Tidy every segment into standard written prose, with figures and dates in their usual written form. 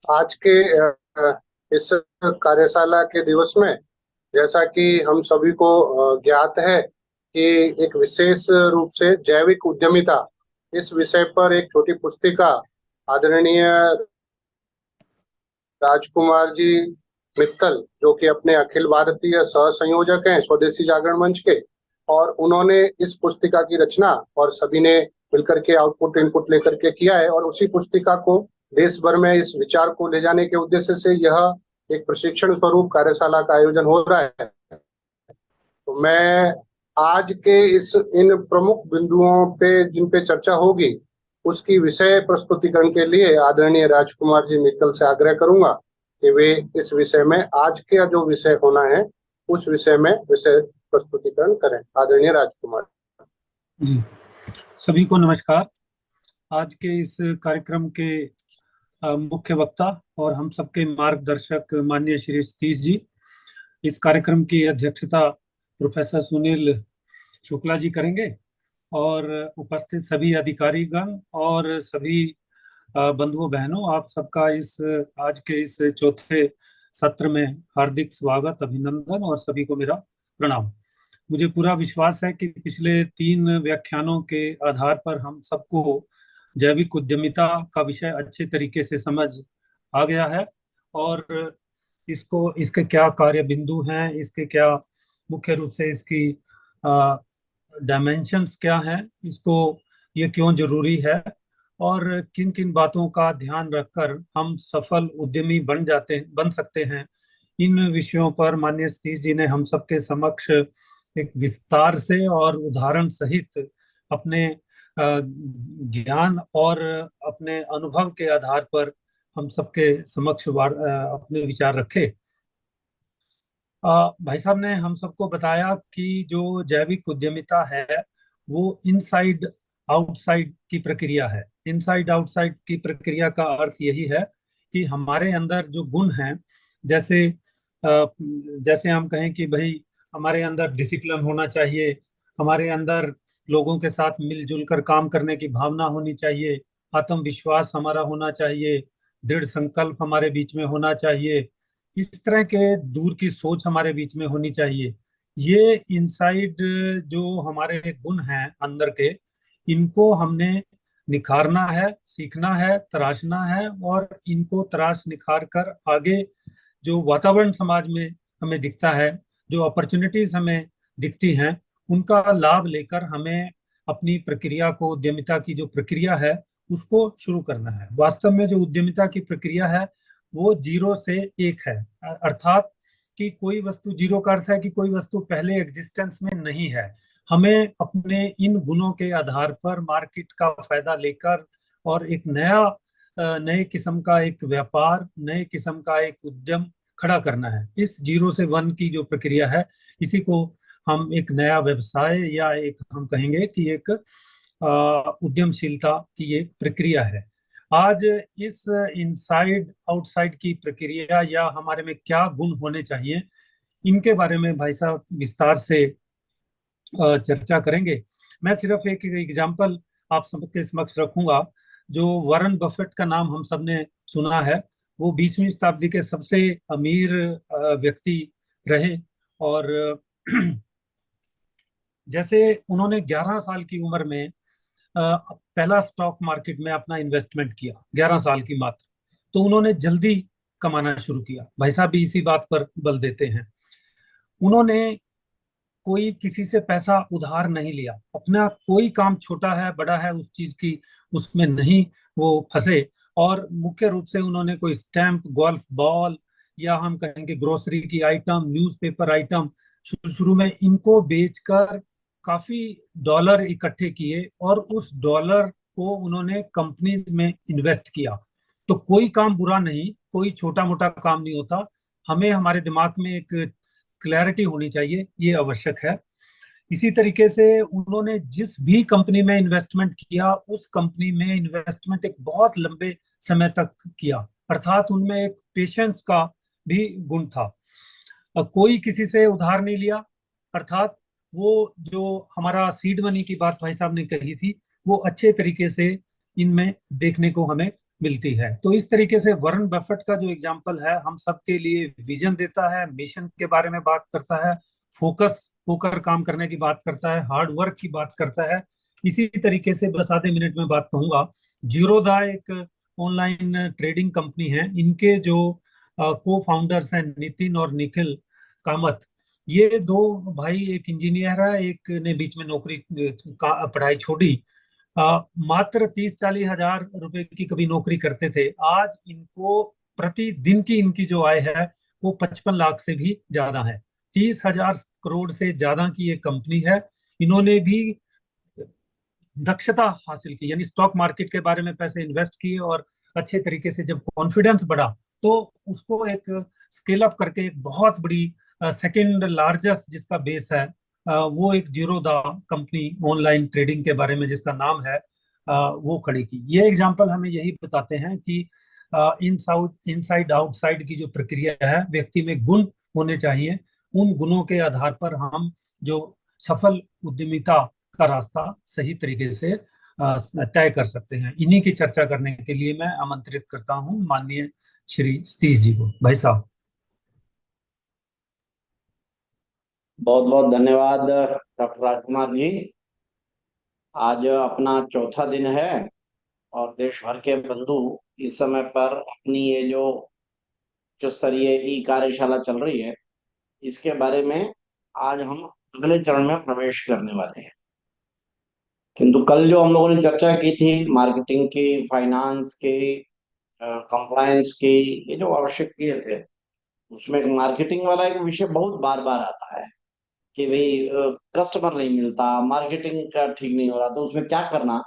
आज के इस कार्यशाला के दिवस में, जैसा कि हम सभी को ज्ञात है कि एक विशेष रूप से जैविक उद्यमिता इस विषय पर एक छोटी पुस्तिका आदरणीय राजकुमार जी मित्तल, जो कि अपने अखिल भारतीय सह संयोजक हैं स्वदेशी जागरण मंच के, और उन्होंने इस पुस्तिका की रचना और सभी ने मिलकर के आउटपुट इनपुट लेकर के किया है। और उसी पुस्तिका को देश भर में इस विचार को ले जाने के उद्देश्य से यह एक प्रशिक्षण स्वरूप कार्यशाला का आयोजन हो रहा है। तो मैं आज के इस इन प्रमुख बिंदुओं पे जिन पे चर्चा होगी उसकी विषय प्रस्तुतिकरण के लिए आदरणीय राजकुमार जी मित्तल से आग्रह करूंगा कि वे इस विषय में आज का जो विषय होना है उस विषय में विषय प्रस्तुतिकरण करें। आदरणीय राजकुमार जी, सभी को नमस्कार। आज के इस कार्यक्रम के मुख्य वक्ता और हम सबके मार्गदर्शक माननीय श्री सतीश जी, इस कार्यक्रम की अध्यक्षता प्रोफेसर सुनील शुक्ला जी करेंगे और उपस्थित सभी अधिकारीगण और सभी बंधुओं बहनों, आप सबका इस आज के इस चौथे सत्र में हार्दिक स्वागत, अभिनंदन और सभी को मेरा प्रणाम। मुझे पूरा विश्वास है कि पिछले 3 व्याख्यानों के आधार पर हम सबको जैविक उद्यमिता का विषय अच्छे तरीके से समझ आ गया है और इसके क्या कार्य बिंदु हैं, इसके क्या मुख्य रूप से इसकी डायमेंशंस क्या हैं, इसको ये क्यों जरूरी है और किन किन बातों का ध्यान रखकर हम सफल उद्यमी बन सकते हैं। इन विषयों पर माननीय सतीश जी ने हम सबके समक्ष एक विस्तार से और उदाहरण सहित अपने ज्ञान और अपने अनुभव के आधार पर हम सबके समक्ष अपने विचार रखे। भाई साहब ने हम सबको बताया कि जो जैविक उद्यमिता है वो इनसाइड आउटसाइड की प्रक्रिया है। इनसाइड आउटसाइड की प्रक्रिया का अर्थ यही है कि हमारे अंदर जो गुण हैं, जैसे जैसे हम कहें कि भाई हमारे अंदर डिसिप्लिन होना चाहिए, हमारे अंदर लोगों के साथ मिलजुल कर काम करने की भावना होनी चाहिए, आत्मविश्वास हमारा होना चाहिए, दृढ़ संकल्प हमारे बीच में होना चाहिए, इस तरह के दूर की सोच हमारे बीच में होनी चाहिए। ये इनसाइड जो हमारे गुण हैं अंदर के, इनको हमने निखारना है, सीखना है, तराशना है और इनको तराश निखार कर आगे जो वातावरण समाज में हमें दिखता है, जो अपॉर्चुनिटीज हमें दिखती हैं, उनका लाभ लेकर हमें अपनी प्रक्रिया को, उद्यमिता की जो प्रक्रिया है उसको शुरू करना है। वास्तव में जो उद्यमिता की प्रक्रिया है वो 0 से 1 है, अर्थात कि कोई वस्तु, 0 का अर्थ है कि कोई वस्तु पहले एग्जिस्टेंस में नहीं है। हमें अपने इन गुणों के आधार पर मार्केट का फायदा लेकर और एक नए किस्म का एक व्यापार, नए किस्म का एक उद्यम खड़ा करना है। इस 0 से 1 की जो प्रक्रिया है, इसी को हम एक नया व्यवसाय या एक हम कहेंगे कि एक उद्यमशीलता की एक प्रक्रिया है। आज इस इनसाइड आउटसाइड की प्रक्रिया या हमारे में क्या गुण होने चाहिए, इनके बारे में भाई साहब विस्तार से चर्चा करेंगे। मैं सिर्फ एक एग्जाम्पल आप सबके समक्ष रखूंगा। जो वॉरेन बफेट का नाम हम सबने सुना है, वो 20वीं शताब्दी के सबसे अमीर व्यक्ति रहे और जैसे उन्होंने 11 साल की उम्र में पहला स्टॉक मार्केट में अपना इन्वेस्टमेंट किया, 11 साल की मात्र, तो उन्होंने जल्दी कमाना शुरू किया। भाई साहब भी इसी बात पर बल देते हैं। उन्होंने कोई किसी से पैसा उधार नहीं लिया, अपना कोई काम छोटा है बड़ा है उस चीज की उसमें नहीं वो फंसे, और मुख्य रूप से उन्होंने कोई स्टैंप, गोल्फ बॉल या हम कहेंगे ग्रोसरी की आइटम, न्यूज़पेपर आइटम शुरू शुरू में इनको बेचकर काफी डॉलर इकट्ठे किए और उस डॉलर को उन्होंने कंपनीज में इन्वेस्ट किया। तो कोई काम बुरा नहीं, कोई छोटा मोटा काम नहीं होता। हमें हमारे दिमाग में एक क्लैरिटी होनी चाहिए, ये आवश्यक है। इसी तरीके से उन्होंने जिस भी कंपनी में इन्वेस्टमेंट किया, उस कंपनी में इन्वेस्टमेंट एक बहुत लंबे समय तक किया, अर्थात उनमें एक पेशेंस का भी गुण था। कोई किसी से उधार नहीं लिया, अर्थात वो जो हमारा सीड मनी की बात भाई साहब ने कही थी, वो अच्छे तरीके से इनमें देखने को हमें मिलती है। तो इस तरीके से वॉरेन बफेट का जो एग्जाम्पल है हम सबके लिए विजन देता है, मिशन के बारे में बात करता है, फोकस होकर काम करने की बात करता है, हार्ड वर्क की बात करता है। इसी तरीके से बस आधे मिनट में बात कहूंगा, जीरोधा एक ऑनलाइन ट्रेडिंग कंपनी है। इनके जो को फाउंडर्स हैं नितिन और निखिल कामत, ये दो भाई, एक इंजीनियर है, एक ने बीच में नौकरी का पढ़ाई छोड़ी। मात्र 30-40 हजार रुपए की कभी नौकरी करते थे, आज इनको प्रतिदिन की इनकी जो आय है वो 55 लाख से भी ज्यादा है। 30 हजार करोड़ से ज्यादा की ये कंपनी है। इन्होंने भी दक्षता हासिल की, यानी स्टॉक मार्केट के बारे में पैसे इन्वेस्ट किए और अच्छे तरीके से जब कॉन्फिडेंस बढ़ा तो उसको एक स्केल अप करके एक बहुत बड़ी सेकंड लार्जेस्ट जिसका बेस है, वो एक जीरोधा कंपनी ऑनलाइन ट्रेडिंग के बारे में जिसका नाम है, वो खड़ी की। ये एग्जांपल हमें यही बताते हैं कि इनसाइड आउटसाइड की जो प्रक्रिया है, व्यक्ति में गुण होने चाहिए। उन गुणों के आधार पर हम जो सफल उद्यमिता का रास्ता सही तरीके से तय कर सकते हैं। इन्हीं की चर्चा करने के लिए मैं आमंत्रित करता हूं माननीय श्री सतीश जी को। भाई साहब। बहुत बहुत धन्यवाद डॉक्टर राजकुमार जी। आज अपना चौथा दिन है और देश भर के बंधु इस समय पर अपनी ये जो उच्च स्तरीय ई कार्यशाला चल रही है, इसके बारे में आज हम अगले चरण में प्रवेश करने वाले हैं। किंतु कल जो हम लोगों ने चर्चा की थी मार्केटिंग की, फाइनेंस की, कंप्लायंस की, ये जो आवश्यक किए थे, उसमें मार्केटिंग वाला एक विषय बहुत बार बार आता है कि भाई कस्टमर नहीं मिलता, मार्केटिंग का ठीक नहीं हो रहा, तो उसमें क्या करना।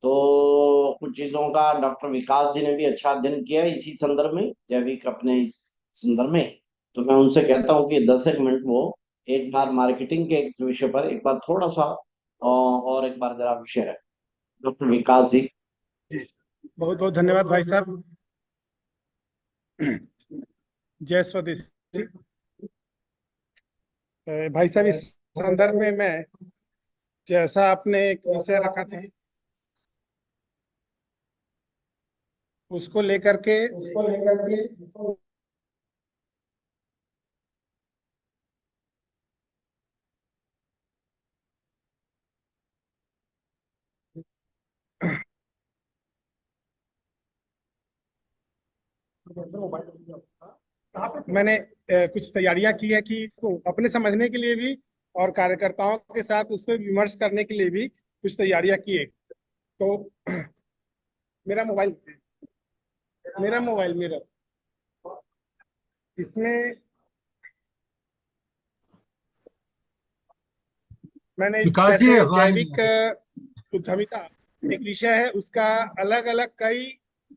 तो कुछ चीजों का डॉक्टर विकास जी ने भी अच्छा अध्ययन किया है इसी संदर्भ में, जैविक अपने इस संदर्भ में। तो मैं उनसे कहता हूँ कि 10 एक मिनट वो एक बार मार्केटिंग के इस विषय पर एक बार थोड़ा सा और एक बार जरा विषय है। डॉक्टर विकास जी। बहुत बहुत धन्यवाद भाई साहब। जय स्वदेशी। भाई साहब, इस संदर्भ में मैं, जैसा आपने एक विषय रखा था उसको लेकर के मैंने कुछ तैयारियां की है कि अपने समझने के लिए भी और कार्यकर्ताओं के साथ उस पर विमर्श करने के लिए भी कुछ तैयारियां की है। तो मेरा मोबाइल मेरा इसमें मैंने विकास जी, जैसे आवाज नहीं जैविक आ रही। उद्यमिता एक विषय है, उसका अलग अलग कई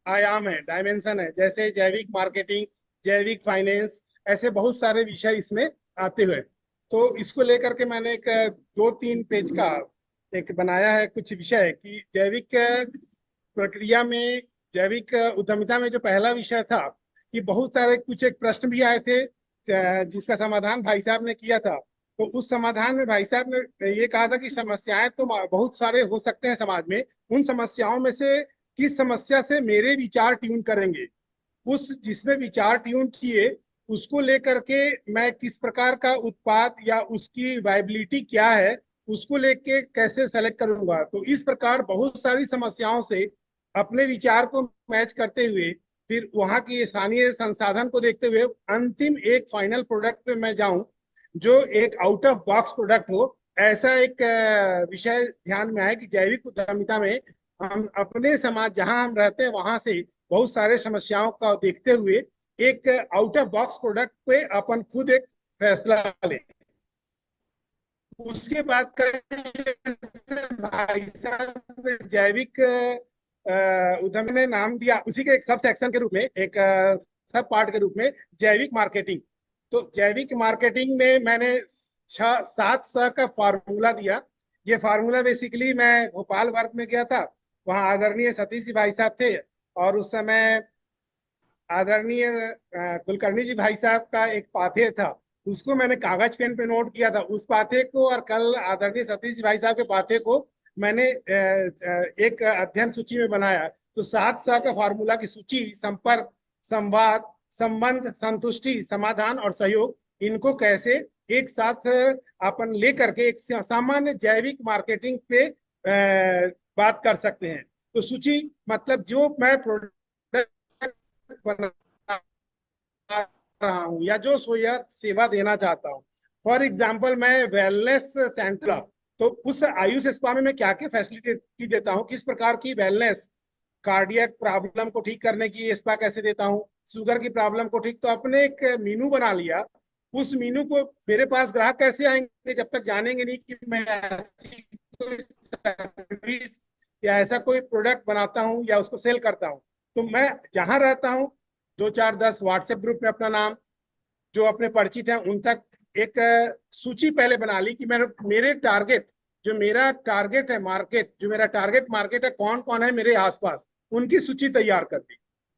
आयाम है, डायमेंशन है, जैसे जैविक मार्केटिंग, जैविक फाइनेंस, ऐसे बहुत सारे विषय इसमें आते हुए। तो इसको लेकर के मैंने एक 2-3 पेज का एक बनाया है कुछ विषय कि जैविक प्रक्रिया में, जैविक उद्यमिता में जो पहला विषय था कि बहुत सारे कुछ एक प्रश्न भी आए थे जिसका समाधान भाई साहब ने किया था। तो उस समाधान में भाई साहब ने ये कहा था कि समस्याएं तो बहुत सारे हो सकते हैं समाज में, उन समस्याओं में से किस समस्या से मेरे विचार ट्यून करेंगे, उस जिसमें विचार ट्यून किए उसको लेकर के मैं किस प्रकार का उत्पाद या उसकी वायबिलिटी क्या है उसको लेके कैसे सेलेक्ट करूंगा। तो इस प्रकार बहुत सारी समस्याओं से अपने विचार को मैच करते हुए, फिर वहां की स्थानीय संसाधन को देखते हुए अंतिम एक फाइनल प्रोडक्ट पे मैं जाऊं जो एक आउट ऑफ बॉक्स प्रोडक्ट हो। ऐसा एक विषय ध्यान में आया कि जैविक उद्यमिता में हम अपने समाज जहां हम रहते हैं वहां से बहुत सारे समस्याओं का देखते हुए एक आउट ऑफ बॉक्स प्रोडक्ट पे अपन खुद एक फैसला लें। उसके बाद भाई साहब ने जैविक उद्यम ने नाम दिया, उसी के एक सब सेक्शन के रूप में, एक सब पार्ट के रूप में जैविक मार्केटिंग। तो जैविक मार्केटिंग में मैंने 6-7 का फार्मूला दिया। ये फार्मूला बेसिकली मैं भोपाल वर्क में गया था, वहाँ आदरणीय सतीश जी भाई साहब थे और उस समय आदरणीय कुलकर्णी जी भाई साहब का एक पाथे था, उसको मैंने कागज पेन पे नोट किया था उस पाथे को, और कल आदरणीय सतीश जी भाई साहब के पाथे को मैंने एक अध्ययन सूची में बनाया। तो 7 स का फार्मूला की सूची संपर्क, संवाद, संबंध, संतुष्टि, समाधान और सहयोग, इनको कैसे एक साथ अपन लेकर के एक सामान्य जैविक मार्केटिंग पे बात कर सकते हैं। तो सूची मतलब जो मैं प्रोडक्ट बना रहा हूँ या जो सेवा देना चाहता हूँ। फॉर एग्जाम्पल मैं वेलनेस सेंटर, तो उस आयुष स्पा में मैं क्या क्या फैसिलिटी देता हूँ, किस प्रकार की वेलनेस, कार्डियक प्रॉब्लम को ठीक करने की स्पा कैसे देता हूँ, शुगर की प्रॉब्लम को ठीक, तो अपने एक मीनू बना लिया। उस मीनू को मेरे पास ग्राहक कैसे आएंगे जब तक जानेंगे नहीं कि मैं ऐसी कोई सर्विस या ऐसा कोई प्रोडक्ट बनाता हूँ या उसको सेल करता हूँ। तो मैं जहां रहता हूँ 2 4 10 व्हाट्सएप ग्रुप में अपना नाम, जो अपने परिचित हैं उन तक एक सूची पहले बना ली कि मेरे टारगेट, जो मेरा टारगेट है मार्केट, जो मेरा टारगेट मार्केट है, कौन कौन है मेरे आसपास, उनकी सूची तैयार कर दी।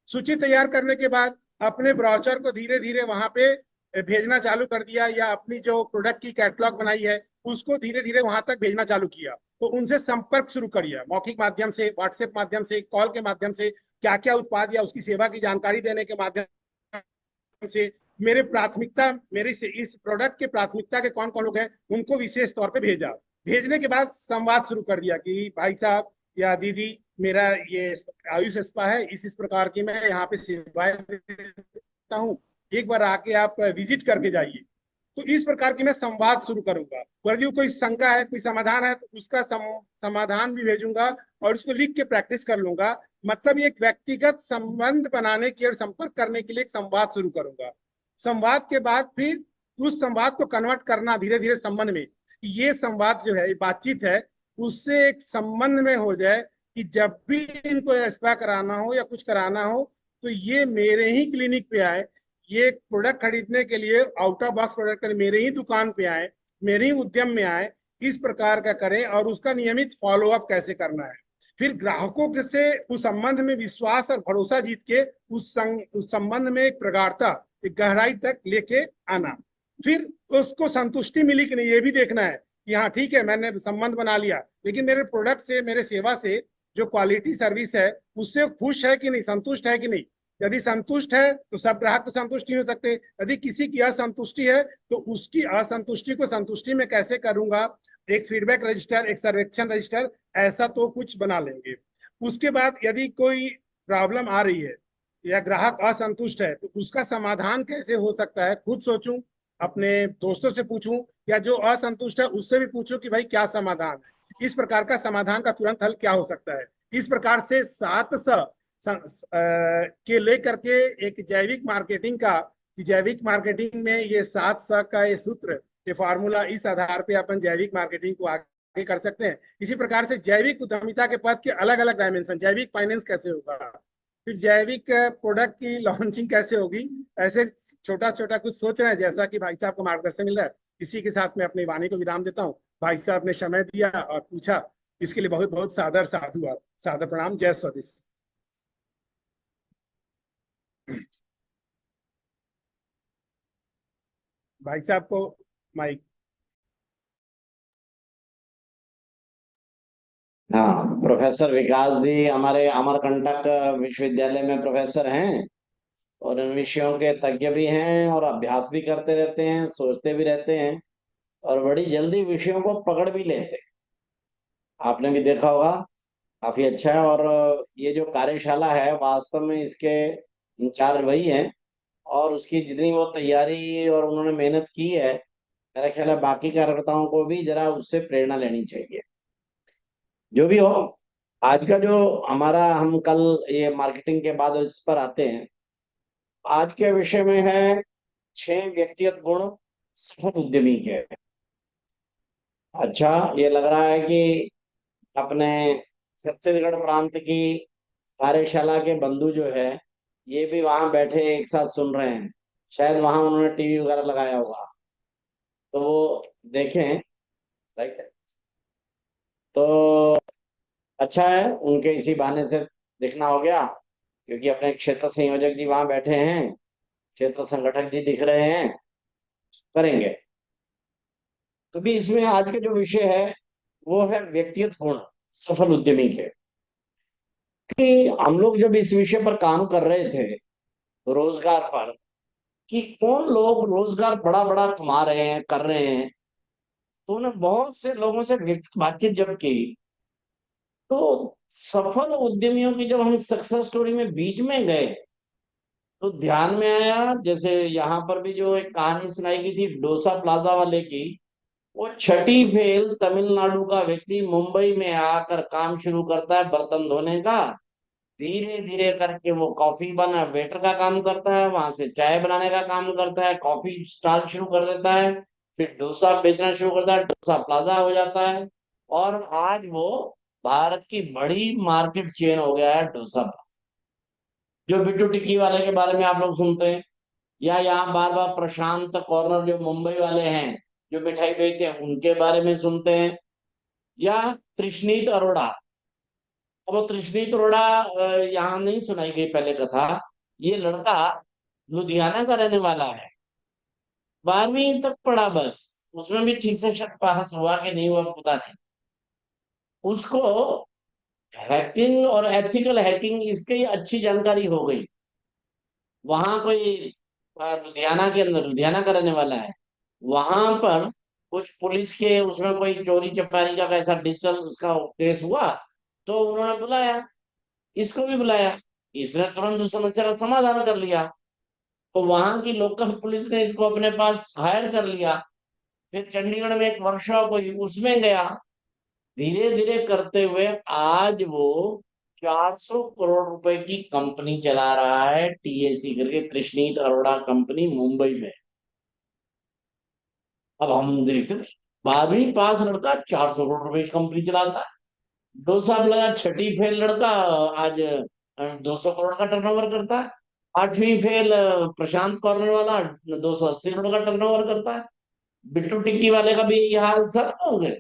सूची तैयार करने के बाद अपने ब्राउचर को धीरे धीरे वहां पे भेजना चालू कर दिया, या अपनी जो प्रोडक्ट की कैटलॉग बनाई है उसको धीरे धीरे वहां तक भेजना चालू किया। तो उनसे संपर्क शुरू करिए, मौखिक माध्यम से, व्हाट्सएप माध्यम से, कॉल के माध्यम से, क्या क्या उत्पाद या उसकी सेवा की जानकारी देने के माध्यम से, मेरे प्राथमिकता, मेरे से इस प्रोडक्ट के प्राथमिकता के कौन कौन लोग हैं उनको विशेष तौर पे भेजा। भेजने के बाद संवाद शुरू कर दिया कि भाई साहब या दीदी, मेरा ये आयुष स्पा है, इस प्रकार की मैं यहाँ पे सेवाएं देता हूँ, एक बार आके आप विजिट करके जाइए। तो इस प्रकार की मैं संवाद शुरू करूंगा। यदि कोई शंका है, कोई समाधान है, तो उसका समाधान भी भेजूंगा और उसको लिख के प्रैक्टिस कर लूंगा। मतलब ये एक व्यक्तिगत संबंध बनाने की और संपर्क करने के लिए एक संवाद शुरू करूंगा। संवाद के बाद फिर उस संवाद को कन्वर्ट करना धीरे धीरे संबंध में, ये संवाद जो है, ये बातचीत है, उससे एक संबंध में हो जाए कि जब भी इनको स्पा कराना हो या कुछ कराना हो तो ये मेरे ही क्लिनिक पे आए, ये प्रोडक्ट खरीदने के लिए, आउट ऑफ बॉक्स प्रोडक्ट मेरे ही दुकान पे आए, मेरे ही उद्यम में आए, इस प्रकार का करें। और उसका नियमित फॉलो अप कैसे करना है, फिर ग्राहकों से उस संबंध में विश्वास और भरोसा जीत के उस संबंध में एक प्रगाढ़ता, एक गहराई तक लेके आना। फिर उसको संतुष्टि मिली कि नहीं ये भी देखना है कि हाँ ठीक है, मैंने संबंध बना लिया, लेकिन मेरे प्रोडक्ट से, मेरे सेवा से जो क्वालिटी सर्विस है उससे खुश है कि नहीं, संतुष्ट है कि नहीं। यदि संतुष्ट है तो सब ग्राहक तो संतुष्ट नहीं हो सकते। यदि किसी की असंतुष्टि है तो उसकी असंतुष्टि को संतुष्टि में कैसे करूंगा, एक फीडबैक रजिस्टर, एक सर्वेक्षण रजिस्टर, ऐसा तो कुछ बना लेंगे। उसके बाद यदि कोई प्रॉब्लम आ रही है या ग्राहक असंतुष्ट है तो उसका समाधान कैसे हो सकता है, खुद सोचूं, अपने दोस्तों से पूछूं, या जो असंतुष्ट है उससे भी पूछूं कि भाई क्या समाधान है, इस प्रकार का समाधान का तुरंत हल क्या हो सकता है। इस प्रकार से 7 स के लेकर के एक जैविक मार्केटिंग का, जैविक मार्केटिंग में ये 7 स का ये सूत्र, ये फार्मूला, इस आधार पे अपन जैविक मार्केटिंग को आगे कर सकते हैं। इसी प्रकार से जैविक उद्यमिता के पद के अलग अलग डायमेंशन, जैविक फाइनेंस कैसे होगा, फिर जैविक प्रोडक्ट की लॉन्चिंग कैसे होगी, ऐसे छोटा छोटा कुछ सोच रहे हैं। जैसा कि भाई साहब को मार्गदर्शन मिल रहा है, इसी के साथ मैं अपनी वाणी को विराम देता हूँ। भाई साहब ने समय दिया और पूछा, इसके लिए बहुत बहुत सादर साधुवाद, सादर प्रणाम। जय स्वदेश। भाई साहब को माइक। हाँ, प्रोफेसर विकास जी हमारे अमरकंटक विश्वविद्यालय में प्रोफेसर हैं और इन विषयों के तज्ञ भी हैं और अभ्यास भी करते रहते हैं, सोचते भी रहते हैं और बड़ी जल्दी विषयों को पकड़ भी लेते हैं। आपने भी देखा होगा, काफी अच्छा है। और ये जो कार्यशाला है वास्तव में इसके इंचार्ज वही हैं और उसकी जितनी वो तैयारी और उन्होंने मेहनत की है, मेरा ख्याल है बाकी कार्यकर्ताओं को भी जरा उससे प्रेरणा लेनी चाहिए। जो भी हो, आज का जो हमारा, हम कल ये मार्केटिंग के बाद इस पर आते हैं। आज के विषय में है 6 व्यक्तिगत गुण सफल उद्यमी के। अच्छा, ये लग रहा है कि अपने छत्तीसगढ़ प्रांत की कार्यशाला के बंधु जो है ये भी वहां बैठे एक साथ सुन रहे हैं। शायद वहां उन्होंने टीवी वगैरह लगाया होगा तो वो देखें। राइट है, तो अच्छा है, उनके इसी बहाने से दिखना हो गया, क्योंकि अपने क्षेत्र संयोजक जी वहां बैठे हैं, क्षेत्र संगठक जी दिख रहे हैं, करेंगे। तो भी इसमें आज के जो विषय है वो है व्यक्तिगत गुण सफल उद्यमी के। कि हम लोग जब इस विषय पर काम कर रहे थे, रोजगार पर, कि कौन लोग रोजगार बड़ा बड़ा कमा रहे हैं, कर रहे हैं, तो उन्हें बहुत से लोगों से बातचीत जब की, तो सफल उद्यमियों की जब हम सक्सेस स्टोरी में बीच में गए, तो ध्यान में आया, जैसे यहाँ पर भी जो एक कहानी सुनाई गई थी डोसा प्लाजा वाले की, वो छठी फेल तमिलनाडु का व्यक्ति मुंबई में आकर काम शुरू करता है बर्तन धोने का। धीरे धीरे करके वो कॉफी बना वेटर का काम करता है, वहां से चाय बनाने का काम करता है, कॉफी स्टॉल शुरू कर देता है, फिर डोसा बेचना शुरू करता है, डोसा प्लाजा हो जाता है, और आज वो भारत की बड़ी मार्केट चेन हो गया है डोसा। जो बिट्टू टिक्की वाले के बारे में आप लोग सुनते हैं, या यहाँ बार बार प्रशांत कॉर्नर जो मुंबई वाले हैं जो मिठाई बेचते हैं उनके बारे में सुनते हैं, या तृष्णीत अरोड़ा। अब वो तृष्णीत अरोड़ा यहाँ नहीं सुनाई गई पहले कथा। ये लड़का लुधियाना का रहने वाला है, 12वीं तक पढ़ा बस, उसमें भी ठीक से शायद पास हुआ कि नहीं हुआ पता नहीं। उसको हैकिंग और एथिकल हैकिंग इसकी अच्छी जानकारी हो गई। वहां कोई लुधियाना के अंदर, लुधियाना का रहने वाला है, वहां पर कुछ पुलिस के उसमें कोई चोरी चपारी का कैसा डिजिटल उसका केस हुआ, तो उन्होंने बुलाया, इसको भी बुलाया, इसने तुरंत उस समस्या का समाधान कर लिया। तो वहां की लोकल पुलिस ने इसको अपने पास हायर कर लिया। फिर चंडीगढ़ में एक वर्कशॉप हुई, उसमें गया। धीरे धीरे करते हुए आज वो 400 करोड़ रुपए की कंपनी चला रहा है, टीएसी करके, तृष्णीत अरोड़ा कंपनी, मुंबई में। अब हम देखते हैं, 12वीं पास लड़का 400 करोड़ रुपए की कंपनी चलाता है। 2 साल लगा, छठी फेल लड़का आज 200 करोड़ का टर्नओवर करता है। 8वीं फेल प्रशांत कॉर्नर वाला 280 करोड़ का टर्नओवर करता है। बिट्टू टिक्की वाले का भी यही हाल सब होंगे।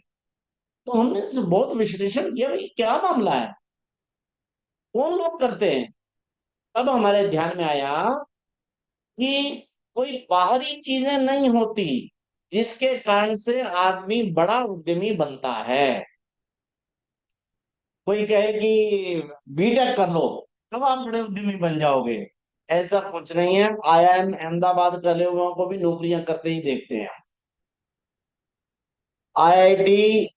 तो हमने बहुत विश्लेषण किया, भाई क्या मामला है, कौन लोग करते हैं। तब हमारे ध्यान में आया कि कोई बाहरी चीजें नहीं होती जिसके कारण से आदमी बड़ा उद्यमी बनता है। कोई कहे कि बीटेक कर लो तब आप बड़े उद्यमी बन जाओगे, ऐसा कुछ नहीं है। आईआईएम अहमदाबाद के लोगों को भी नौकरियां करते ही देखते हैं। आईआईटी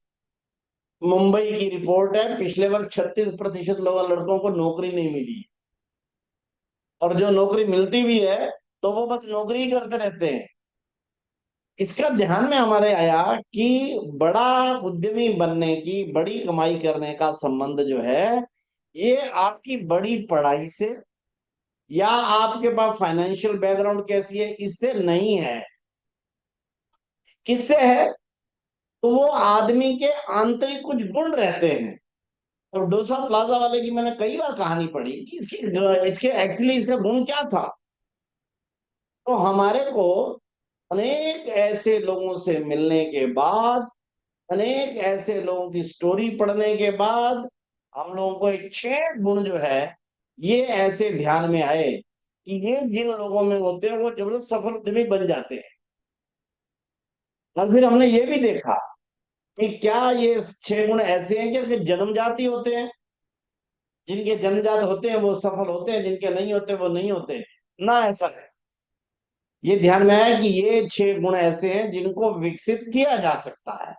मुंबई की रिपोर्ट है, पिछले वर्ष 36% लोग लड़कों को नौकरी नहीं मिली, और जो नौकरी मिलती भी है तो वो बस नौकरी ही करते रहते हैं। इसका ध्यान में हमारे आया कि बड़ा उद्यमी बनने की, बड़ी कमाई करने का संबंध जो है, ये आपकी बड़ी पढ़ाई से या आपके पास फाइनेंशियल बैकग्राउंड कैसी है इससे नहीं है। किससे है? तो वो आदमी के आंतरिक कुछ गुण रहते हैं। और डोसा प्लाजा वाले की मैंने कई बार कहानी पढ़ी कि इसके एक्चुअली इसका गुण क्या था। तो हमारे को अनेक ऐसे लोगों से मिलने के बाद, अनेक ऐसे लोगों की स्टोरी पढ़ने के बाद, हम लोगों को एक 6 गुण जो है ये ऐसे ध्यान में आए कि ये जिन लोगों में होते हैं वो जबरदस्त सफल उद्यमी बन जाते हैं। और फिर हमने ये भी देखा कि क्या ये 6 गुण ऐसे हैं कि जन्मजात ही होते हैं, जिनके जन्मजात होते हैं वो सफल होते हैं, जिनके नहीं होते वो नहीं होते। ना, ऐसा नहीं। ये ध्यान में आया कि ये 6 गुण ऐसे हैं जिनको विकसित किया जा सकता है।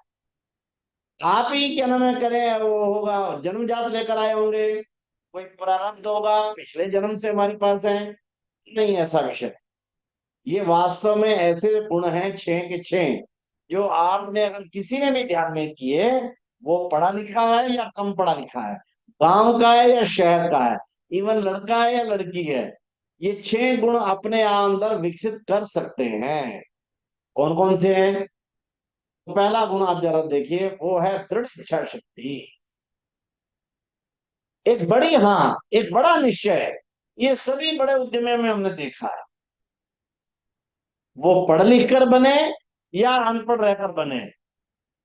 आप ही क्या नाम है करें, वो होगा जन्मजात लेकर आए होंगे, कोई प्रारब्ध होगा, पिछले जन्म से हमारे पास है, नहीं ऐसा विषय। ये वास्तव में ऐसे गुण हैं 6 के 6, जो आपने अगर किसी ने भी ध्यान में किए, वो पढ़ा लिखा है या कम पढ़ा लिखा है, गांव का है या शहर का है, इवन लड़का है या लड़की है, ये 6 गुण अपने अंदर विकसित कर सकते हैं। कौन कौन से हैं? तो पहला गुण आप जरा देखिए, वो है दृढ़ इच्छा शक्ति। एक बड़ा निश्चय। ये सभी बड़े उद्यमियों में हमने देखा है, वो पढ़ लिख कर बने या अनपढ़ रहकर बने,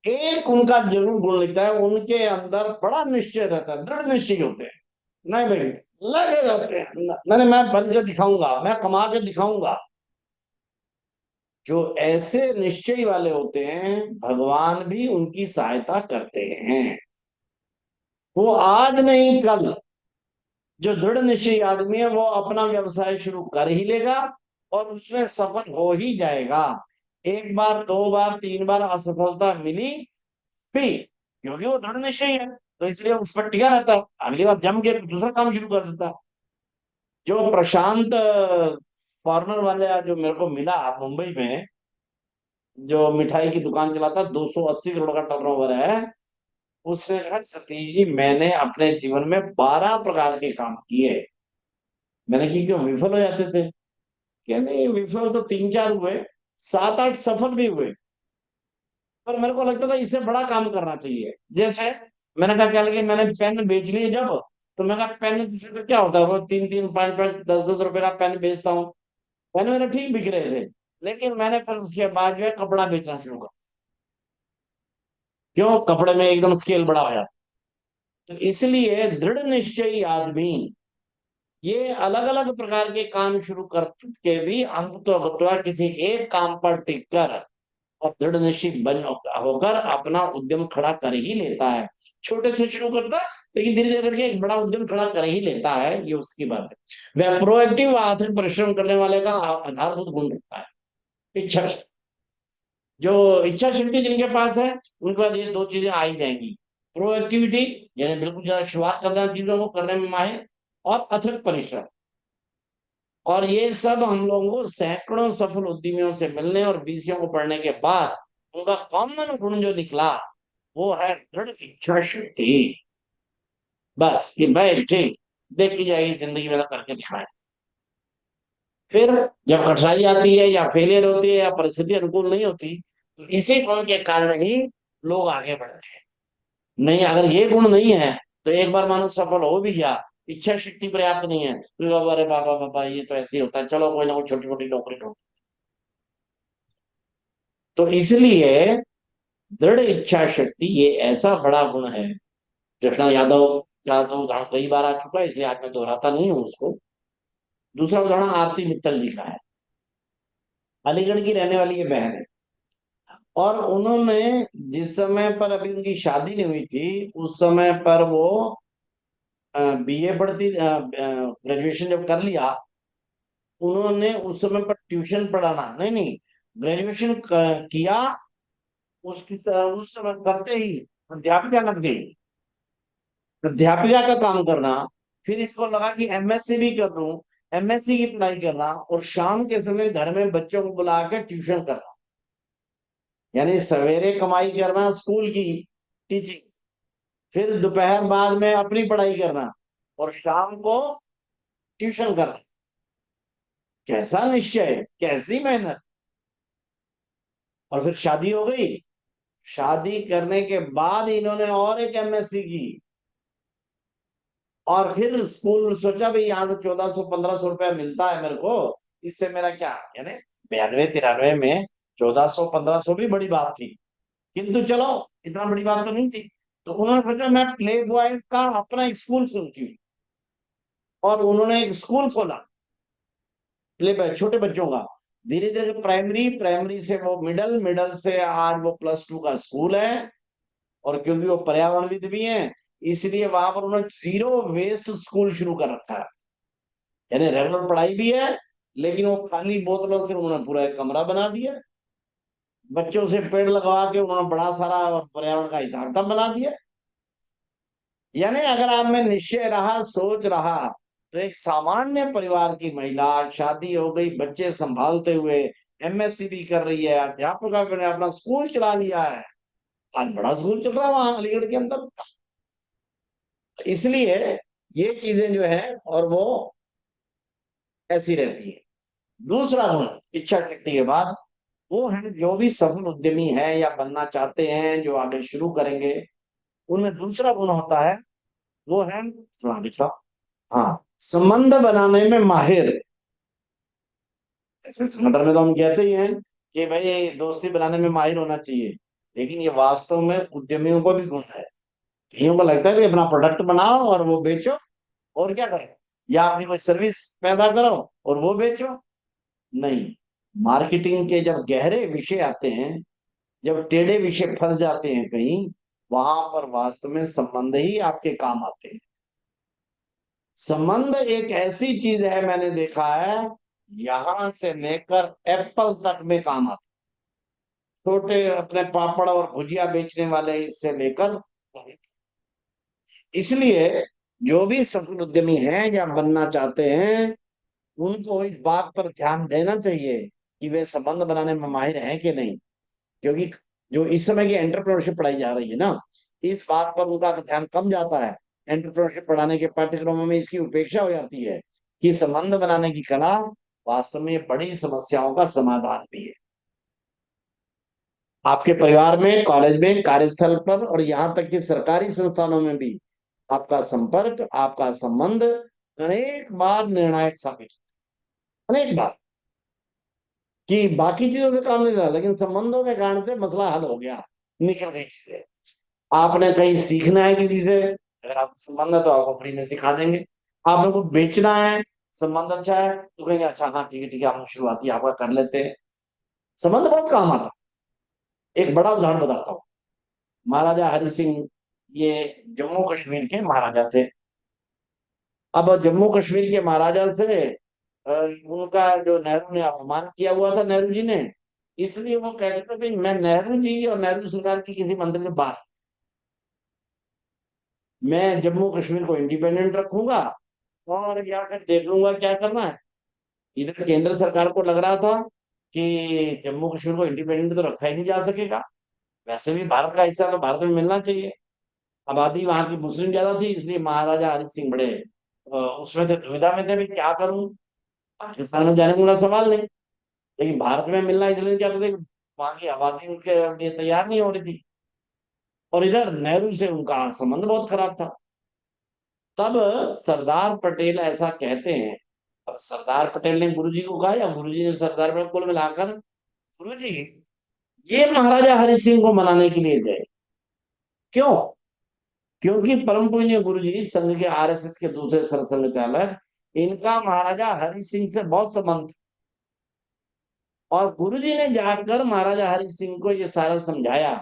एक उनका जरूर गुण लिखता है, उनके अंदर बड़ा निश्चय रहता है, दृढ़ निश्चय होते हैं। नहीं भाई, लगे रहते हैं, मैंने मैं बन के दिखाऊंगा, मैं कमा के दिखाऊंगा। जो ऐसे निश्चय वाले होते हैं भगवान भी उनकी सहायता करते हैं। वो आज नहीं कल जो दृढ़ निश्चयी आदमी है वो अपना व्यवसाय शुरू कर ही लेगा और उसमें सफल हो ही जाएगा। एक बार, दो बार, तीन बार असफलता मिली भी, क्योंकि वो दृढ़ निश्चयी है, तो इसलिए उस पर टिका रहता है, अगली बार जम के दूसरा काम शुरू कर देता है। जो प्रशांत फॉर्नर वाला जो मेरे को मिला मुंबई में, जो मिठाई की दुकान चलाता, 280 करोड़ का टर्नओवर है, उसने कहा सतीश जी मैंने अपने जीवन में 12 प्रकार के काम किए। मैंने कि क्यों, विफल हो जाते थे? क्या नहीं, विफल तो 3-4 हुए, 7-8 सफल भी हुए, पर मेरे को लगता था इससे बड़ा काम करना चाहिए। जैसे मैंने कहा, क्या लगे, मैंने पेन बेच लिए जब, तो मैंने कहा पेन से तो क्या होता है, वो 3-3, 5-5, 10-10 रुपए का पेन बेचता हूँ। पेन मेरे ठीक बिक रहे थे, लेकिन मैंने फिर उसके बाद जो है कपड़ा बेचना शुरू कर। क्यों? कपड़े में एकदम स्केल बड़ा हो जाता। तो इसलिए दृढ़ निश्चयी आदमी ये अलग अलग प्रकार के काम शुरू करके भी अंततः किसी एक काम पर टिक कर और दृढ़ निश्चित बन होकर अपना उद्यम खड़ा कर ही लेता है। छोटे से शुरू करता है, लेकिन धीरे धीरे करके एक बड़ा उद्यम खड़ा कर ही लेता है, ये उसकी बात है। वह प्रोएक्टिव आर्थिक परिश्रम करने वाले का आधारभूत गुण रखता है इच्छा शक्ति। जो इच्छा शक्ति जिनके पास है उनके पास ये दो चीजें आ ही जाएंगी। प्रोएक्टिविटी, यानी बिल्कुल ज्यादा शुरुआत करना चीजों को करने में माहिर, और अथक परिश्रम। और ये सब हम लोगों को सैकड़ों सफल उद्यमियों से मिलने और बीसियों को पढ़ने के बाद उनका कॉमन गुण जो निकला वो है दृढ़ इच्छा शक्ति। बस कि भाई ठीक, देखी जाएगी जिंदगी में तो करके दिखाए। फिर जब कठिनाई आती है या फेलियर होती है या परिस्थिति अनुकूल नहीं होती, तो इसी गुण के कारण ही लोग आगे बढ़ते हैं। नहीं, अगर ये गुण नहीं है तो एक बार मानो सफल हो भी गया, इच्छा शक्ति पर्याप्त नहीं है, तो अरे बाबा बाबा ये तो ऐसे ही होता है, चलो कोई ना कोई छोटी मोटी नौकरी ढूंढ। तो इसलिए दृढ़ इच्छा शक्ति ये ऐसा बड़ा गुण है। कृष्णा यादव का तो उदाहरण कई बार आ चुका है, इसलिए आज मैं दोहराता नहीं हूं उसको। दूसरा उदाहरण आरती मित्तल जी का है। अलीगढ़ की रहने वाली ये बहन है, और उन्होंने जिस समय पर, अभी उनकी शादी नहीं हुई थी, उस समय पर वो बीए पढ़ती, ग्रेजुएशन जब कर लिया, उन्होंने उस समय पर ट्यूशन पढ़ाना, नहीं नहीं, ग्रेजुएशन किया, उस समय करते ही अध्यापिका लग गई, अध्यापिका का काम करना। फिर इसको लगा कि एमएससी भी कर लूं, एमएससी की पढ़ाई करना, और शाम के समय घर में बच्चों को बुला के ट्यूशन करना। यानी सवेरे कमाई करना स्कूल की, टीचिंग, फिर दोपहर बाद में अपनी पढ़ाई करना, और शाम को ट्यूशन करना। कैसा निश्चय, कैसी मेहनत। और फिर शादी हो गई, शादी करने के बाद इन्होंने और एक एमएससी की, और फिर स्कूल सोचा भाई यहाँ से 1400-1500 रुपया मिलता है मेरे को, इससे मेरा क्या, यानी 92-93 में 1400-1500 भी बड़ी बात थी, किंतु चलो इतना बड़ी बात तो नहीं थी। तो उन्होंने सोचा मैं प्ले बॉय का अपना स्कूल खोलती हूँ, और उन्होंने एक स्कूल खोला प्ले बॉय छोटे बच्चों का। धीरे धीरे प्राइमरी, प्राइमरी से वो मिडल, मिडल से आज वो +2 का स्कूल है। और क्योंकि वो पर्यावरणविद भी हैं, इसलिए वहां पर उन्होंने जीरो वेस्ट स्कूल शुरू कर रखा है। यानी रेगुलर पढ़ाई भी है, लेकिन वो खाली बोतलों से उन्होंने पूरा एक कमरा बना दिया, बच्चों से पेड़ लगवा के उन्होंने बड़ा सारा पर्यावरण का हिसाब किताब बना दिया। यानी अगर आप में निश्चय रहा, सोच रहा, तो एक सामान्य परिवार की महिला, शादी हो गई, बच्चे संभालते हुए एमएससी भी कर रही है, अध्यापक ने अपना स्कूल चला लिया है, आज बड़ा स्कूल चल रहा है वहां अलीगढ़ के अंदर। इसलिए ये चीजें जो है और वो ऐसी रहती है। दूसरा गुण इच्छा शक्ति के बाद, वो है जो भी सफल उद्यमी है या बनना चाहते हैं, जो आगे शुरू करेंगे, उनमें दूसरा गुण होता है, वो है, थोड़ा लिखा, हाँ, संबंध बनाने में माहिर। ऐसे संगठन में तो हम कहते ही हैं कि भाई दोस्ती बनाने में माहिर होना चाहिए, लेकिन ये वास्तव में उद्यमियों को भी गुण है। कईयों को लगता है कि अपना प्रोडक्ट बनाओ और वो बेचो, और क्या करो, या अपनी कोई सर्विस पैदा करो और वो बेचो। नहीं, मार्केटिंग के जब गहरे विषय आते हैं, जब टेढ़े विषय फंस जाते हैं कहीं, वहां पर वास्तव में संबंध ही आपके काम आते हैं। संबंध एक ऐसी चीज है, मैंने देखा है, यहां से लेकर एप्पल तक में काम आता। छोटे अपने पापड़ और भुजिया बेचने वाले से लेकर, इसलिए जो भी सफल उद्यमी हैं या बनना चाहते हैं, उनको इस बात पर ध्यान देना चाहिए कि वे संबंध बनाने में माहिर हैं कि नहीं। क्योंकि जो इस समय की एंटरप्रेन्योरशिप पढ़ाई जा रही है ना, इस बात पर उनका ध्यान कम जाता है। एंटरप्रेन्योरशिप पढ़ाने के पाठ्यक्रमों में इसकी उपेक्षा हो जाती है कि संबंध बनाने की कला वास्तव में बड़ी समस्याओं का समाधान भी है। आपके परिवार में, कॉलेज में, कार्यस्थल पर और यहाँ तक कि सरकारी संस्थानों में भी आपका संपर्क, आपका संबंध अनेक बार निर्णायक साबित होता है। अनेक बार कि बाकी चीजों से काम नहीं चला, लेकिन संबंधों के कारण से मसला हल हो गया, निकल गई चीजें। आपने कहीं सीखना है किसी से, अगर आप संबंध है तो आपको फ्री में सिखा देंगे। आपने कुछ बेचना है, संबंध अच्छा है तो कहेंगे अच्छा हाँ ठीक है हम शुरुआती आपका कर लेते हैं। संबंध बहुत काम आता है। एक बड़ा उदाहरण बताता हूँ। महाराजा हरि सिंह, ये जम्मू कश्मीर के महाराजा थे। अब जम्मू कश्मीर के महाराजा से उनका जो नेहरू ने अपमान किया हुआ था, नेहरू जी ने, इसलिए वो कहते थे भाई मैं नेहरू जी और नेहरू सरकार की किसी मंत्री से बात, मैं जम्मू कश्मीर को इंडिपेंडेंट रखूंगा और या फिर देख लूंगा क्या करना है। इधर केंद्र सरकार को लग रहा था कि जम्मू कश्मीर को इंडिपेंडेंट तो रखा ही नहीं जा सकेगा, वैसे भी भारत का हिस्सा तो भारत में मिलना चाहिए। आबादी वहां की मुस्लिम ज्यादा थी, इसलिए महाराजा हरि सिंह बड़े उसमें थे, दुविधा में थे भी क्या करूं। पाकिस्तान में जाने का उनका सवाल नहीं, लेकिन भारत में मिलना इसलिए नहीं चाहते थे कि वहां की आबादी उनके लिए तैयार नहीं हो रही थी, और इधर नेहरू से उनका संबंध बहुत खराब था। तब सरदार पटेल ऐसा कहते हैं, अब सरदार पटेल ने गुरुजी को कहा या गुरुजी ने सरदार पटेल, कुल मिलाकर गुरुजी ये महाराजा हरि सिंह को मनाने के लिए गए। क्यों? क्योंकि परम पूज्य गुरुजी संघ के आरएसएस के दूसरे सरसंघ चालक, इनका महाराजा हरि सिंह से बहुत संबंध, और गुरुजी ने जाकर महाराजा हरि सिंह को ये सारा समझाया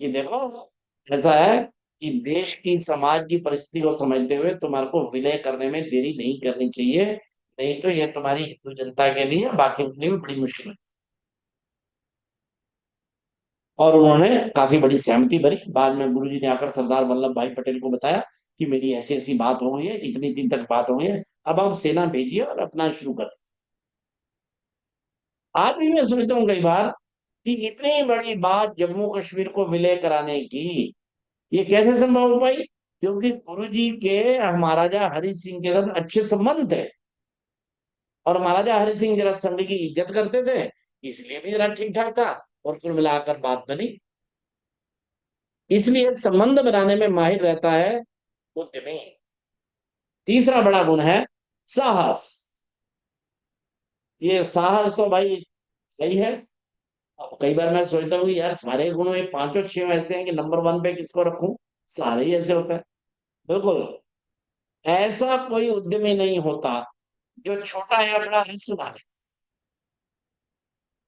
कि देखो ऐसा है कि देश की, समाज की परिस्थिति को समझते हुए तुम्हारे को विलय करने में देरी नहीं करनी चाहिए, नहीं तो ये तुम्हारी हिंदू जनता के लिए, बाकी के लिए भी बड़ी मुश्किल है। और उन्होंने काफी बड़ी सहमति भरी। बाद में गुरुजी ने आकर सरदार वल्लभ भाई पटेल को बताया कि मेरी ऐसी ऐसी बात हो गई है, इतनी दिन तक बात हो गई है, अब आप सेना भेजिए और अपना शुरू कर। आज भी मैं सोचता हूँ कई बार कि इतनी बड़ी बात जम्मू कश्मीर को विलय कराने की, ये कैसे संभव हो पाई? क्योंकि गुरुजी के महाराजा हरि सिंह के साथ अच्छे संबंध थे, और महाराजा हरि सिंह जरा संघ की इज्जत करते थे, इसलिए भी जरा ठीक ठाक था, और कुल मिलाकर बात बनी। इसलिए संबंध बनाने में माहिर रहता है उद्यमी। तीसरा बड़ा गुण है साहस। ये साहस तो भाई सही है। अब कई बार मैं सोचता हूँ कि यार सारे गुण में पांचों छह ऐसे हैं कि नंबर वन पे किसको रखूं, सारे ही ऐसे होते हैं। बिल्कुल ऐसा कोई उद्यमी नहीं होता जो छोटा है अपना रिस्क उठा ले।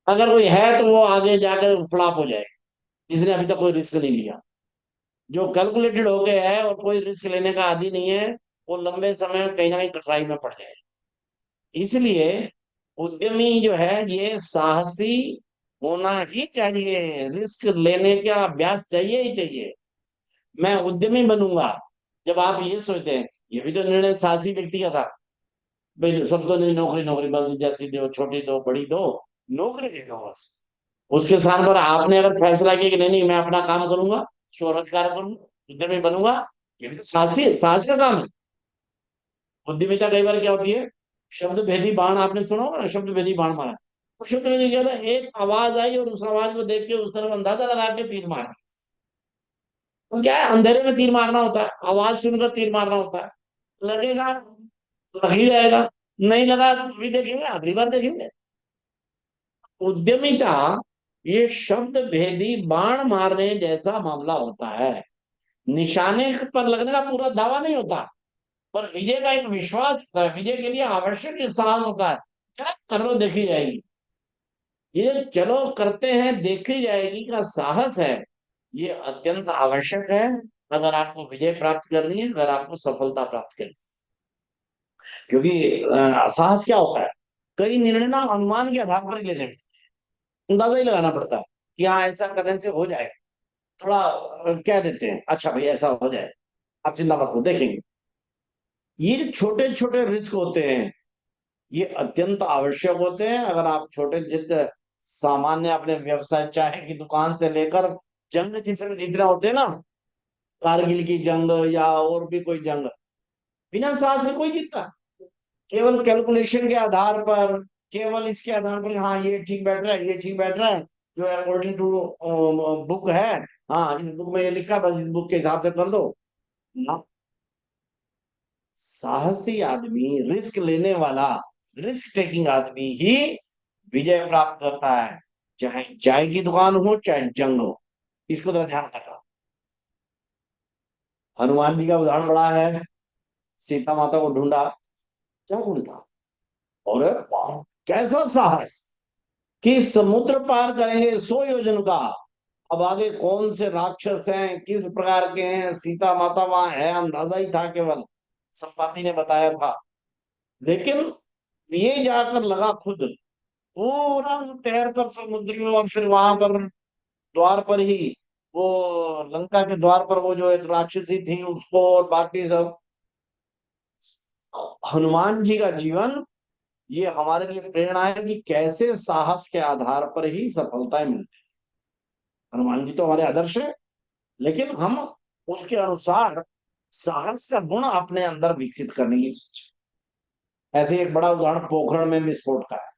अगर कोई है तो वो आगे जाकर फ्लॉप हो जाए, जिसने अभी तक कोई रिस्क नहीं लिया। जो कैलकुलेटेड हो गया है और कोई रिस्क लेने का आदी नहीं है, वो लंबे समय में कहीं ना कहीं कठिनाई में पड़ जाए। इसलिए उद्यमी जो है ये साहसी होना ही चाहिए, रिस्क लेने का अभ्यास चाहिए ही चाहिए। मैं उद्यमी बनूंगा, जब आप ये सोचते हैं, ये भी तो निर्णय साहसी व्यक्ति का था, भाई सब तो नहीं, नौकरी नौकरी बस जैसी दो, छोटी दो बड़ी दो, नौकरी दे दो बस। उसके स्थान पर आपने अगर फैसला किया कि नहीं नहीं मैं अपना काम करूंगा, स्वरोजगार करूंगा, उद्यमी बनूंगा, ये भी तो साहसी, साहस का काम है। उद्यमिता कई बार क्या होती है, शब्द भेदी बाण, आपने सुना होगा ना, शब्द भेदी बाण मारा। तो शब्द भेदी क्या था, एक आवाज आई और उस आवाज को देख के उस तरफ अंदाजा लगा के तीर मारा। तो क्या है, अंधेरे में तीर मारना होता है, आवाज सुनकर तीर मारना होता है। लगेगा, लग ही जाएगा, नहीं लगा तो भी देखेंगे, अगली बार देखेंगे। उद्यमिता ये शब्द भेदी बाण मारने जैसा मामला होता है। निशाने पर लगने का पूरा दावा नहीं होता, पर विजय का एक विश्वास होता है, विजय के लिए आवश्यक साहस होता है। क्या करो देखी जाएगी, ये चलो करते हैं देखी जाएगी का साहस है, ये अत्यंत आवश्यक है अगर आपको विजय प्राप्त करनी है, अगर आपको सफलता प्राप्त करनी है। क्योंकि साहस क्या होता है, कई निर्णय ना अनुमान के आधार पर ही लेने पड़ते हैं, अंदाजा ही लगाना पड़ता है कि हाँ ऐसा करने से हो जाए, थोड़ा कह देते हैं अच्छा भाई ऐसा हो जाए, आप चिंता मत करो देखेंगे। ये छोटे छोटे रिस्क होते हैं, ये अत्यंत आवश्यक होते हैं। अगर आप छोटे जित सामान्य अपने व्यवसाय, चाहे की दुकान से लेकर जंग जिसमें जीतना होते हैं ना, कारगिल की जंग या और भी कोई जंग, बिना साहस के कोई जीतता, केवल कैलकुलेशन के आधार पर, केवल इसके आधार पर हाँ ये ठीक बैठ रहा है, ये ठीक बैठ रहा है, जो अकॉर्डिंग टू बुक है, हाँ इस बुक में ये लिखा है, बस इस बुक के हिसाब से कर दो ना। साहसी आदमी, रिस्क लेने वाला, रिस्क टेकिंग आदमी ही विजय प्राप्त करता है, चाहे चाय की दुकान हो चाहे जंग हो। इसको जरा ध्यान रखा। हनुमान जी का उदाहरण बड़ा है, सीता माता को ढूंढा, क्या ढूंढा, और वाह, कैसा साहस कि समुद्र पार करेंगे 100 योजन का। अब आगे कौन से राक्षस हैं, किस प्रकार के हैं, सीता माता वहां है अंदाजा ही था, केवल संपाति ने बताया था। लेकिन ये जाकर लगा खुद, पूरा तैर कर समुद्र में, और फिर वहां पर द्वार पर ही वो लंका के द्वार पर वो जो एक राक्षसी थी उसको और बाकी सब। हनुमान जी का जीवन ये हमारे लिए प्रेरणा है कि कैसे साहस के आधार पर ही सफलताएं मिलती है। हनुमान जी तो हमारे आदर्श है, लेकिन हम उसके अनुसार साहस का गुण अपने अंदर विकसित करने की सोच। ऐसे एक बड़ा उदाहरण पोखरण में विस्फोट का है।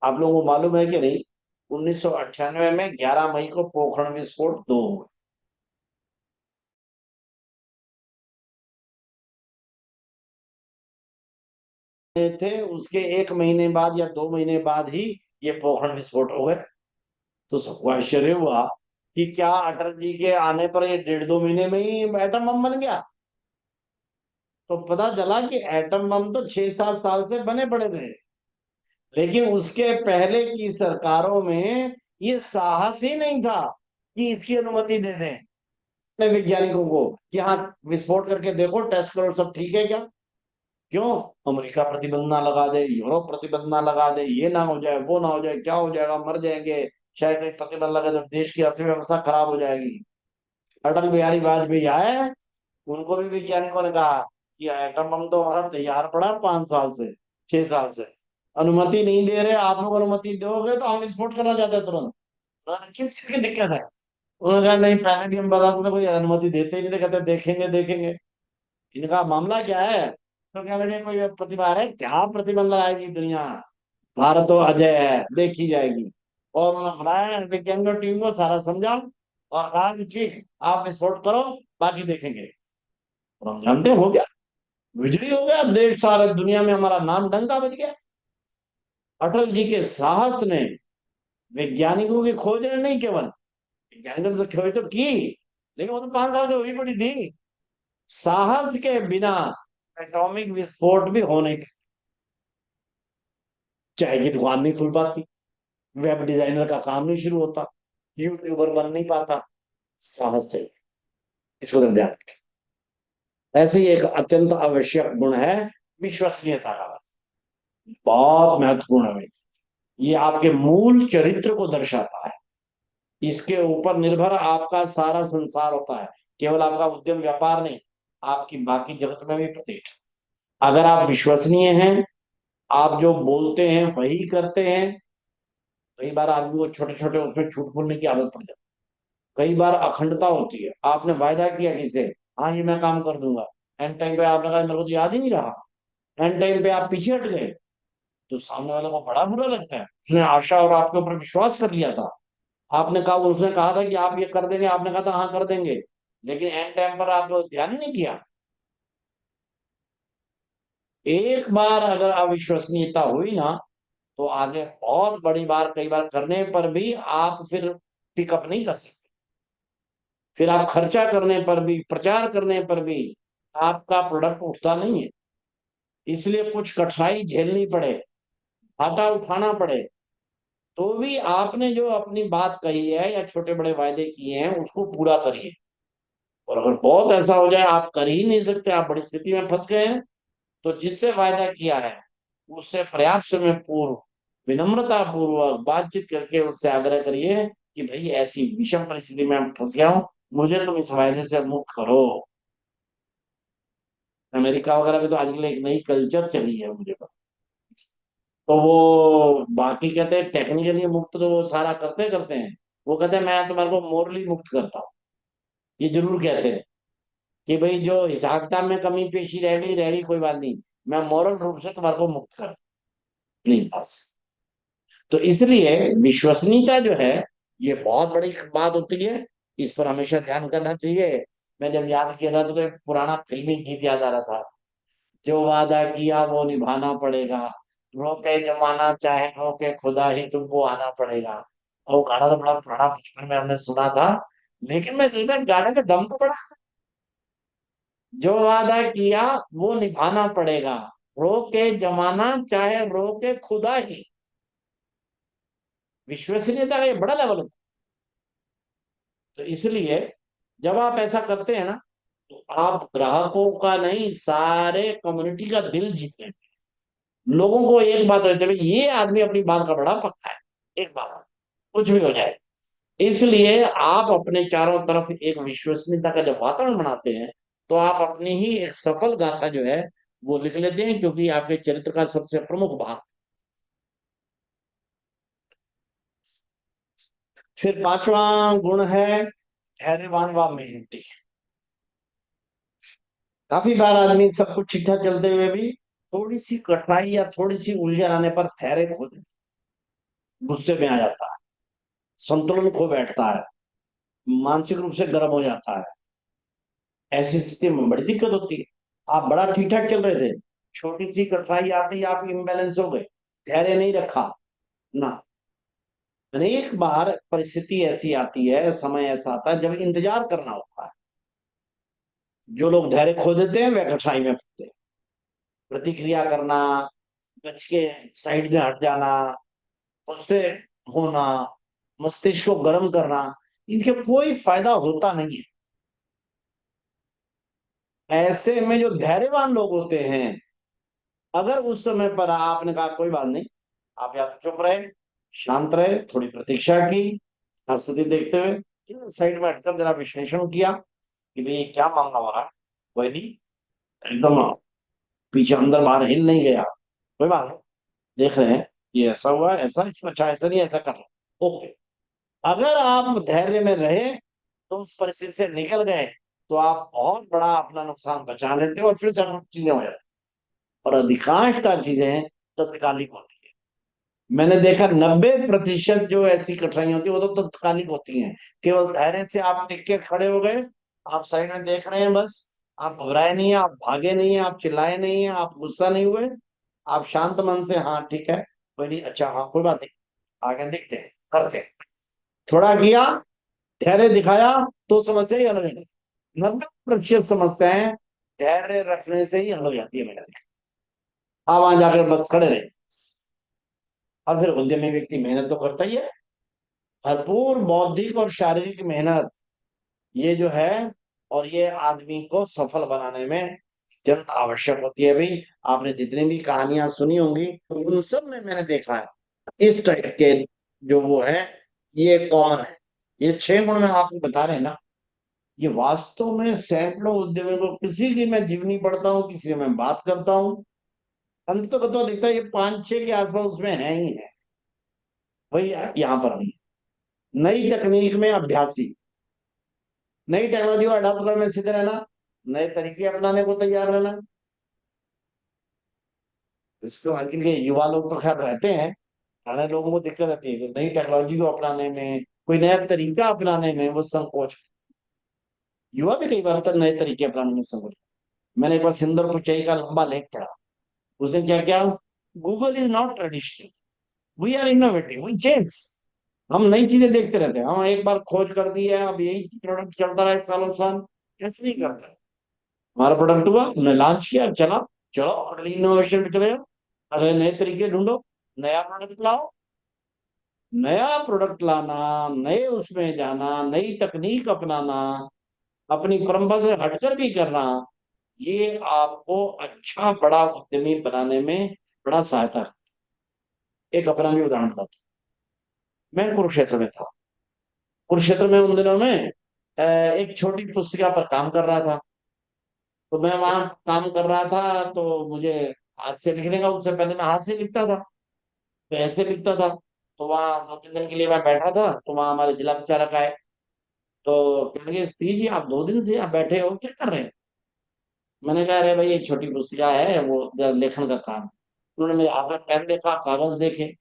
आप लोगों को मालूम है कि नहीं, 1998 में 11 मई को पोखरण विस्फोट 2 हुए थे। उसके 1 महीने बाद या 2 महीने बाद ही ये पोखरण विस्फोट हो गए। तो सबको आश्चर्य हुआ कि क्या अटल जी के आने पर ये 1.5-2 महीने में ही एटम बम बन गया। तो पता चला कि एटम बम तो 6-7 साल से बने पड़े थे, लेकिन उसके पहले की सरकारों में ये साहस ही नहीं था कि इसकी अनुमति दे दें अपने वैज्ञानिकों को कि हाँ विस्फोट करके देखो, टेस्ट करो सब ठीक है क्या। क्यों? अमेरिका प्रतिबंध ना लगा दे, यूरोप प्रतिबंध ना लगा दे, ये ना हो जाए, वो ना हो जाए, क्या हो जाएगा, मर जाएंगे, शायद एक प्रतिबंध लगा तो देश की अर्थव्यवस्था खराब हो जाएगी। अटल बिहारी वाजपेयी आए, उनको भी वैज्ञानिकों ने कहा कि एटम बम तो हमारा तैयार पड़ा 5 साल से, 6 साल से, अनुमति नहीं दे रहे, आप लोग अनुमति दोगे तो हम विस्फोट करना चाहते हैं तुरंत। किस चीज की दिक्कत है? उन्होंने कहा नहीं, पहले भी हम बताते थे, कोई अनुमति देते ही नहीं थे, कहते देखेंगे देखेंगे। इनका मामला क्या है? तो क्या लगे कोई प्रतिभा है क्या, प्रतिबंध लगाएगी दुनिया, भारत तो अजय है, देखी जाएगी। और उन्होंने बनाया वैज्ञानिक टीम को, सारा समझा और कहा कि ठीक आप विस्फोट करो, बाकी देखेंगे। और हम जानते हैं हो गया, विजयी हो गया देश, सारे दुनिया में हमारा नाम डंका बज गया। अटल जी के साहस ने, वैज्ञानिकों की खोज ने नहीं, केवल वैज्ञानिकों ने तो खोज तो की, लेकिन वो तो 5 साल की हुई पड़ी थी। साहस के बिना एटॉमिक विस्फोट भी होने, चाय की दुकान नहीं खुल पाती, वेब डिजाइनर का काम नहीं शुरू होता, यूट्यूबर बन नहीं पाता। साहस चाहिए, इसको तो ध्यान रखें। ऐसे ही एक अत्यंत आवश्यक गुण है विश्वसनीयता का, बहुत महत्वपूर्ण है भाई। ये आपके मूल चरित्र को दर्शाता है, इसके ऊपर निर्भर आपका सारा संसार होता है, केवल आपका उद्यम व्यापार नहीं, आपकी बाकी जगत में भी प्रतिष्ठा। अगर आप विश्वसनीय हैं, आप जो बोलते हैं वही करते हैं। कई बार आदमी को छोटे छोटे उसमें झूठ बोलने की आदत पड़ जाती है, कई बार अखंडता होती है। आपने वायदा किया किसे, हाँ ये मैं काम कर दूंगा, एंड टाइम पे आपने कहा मेरे को तो याद ही नहीं रहा, एंड टाइम पे आप पीछे हट गए, तो सामने वाले को बड़ा बुरा लगता है। उसने आशा और आपके ऊपर विश्वास कर लिया था, आपने कहा, उसने कहा था कि आप ये कर देंगे, आपने कहा था हाँ कर देंगे, लेकिन एंड टाइम पर आप ध्यान ही नहीं किया। एक बार अगर अविश्वसनीयता हुई ना, तो आगे बहुत बड़ी बार, कई बार करने पर भी आप फिर पिकअप नहीं कर सकते। फिर आप खर्चा करने पर भी, प्रचार करने पर भी आपका प्रोडक्ट उठता नहीं है। इसलिए कुछ कठिनाई झेलनी पड़े, घाटा उठाना पड़े, तो भी आपने जो अपनी बात कही है या छोटे बड़े वायदे किए हैं उसको पूरा करिए। और अगर बहुत ऐसा हो जाए आप कर ही नहीं सकते, आप बड़ी स्थिति में फंस गए हैं, तो जिससे वायदा किया है उससे पर्याप्त समय पूर्व विनम्रता पूर्वक बातचीत करके उससे आग्रह करिए कि भाई ऐसी विषम परिस्थिति में फंस गया हूं, मुझे तुम इस वायदे से मुक्त करो। अमेरिका वगैरह में तो आजकल एक नई कल्चर चली है मुझे पता। तो वो बाकी कहते हैं टेक्निकली मुक्त तो वो सारा करते करते हैं, वो कहते हैं मैं तुम्हारे को मोरली मुक्त करता हूँ। ये जरूर कहते हैं कि भाई जो हिसाब किताब में कमी पेशी रह गई कोई बात नहीं, मैं मोरल रूप से तुम्हारे को मुक्त कर प्लीज बस। तो इसलिए विश्वसनीयता जो है ये बहुत बड़ी बात होती है, इस पर हमेशा ध्यान करना चाहिए। मैं जब याद किया रहा था तो एक पुराना फिल्मी गीत याद आ रहा था, जो वादा किया वो निभाना पड़ेगा, रोके जमाना चाहे रोके खुदा ही तुमको आना पड़ेगा। और वो गाना तो बड़ा पुराना बचपन में हमने सुना था, लेकिन मैं सोचता गाने का दम तो बड़ा, जो वादा किया वो निभाना पड़ेगा, रोके जमाना चाहे रोके खुदा ही। विश्वसनीयता का ये बड़ा लेवल होता है। तो इसलिए जब आप ऐसा करते हैं ना, तो आप ग्राहकों का नहीं सारे कम्युनिटी का दिल जीत लेते हैं। लोगों को एक बात होती है भाई ये आदमी अपनी बात का बड़ा पक्का है, एक बात कुछ भी हो जाए। इसलिए आप अपने चारों तरफ एक विश्वसनीयता का जब वातावरण बनाते हैं, तो आप अपनी ही एक सफल गाथा जो है वो लिख लेते हैं, क्योंकि आपके चरित्र का सबसे प्रमुख भाग। फिर पांचवा गुण है धैर्यवान व मेहनती। काफी बार आदमी सब कुछ ठीक ठाक चलते हुए भी थोड़ी सी कठिनाई या थोड़ी सी उलझन आने पर धैर्य खो गुस्से में आ जाता है, संतुलन खो बैठता है, मानसिक रूप से गर्म हो जाता है। ऐसी स्थिति में बड़ी दिक्कत होती है। आप बड़ा ठीक ठाक चल रहे थे, छोटी सी कठिनाई आ गई, आप इम्बैलेंस हो गए, धैर्य नहीं रखा ना। अनेक बार परिस्थिति ऐसी आती है, समय ऐसा आता है जब इंतजार करना होता है। जो लोग धैर्य खो देते हैं वे कठिनाई में पड़ते हैं। प्रतिक्रिया करना, बच के साइड में हट जाना, उससे होना, मस्तिष्क को गर्म करना, इनके कोई फायदा होता नहीं है। ऐसे में जो धैर्यवान लोग होते हैं, अगर उस समय पर आपने कहा कोई बात नहीं, आप या तो चुप रहे, शांत रहे, थोड़ी प्रतीक्षा की, स्थिति देखते हुए साइड में हटकर जरा विश्लेषण किया कि भाई ये क्या मामला हो रहा है, कोई नहीं, एकदम पीछे अंदर बाहर हिल नहीं गया, कोई बात नहीं, देख रहे हैं ये ऐसा हुआ, ऐसा इसमें अच्छा, ऐसा नहीं, ऐसा कर रहे हैं, ओके। अगर आप धैर्य में रहे तो उस परिस्थिति से निकल गए, तो आप बहुत बड़ा अपना नुकसान बचा लेते हो और फिर सब चीजें हो जाती। और अधिकांशतः चीजें तत्कालिक होती है। मैंने देखा 90% जो ऐसी कठिनाई होती है वो तो तत्कालिक होती हैं। केवल धैर्य से आप टिक के खड़े हो गए, आप साइड में देख रहे हैं बस, आप घबराए नहीं है, आप भागे नहीं है, आप चिल्लाए नहीं है, आप गुस्सा नहीं हुए, आप शांत मन से हाँ ठीक है कोई नहीं, अच्छा हाँ कोई बात नहीं, आगे देखते हैं करते हैं, थोड़ा किया, धैर्य दिखाया, तो समस्या ही हल हो जाती है। 90% समस्याएं धैर्य रखने से ही हल हो जाती है। मैंने देखा आप वहां जाकर बस खड़े रहे। और फिर उद्यमी व्यक्ति मेहनत तो करता ही है, भरपूर बौद्धिक और शारीरिक मेहनत ये जो है, और ये आदमी को सफल बनाने में अत्यंत आवश्यक होती है। भाई आपने जितनी भी कहानियां सुनी होंगी उन सब में मैंने देखा है इस टाइप के जो वो है, ये कॉमन है। ये 6 गुण में आपको बता रहे हैं ना, ये वास्तव में सैकड़ों उद्यमियों को, किसी की मैं जीवनी पढ़ता हूँ, किसी से मैं बात करता हूँ, अंत तो दिखता है ये 5-6 के आसपास उसमें है ही है। वही यहाँ पर नहीं। नई तकनीक में अभ्यासी, नई टेक्नोलॉजी को अडॉप्ट करने में सीधे रहना, नए तरीके अपनाने को तैयार रहना। इसको आजकल के युवा लोग तो खैर रहते हैं, पुराने लोगों को दिक्कत आती है कि नई टेक्नोलॉजी को अपनाने में, कोई नया तरीका अपनाने में वो संकोच। युवा भी कई बार तो नए तरीके अपनाने में संकोच। मैंने एक बार सिंदर पिचाई का लंबा लेख पढ़ा, उसने क्या क्या, Google is not traditional, we are innovative, we change. हम नई चीजें देखते रहते हैं, हम एक बार खोज कर दी है अब यही प्रोडक्ट चलता रहा है सालों साल, ऐसे नहीं करते। हमारा प्रोडक्ट हुआ, हमने लॉन्च किया, चला, चलो अगली इनोवेशन पे चले जाओ, अगले नए तरीके ढूंढो, नया प्रोडक्ट लाओ। नया प्रोडक्ट लाना, नए उसमें जाना, नई तकनीक अपनाना, अपनी परंपरा से हटकर भी करना, ये आपको अच्छा बड़ा उद्यमी बनाने में बड़ा सहायता है। एक अपना भी उदाहरण बताता हूं। मैं कुरुक्षेत्र में था। कुरुक्षेत्र में उन दिनों में एक छोटी पुस्तिका पर काम कर रहा था। तो मैं वहां काम कर रहा था, तो मुझे हाथ से लिखने का, उससे पहले मैं हाथ से लिखता था, तो ऐसे लिखता था। तो वहाँ 2-3 दिन के लिए मैं बैठा था, तो वहाँ हमारे जिला प्रचारक आए। तो कह लगे, स्त्री जी आप 2 दिन से आप बैठे हो, क्या कर रहे हैं? मैंने कहा, अरे भाई ये छोटी पुस्तिका है, वो जरा लेखन का काम। उन्होंने मेरे हाथ में पेन देखा, कागज देखे।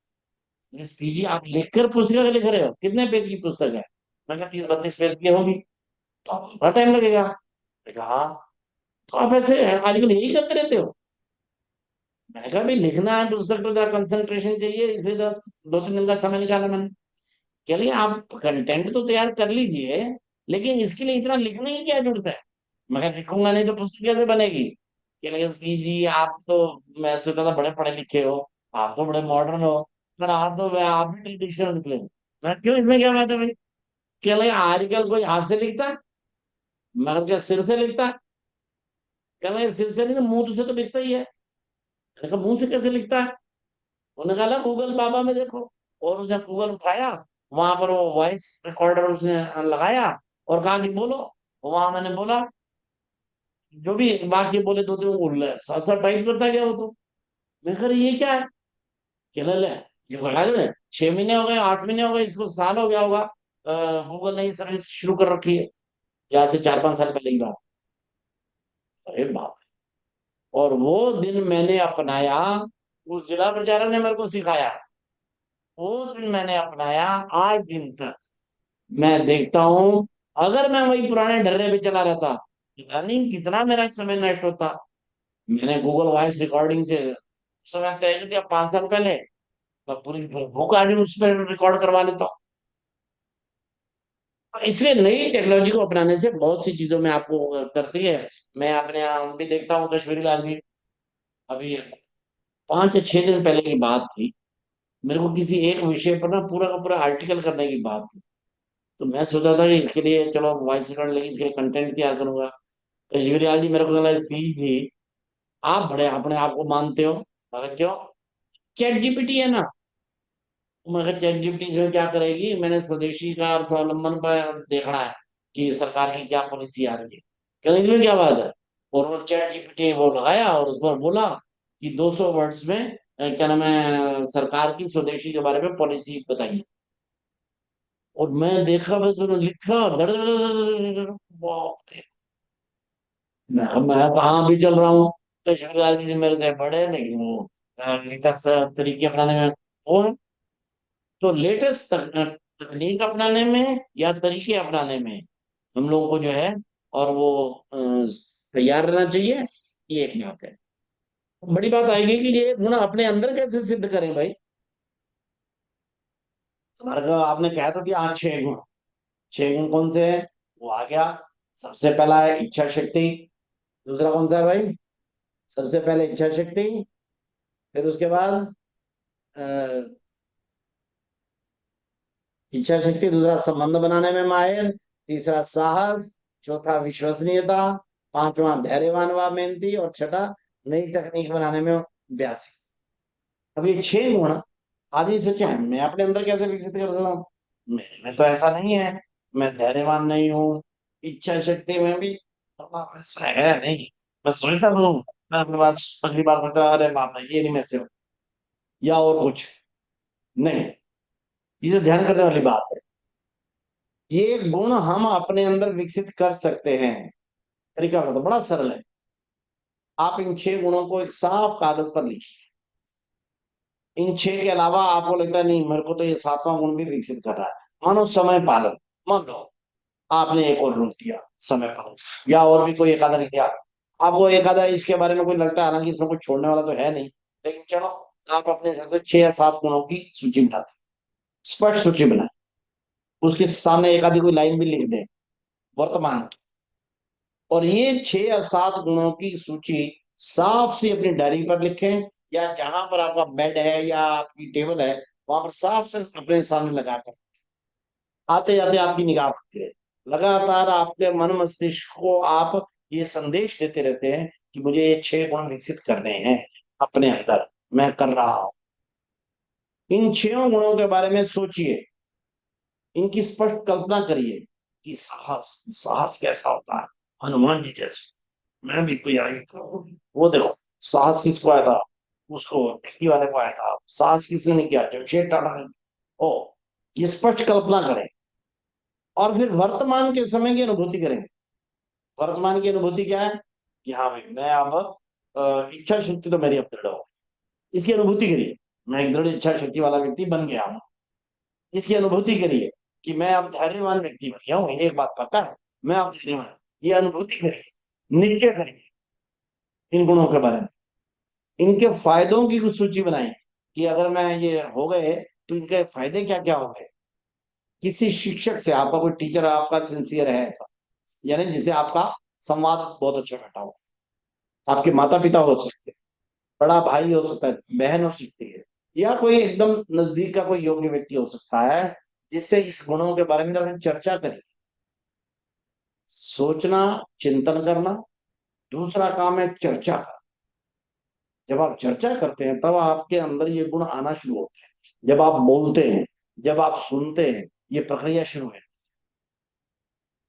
स्त्री जी आप लिखकर पुस्तिका लिख रहे हो, कितने पेज की पुस्तक है? मैं कहा 30-32 पेज की होगी। तो आपको बड़ा टाइम लगेगा। मैंने कहा हाँ। तो आप ऐसे आजकल यही करते रहते हो? मैंने कहा भाई लिखना है पुस्तक तो जरा कंसंट्रेशन चाहिए, इसलिए जरा 2-3 दिन का समय निकाला मैंने। चलिए आप कंटेंट तो तैयार कर लीजिए, लेकिन इसके लिए इतना लिखने की क्या जरूरत है? मैं लिखूंगा नहीं तो पुस्तक कैसे बनेगी? कह लगे, जी आप तो, मैं सोचता था बड़े पढ़े लिखे हो, आप तो बड़े मॉडर्न हो, पर आप तो आप भी ट्रेडिशनल निकले। मैं क्यों, इसमें क्या बात है भाई? कह लगे आजकल कोई हाथ से लिखता है? मैं क्या सिर से लिखता है? कह लगे सिर से नहीं तो मुंह से तो लिखता ही है। मैंने कहा मुंह से कैसे लिखता है? उन्होंने कहा ना गूगल बाबा में देखो। और उसने गूगल उठाया, वहां पर वो वॉइस रिकॉर्डर उसने लगाया और कहा कि बोलो। वहां मैंने बोला, जो भी वाक्य बोले 2-3 वो बोल रहा है, साथ साथ टाइप करता गया वो। तो मैं कह रही ये क्या है? चल ले, ये बता दे 6 महीने हो गए, 8 महीने हो गए, इसको साल हो गया होगा गूगल ने ये सर्विस शुरू कर रखी है। यहाँ से 4-5 साल पहले की बात। अरे बाप रे। और वो दिन मैंने अपनाया, उस जिला प्रचारक ने मेरे को सिखाया, वो दिन मैंने अपनाया। आज दिन तक मैं देखता हूँ, अगर मैं वही पुराने ढर्रे पे चला रहता, पता नहीं कितना मेरा समय नष्ट होता। मैंने गूगल वॉइस रिकॉर्डिंग से उस समय तय कर दिया 5 साल पहले, मैं पूरी बुक आज उस पर रिकॉर्ड करवा लेता हूँ। इसलिए नई टेक्नोलॉजी को अपनाने से बहुत सी चीजों में आपको करती है। मैं अपने यहाँ भी देखता हूँ, कश्मीरी लाल जी, अभी 5 या 6 दिन पहले की बात थी, मेरे को किसी एक विषय पर ना पूरा का पूरा आर्टिकल करने की बात थी। तो मैं सोचा था कि इसके लिए चलो वॉइस रिकॉर्ड लेके इसके लिए कंटेंट तैयार करूंगा। कश्मीरी लाल जी मेरे को कहला, स्त्री जी आप बड़े अपने आप को मानते हो? मगर क्यों? चैट जीपीटी है ना। मगर चैट जीपीटी जो क्या करेगी, मैंने स्वदेशी का और स्वावलंबन पर देखना है कि सरकार की क्या पॉलिसी आ रही है। कहने इसमें क्या बात है? और वो चैट जीपीटी वो लगाया और उस पर बोला कि 200 वर्ड्स में क्या नाम है, सरकार की स्वदेशी के बारे में पॉलिसी बताइए। और मैं देखा, बस उन्होंने लिखा धड़ धड़ धड़ धड़ धड़ धड़, बाप रे। मैं कहाँ भी चल रहा हूँ, कश्मीर आदमी से मेरे से बड़े, लेकिन वो लिखा तरीके अपनाने में वो है। तो लेटेस्ट तकनीक अपनाने में या तरीके अपनाने में हम लोगों को जो है, और वो तैयार रहना चाहिए। ये एक बात है। बड़ी बात आएगी कि ये गुण अपने अंदर कैसे सिद्ध करें भाई। हमारे को आपने कहा तो कि 6 गुण। 6 गुण कौन से हैं? वो आ गया। सबसे पहला है इच्छा शक्ति। दूसरा कौन सा है भाई? सबसे पहले इच्छा शक्ति, फिर उसके बाद अ, इच्छा शक्ति, दूसरा संबंध बनाने में माहिर, तीसरा साहस, चौथा विश्वसनीयता, पांचवा धैर्यवान व मेहनती, और छठा नई तकनीक बनाने में अभ्यासी। अब ये 6 गुण आदमी सोचे मैं अपने अंदर कैसे विकसित कर सकता हूँ? मेरे में तो ऐसा नहीं है। मैं धैर्यवान नहीं हूँ, इच्छा शक्ति में भी ऐसा है नहीं। मैं सोचता हूँ, मैं अपने बात अगली बार सोचता हूँ, अरे बाप रे ये नहीं मेरे से हो, या और कुछ नहीं। ये तो ध्यान करने वाली बात है। ये गुण हम अपने अंदर विकसित कर सकते हैं। तरीका तो बड़ा सरल है। आप इन 6 गुणों को एक साफ कागज पर लिखिए। इन 6 के अलावा आपको लगता है नहीं मेरे को तो ये 7वां गुण भी विकसित कर रहा है, मानो समय पालन। मान लो आपने एक और रोक दिया समय पालन, या और भी कोई एक आधा लिख दिया। आपको एक आधा इसके बारे में कोई लगता है, हालांकि इसमें कुछ छोड़ने वाला तो है नहीं, लेकिन चलो आप अपने हिसाब से 6 या 7 गुणों की सूची बनाते, स्पष्ट सूची बनाए, उसके सामने एक आधी कोई लाइन भी लिख दे वर्तमान। और ये 6 या 7 गुणों की सूची साफ सी अपनी डायरी पर लिखें, या जहां पर आपका बेड है या आपकी टेबल है वहां पर साफ से अपने सामने लगा कर आते जाते आपकी निगाह रखती रहे। लगातार आपके मन मस्तिष्क को आप ये संदेश देते रहते हैं कि मुझे ये 6 गुण विकसित करने हैं अपने अंदर, मैं कर रहा हूं। इन 6 गुणों के बारे में सोचिए, इनकी स्पष्ट कल्पना करिए कि साहस, साहस कैसा होता है। हनुमान जी जैसे मैं भी कोई आई तो वो देखो, साहस किसको आया था, उसको खिड़की वाले को आया था। साहस किसने नहीं किया, जमशेद टाटा ने। ओ, ये स्पष्ट कल्पना करें और फिर वर्तमान के समय की अनुभूति करें। वर्तमान की अनुभूति क्या है कि हाँ भाई, मैं अब इच्छा शक्ति तो मेरी अब दृढ़ हो, इसकी अनुभूति करिए। मैं एक दृढ़ इच्छा शक्ति वाला व्यक्ति बन गया हूँ, इसकी अनुभूति करिए कि मैं अब धैर्यवान व्यक्ति बन गया हूँ, एक बात पक्का है, मैं अब धैर्यवान। ये अनुभूति करिए, निश्चय करिए इन गुणों के बारे में, इनके फायदों की कुछ सूची बनाएं कि अगर मैं ये हो गए तो इनके फायदे क्या क्या होंगे। किसी शिक्षक से, आपका कोई टीचर आपका सिंसियर है ऐसा, यानी जिसे आपका संवाद बहुत अच्छा बैठा हो, आपके माता पिता हो सकते हैं, बड़ा भाई हो सकता है, बहन हो सकती है, या कोई एकदम नजदीक का कोई योग्य व्यक्ति हो सकता है, जिससे इस गुणों के बारे में जरा चर्चा करें। सोचना, चिंतन करना, दूसरा काम है चर्चा करना। जब आप चर्चा करते हैं तब आपके अंदर ये गुण आना शुरू होते हैं। जब आप बोलते हैं, जब आप सुनते हैं, ये प्रक्रिया शुरू है।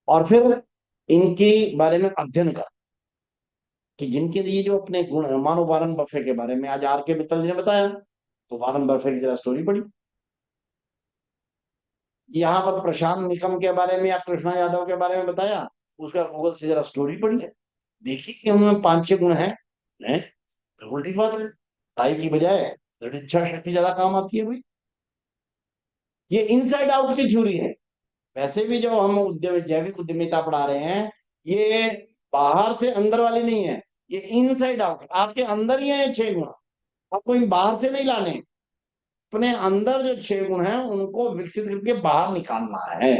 और फिर इनके बारे में अध्ययन कर कि जिनके लिए जो अपने गुण है, मानो वारन बफे के बारे में आज आर के मित्तल जी ने बताया, तो वारन बफे की जरा स्टोरी पढ़ी। यहाँ पर प्रशांत निकम के बारे में या कृष्णा यादव के बारे में बताया, उसका गूगल से जरा स्टोरी पढ़िए, देखिए कि उनमें 5-6 गुण हैं। बिल्कुल ठीक बात है, पढ़ाई की बजाय दृढ़ इच्छा शक्ति ज्यादा काम आती है भाई। ये इनसाइड आउट की थ्योरी है। वैसे भी जो हम उद्यम जैविक उद्यमिता पढ़ा रहे हैं, ये बाहर से अंदर वाली नहीं है, ये इनसाइड आउट, आपके अंदर ही है ये 6 गुण, आपको इन बाहर से नहीं लाने। अपने अंदर जो 6 गुण हैं उनको विकसित करके बाहर निकालना है।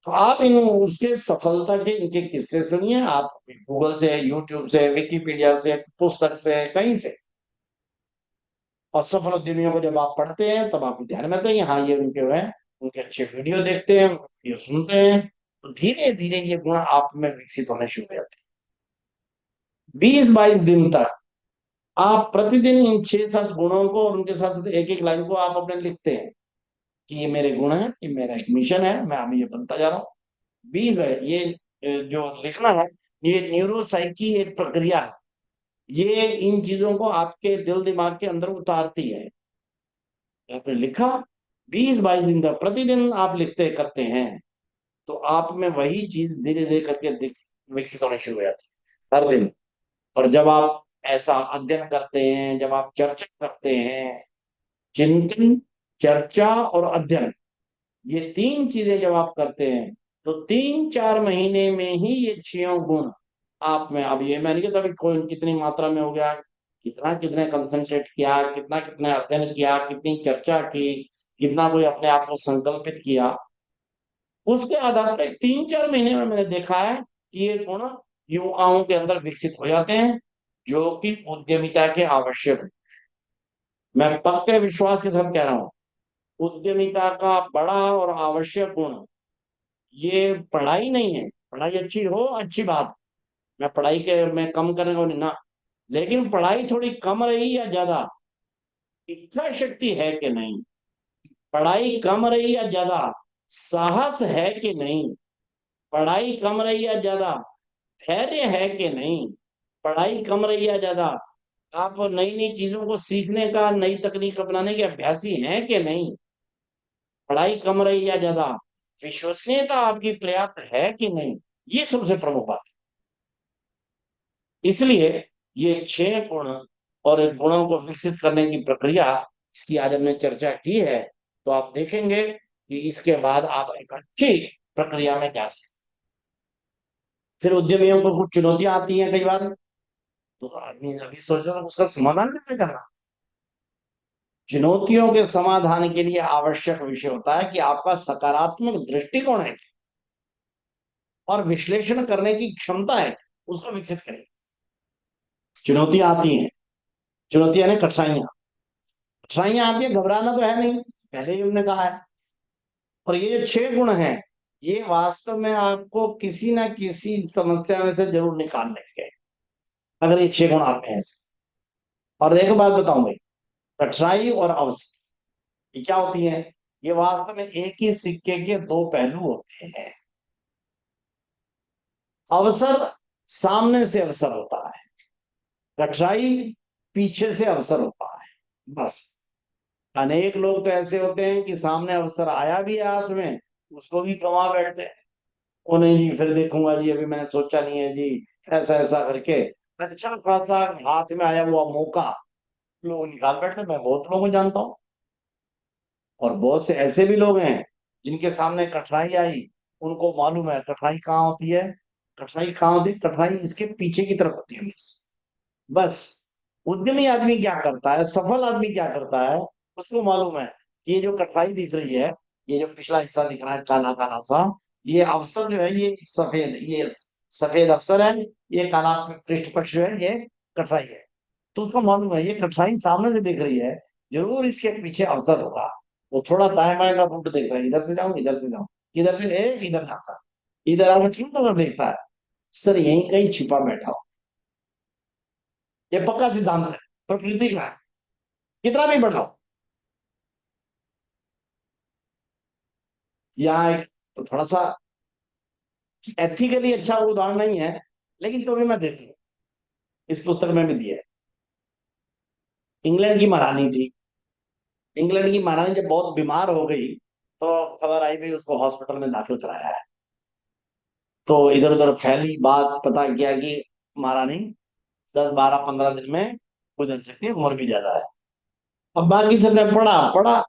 तो आप इन उसके सफलता के इनके किस्से सुनिए, आप गूगल से, यूट्यूब से, विकिपीडिया से, पुस्तक से, कहीं से। और सफल उद्यमियों को जब आप पढ़ते हैं तब आपको ध्यान में आता है कि हाँ ये उनके हैं, उनके अच्छे वीडियो देखते हैं, वीडियो सुनते हैं, तो धीरे धीरे ये गुण आप में विकसित होने शुरू हो जाते हैं। 20-22 दिन तक आप प्रतिदिन इन 6-7 गुणों को और उनके साथ साथ एक एक लाइन को आप अपने लिखते हैं कि ये मेरे गुण है, ये मेरा एक मिशन है, मैं अभी ये बनता जा रहा हूँ। 20 है ये जो लिखना है, ये न्यूरोसाइकी एक प्रक्रिया है, ये इन चीजों को आपके दिल दिमाग के अंदर उतारती है। आपने लिखा, 20-22 दिन तक प्रतिदिन आप लिखते करते हैं, तो आप में वही चीज धीरे धीरे करके विकसित होने शुरू हो जाती है हर दिन। और जब आप ऐसा अध्ययन करते हैं, जब आप चर्चा करते हैं, चिंतन, चर्चा और अध्ययन, ये 3 चीजें जब आप करते हैं, तो 3-4 महीने में ही ये 6 गुण आप में, अब ये मैं नहीं कहता कोई कितनी मात्रा में हो गया, कितना कितने कंसंट्रेट किया, कितना कितने अध्ययन किया, कितनी चर्चा की, कितना कोई अपने आप को संकल्पित किया, उसके आधार पर 3-4 महीने में मैंने देखा है कि ये गुण युवाओं के अंदर विकसित हो जाते हैं, जो कि उद्यमिता के आवश्यक है। मैं पक्के विश्वास के साथ कह रहा हूं, उद्यमिता का बड़ा और आवश्यक गुण ये पढ़ाई नहीं है। पढ़ाई अच्छी हो, अच्छी बात, मैं पढ़ाई के मैं कम करने को नहीं ना, लेकिन पढ़ाई थोड़ी कम रही या ज्यादा, इच्छा शक्ति है कि नहीं, पढ़ाई कम रही या ज्यादा, साहस है कि नहीं, पढ़ाई कम रही या ज्यादा, धैर्य है कि नहीं, पढ़ाई कम रही या ज्यादा, आप नई नई चीजों को सीखने का, नई तकनीक अपनाने के अभ्यासी हैं कि नहीं, पढ़ाई कम रही या ज्यादा, विश्वसनीयता आपकी पर्याप्त है कि नहीं, ये सबसे प्रमुख बात है। इसलिए ये 6 गुण और इन गुणों को विकसित करने की प्रक्रिया, इसकी आज हमने चर्चा की है, तो आप देखेंगे कि इसके बाद आप एक अच्छी प्रक्रिया में जा सकते। फिर उद्यमियों को कुछ चुनौतियां आती हैं कई बार, तो आदमी अभी सोच रहा है उसका समाधान कैसे करना। चुनौतियों के समाधान के लिए आवश्यक विषय होता है कि आपका सकारात्मक दृष्टिकोण है और विश्लेषण करने की क्षमता है, उसको विकसित करें। चुनौतियां आती हैं, चुनौतियां यानी कठिनाइयां, कठिनाइयां आती है, घबराना तो है नहीं, पहले ही हमने कहा है। और ये जो 6 गुण हैं, ये वास्तव में आपको किसी ना किसी समस्या में से जरूर निकाल लेंगे, अगर ये 6 गुण आप में है। और देखो बात बताऊं भाई, कठिनाई और अवसर ये क्या होती है? ये वास्तव में एक ही सिक्के के दो पहलू होते हैं। अवसर सामने से अवसर होता है, कठिनाई पीछे से अवसर होता है, बस। अनेक लोग तो ऐसे होते हैं कि सामने अवसर आया भी है हाथ में, उसको भी गंवा बैठते हैं। ओ नहीं जी, फिर देखूंगा जी, अभी मैंने सोचा नहीं है जी, ऐसा ऐसा करके अच्छा खासा हाथ में आया हुआ मौका लोग निकाल बैठते हैं। मैं बहुत लोगों को जानता हूँ, और बहुत से ऐसे भी लोग हैं जिनके सामने कठिनाई आई, उनको मालूम है कठिनाई कहाँ होती है। कठिनाई कहाँ होती है? कठिनाई इसके पीछे की तरफ होती है, बस। उद्यमी आदमी क्या करता है, सफल आदमी क्या करता है, उसको मालूम है कि ये जो कठिनाई दिख रही है, ये जो पिछला हिस्सा दिख रहा है काला काला सा, ये अवसर जो है, ये सफेद अवसर है, ये काला पृष्ठ पक्ष जो है, ये कठिनाई है। तो उसको मालूम है ये कठिनाई सामने से दिख रही है, जरूर इसके पीछे अवसर होगा। वो थोड़ा दाएं बाएं का रूट देखता है, इधर से जाऊं इधर से जाऊं, इधर से इधर जाता, इधर आगे क्यों नजर देखता है, सर यहीं कहीं छिपा बैठा हो। ये पक्का सिद्धांत है, प्रकृति का है, कितना भी बढ़ाओ। यहाँ एक तो थोड़ा सा एथिकली अच्छा उदाहरण नहीं है, लेकिन तो भी मैं देती हूँ, इस पुस्तक में भी दिया है। इंग्लैंड की महारानी थी। इंग्लैंड की महारानी जब बहुत बीमार हो गई, तो खबर आई भाई उसको हॉस्पिटल में दाखिल कराया है। तो इधर उधर फैली बात, पता किया कि महारानी 10 12 15 दिन में गुजर सकती है, उम्र भी ज्यादा है। अब बाकी सबने पढ़ा पढ़ा,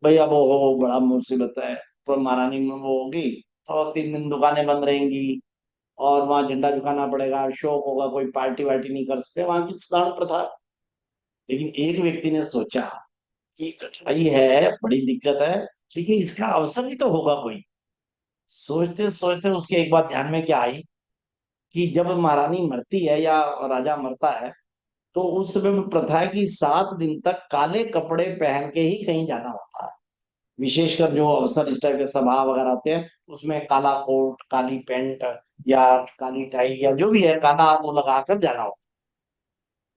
भाई अब वो बड़ा मुसीबत है। तो महारानी में वो होगी तो 3 दिन दुकानें बंद रहेंगी, और वहां झंडा झुकाना पड़ेगा, शोक होगा, कोई पार्टी वार्टी नहीं कर सकते, वहां की साधारण प्रथा है। लेकिन एक व्यक्ति ने सोचा कि कठिनाई है, बड़ी दिक्कत है, लेकिन इसका अवसर भी तो होगा कोई। सोचते सोचते उसके एक बात ध्यान में क्या आई, कि जब महारानी मरती है या राजा मरता है, तो उस समय में प्रथा है कि 7 दिन तक काले कपड़े पहन के ही कहीं जाना होता है। विशेषकर जो अवसर इस टाइप के सभा वगैरह होते हैं, उसमें काला कोट, काली पैंट, या काली टाई, या जो भी है काला, वो लगाकर जाना होता है।